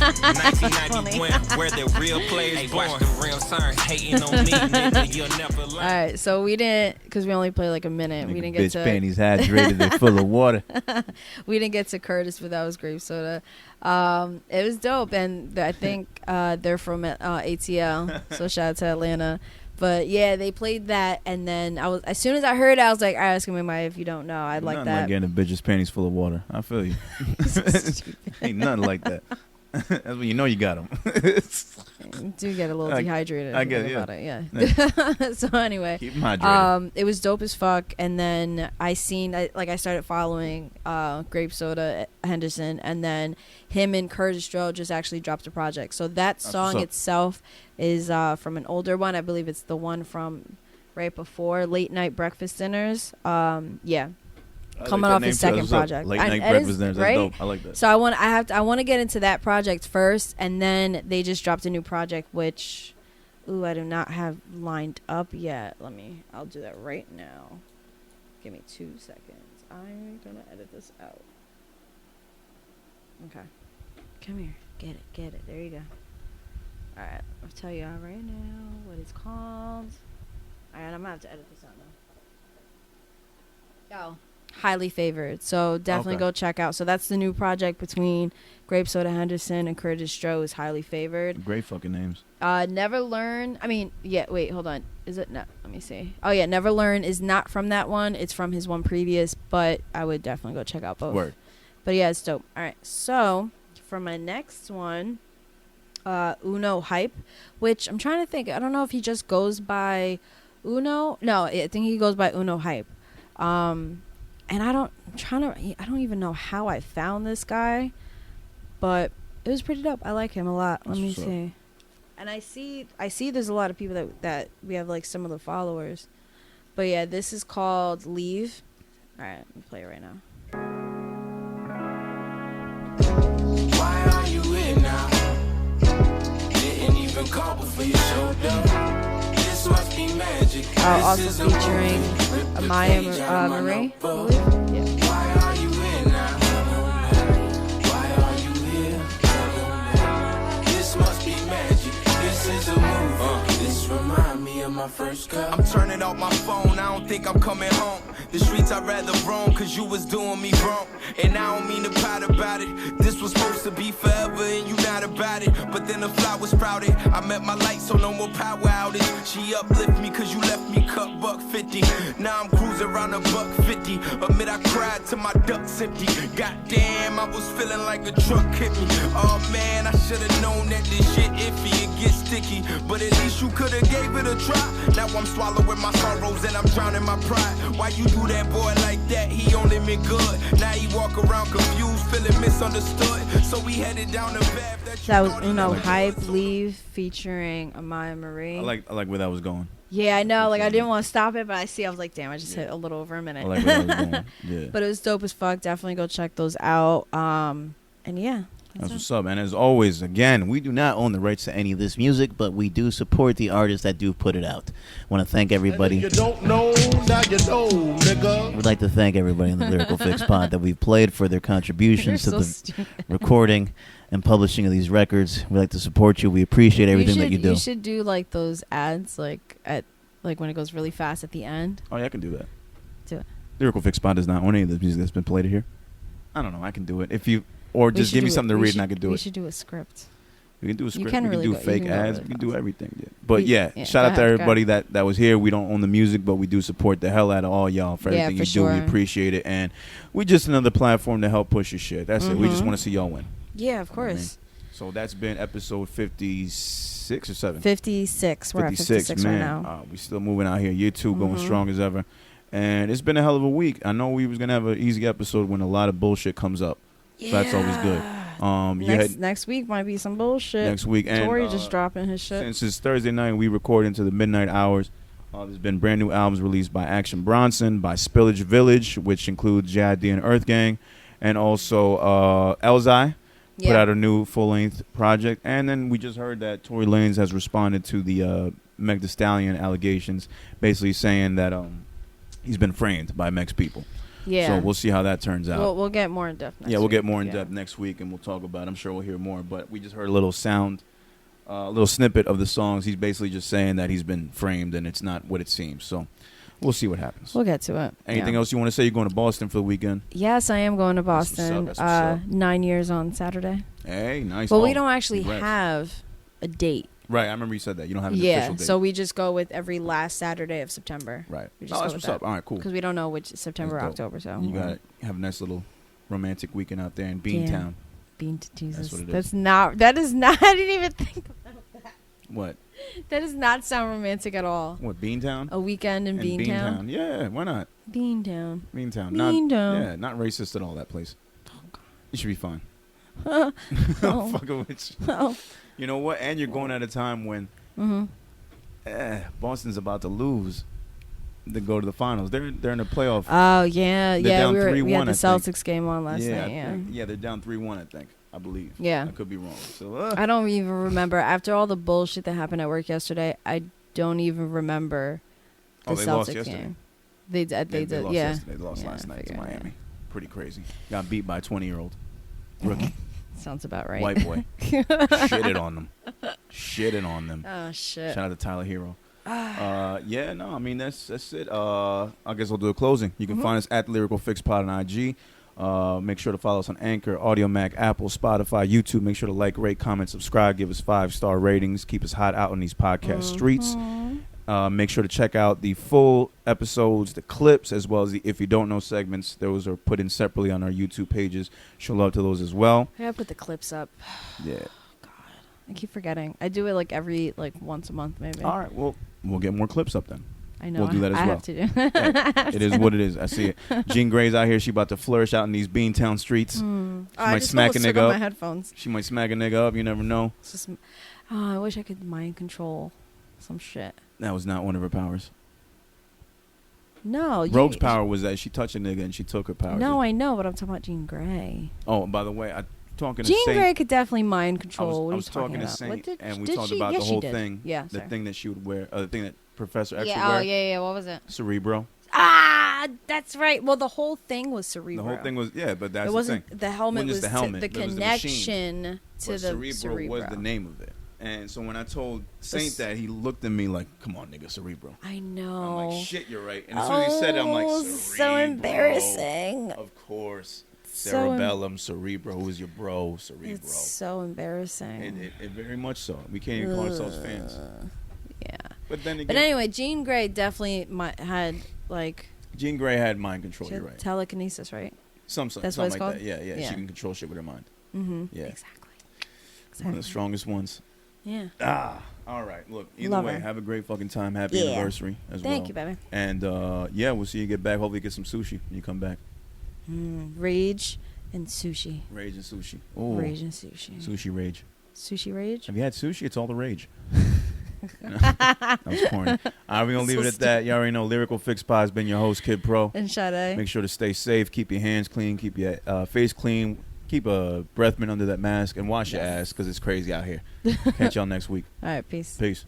1991, where the real players born. Watch the real turn, hating on me, nigga, you'll never learn. All right, so we didn't, because we only played like a minute. We didn't get to panties hydrated, they're full of water. We didn't get to Curtis, but that was GrapeSoda. It was dope, and I think they're from ATL, so shout out to Atlanta. But yeah, they played that, and then as soon as I heard it, I was like, all right, it's gonna be my if you don't know. I'd like nothing that. Like getting a bitch's panties full of water. I feel you. Ain't nothing like that. That's when you know you got them. You do get a little dehydrated. I get it, about it, yeah. So anyway, keep them hydrated. It was dope as fuck, and then I started following GrapeSoda Henderson, and then him and Curtis Dro just actually dropped a project. So that song itself is from an older one. I believe it's the one from right before Late Night Breakfast Dinners. Yeah. Coming off his second project. Late Night Breakfast Dinners. That's dope. I like that. So I want to get into that project first, and then they just dropped a new project, which Ooh, I do not have lined up yet. I'll do that right now. Give me 2 seconds. I'm gonna edit this out. Okay. Come here. Get it. There you go. Alright, I'll tell you all right now what it's called. Alright, I'm gonna have to edit this out now. Yo. Highly favored. So definitely go check out. So that's the new project between GrapeSoda Henderson and Curtis Dro is Highly Favored. Great fucking names. Never Learn. I mean, yeah, wait, hold on. Is it? No, let me see. Oh, yeah, Never Learn is not from that one. It's from his one previous, but I would definitely go check out both. Word. But yeah, it's dope. All right, so for my next one, Uno Hype, which I'm trying to think. I don't know if he just goes by Uno. No, I think he goes by Uno Hype. And I don't even know how I found this guy, but it was pretty dope. I like him a lot. Let me see. And I see there's a lot of people that we have like similar followers. But yeah, this is called Leave. All right, let me play it right now. Why are you in now? Didn't even call before you showed up. This must be magic. Also featuring Amaya Marie. Yeah. Why are you in now? Why are you here? This must be magic. This is a movie. This remind me of my first car. I'm turning off my phone, I don't think I'm coming home. The streets I'd rather roam, cause you was doing me wrong. And I don't mean to pout about it. This was supposed to be forever and you not about it. But then the flower sprouted. I met my light, so no more power outage. She uplift me cause you left me cut $150. Now I'm cruising around $150. Admit I cried till my ducks empty. Goddamn, I was feeling like a truck hit me. Oh man, I should've known that this shit iffy. It gets sticky, but at least you could've gave it a try. Now I'm swallowing my sorrows and I'm drowning my pride. Why you do that boy like that? He only meant good. Now he walk around confused, feeling misunderstood. So we headed down the path that was Uno Hype, Leave, featuring Amaya Marie. I like where that was going. Yeah, I know. Like I didn't want to stop it, but I was like, damn, I just hit a little over a minute. I like where that was going. Yeah. But it was dope as fuck. Definitely go check those out. And yeah. That's what's up. And as always, again, we do not own the rights to any of this music, but we do support the artists that do put it out. Want to thank everybody. And if you don't know, now you know, nigga. We'd like to thank everybody in the Lyrical Fix Pod that we've played for their contributions to the recording and publishing of these records. We'd like to support you. We appreciate everything that you do. You should do like those ads, like at when it goes really fast at the end. Oh, yeah, I can do that. Do it. Lyrical Fix Pod does not own any of the music that's been played here. I don't know. I can do it. If you... Or just give me something to read and I can do it. We should do a script. We can do a script. We can do fake ads. We can do everything. Yeah. But yeah, yeah, shout out to everybody that was here. We don't own the music, but we do support the hell out of all y'all for everything you do. We appreciate it. And we just another platform to help push your shit. That's it. We just want to see y'all win. Yeah, of course. You know so that's been episode 56 or 7? 56. We're at 56 man. Right now. We still moving out here. Year 2 going strong as ever. And it's been a hell of a week. I know we was going to have an easy episode when a lot of bullshit comes up. Yeah. So that's always good. Next week might be some bullshit. Next week, and Tori just dropping his shit. Since it's Thursday night, we record into the midnight hours. There's been brand new albums released by Action Bronson, by Spillage Village, which includes JID and Earth Gang, and also Elzai put out a new full-length project. And then we just heard that Tory Lanez has responded to the Meg Thee Stallion allegations, basically saying that he's been framed by Meg's people. Yeah. So we'll see how that turns out. We'll get more in depth next week. Yeah, we'll get more in depth next week, and we'll talk about it. I'm sure we'll hear more. But we just heard a little sound, a little snippet of the songs. He's basically just saying that he's been framed, and it's not what it seems. So we'll see what happens. We'll get to it. Anything else you want to say? You're going to Boston for the weekend? Yes, I am going to Boston. That's what's up. 9 years on Saturday. Hey, nice. But we don't actually have a date. Right, I remember you said that. You don't have an official date. So we just go with every last Saturday of September. Right. We just that's what's up. All right, cool. Because we don't know which September or October. So you got to have a nice little romantic weekend out there in Beantown. Jesus. That's what it is. That is not, I didn't even think about that. What? That does not sound romantic at all. What, Beantown? A weekend in Beantown? Yeah, why not? Beantown. Not racist at all, that place. Oh, God. It should be fun. I'm fucking with you. Oh. You know what? And you're going at a time when Boston's about to lose to go to the finals. They're in the playoff. Oh, yeah. They're down we 3-1, had the Celtics game on last night. Yeah, they're down 3-1, I think. I believe. Yeah. I could be wrong. So I don't even remember. After all the bullshit that happened at work yesterday, I don't even remember the they Celtics lost yesterday. game. They did. lost Yeah. yesterday. They lost last night to figured, Miami. Pretty crazy. Got beat by a 20-year-old rookie. Sounds about right. White boy. Shitted on them. Oh shit. Shout out to Tyler Hero. Yeah, no, I mean that's it. I guess I'll do a closing. You can find us at Lyrical Fix Pod on IG. Make sure to follow us on Anchor, Audio Mac, Apple, Spotify, YouTube. Make sure to like, rate, comment, subscribe, give us 5-star ratings. Keep us hot out on these podcast streets. Make sure to check out the full episodes, the clips, as well as the If You Don't Know segments. Those are put in separately on our YouTube pages. Show love to those as well. I gotta put the clips up. Yeah. I keep forgetting. I do it every once a month maybe. All right. Well, we'll get more clips up then. I know. We'll do that as I well. have to do. Yeah, it is what it is. I see it. Jean Grey's out here. She about to flourish out in these Beantown streets. She I might just smack a almost took nigga off up. my headphones. She might smack a nigga up. You never know. It's just, I wish I could mind control some shit. That was not one of her powers. No. Rogue's power was that she touched a nigga and she took her power. No, I know, but I'm talking about Jean Grey. Oh, by the way, I'm talking to Jean Saint. Grey could definitely mind control. I What are was you talking to about? Saint, What did, and we did talked she? about Yes, the she whole did. thing. Yeah, the sorry. thing that she would wear, the thing that Professor X would Yeah. wear. Oh, yeah. What was it? Cerebro. Ah, that's right. Well, the whole thing was cerebral. The whole thing was, yeah, but that's it wasn't the thing. the helmet. Wasn't just Was the helmet, the there was the connection machine. to But the Cerebro was the name of it. And so when I told Saint that, he looked at me like, "Come on, nigga, Cerebro." I know. I'm like, "Shit, you're right." And as soon as he said it, I'm like, Oh, "Cerebro." so embarrassing. Of course, So cerebellum, Cerebro. Who's your bro, Cerebro? It's so embarrassing. It very much so. We can't even call ourselves fans. Yeah. But then again, But anyway, Jean Grey definitely had Jean Grey had mind control. she You're had right. telekinesis, right? Something That's like what it's called? that. Yeah, Yeah. She can control shit with her mind. Mm-hmm. Yeah. Exactly. One of the strongest ones. Yeah. All right. Look, either Love way, her. have a great fucking time. Happy Yeah. anniversary as well. Thank you, baby. And yeah, we'll see you get back. Hopefully, get some sushi when you come back. Rage and sushi. Rage and sushi. Oh, Rage and sushi. sushi rage. Sushi rage? Have you had sushi? It's all the rage. That was corny. All right, we're going to leave it at that. You already know Lyrical Fix Pod has been your host, Kid Pro. And Sade. Make sure to stay safe. Keep your hands clean. Keep your face clean. Keep a breath mint under that mask. And wash your ass because it's crazy out here. Catch y'all next week. All right, peace. Peace.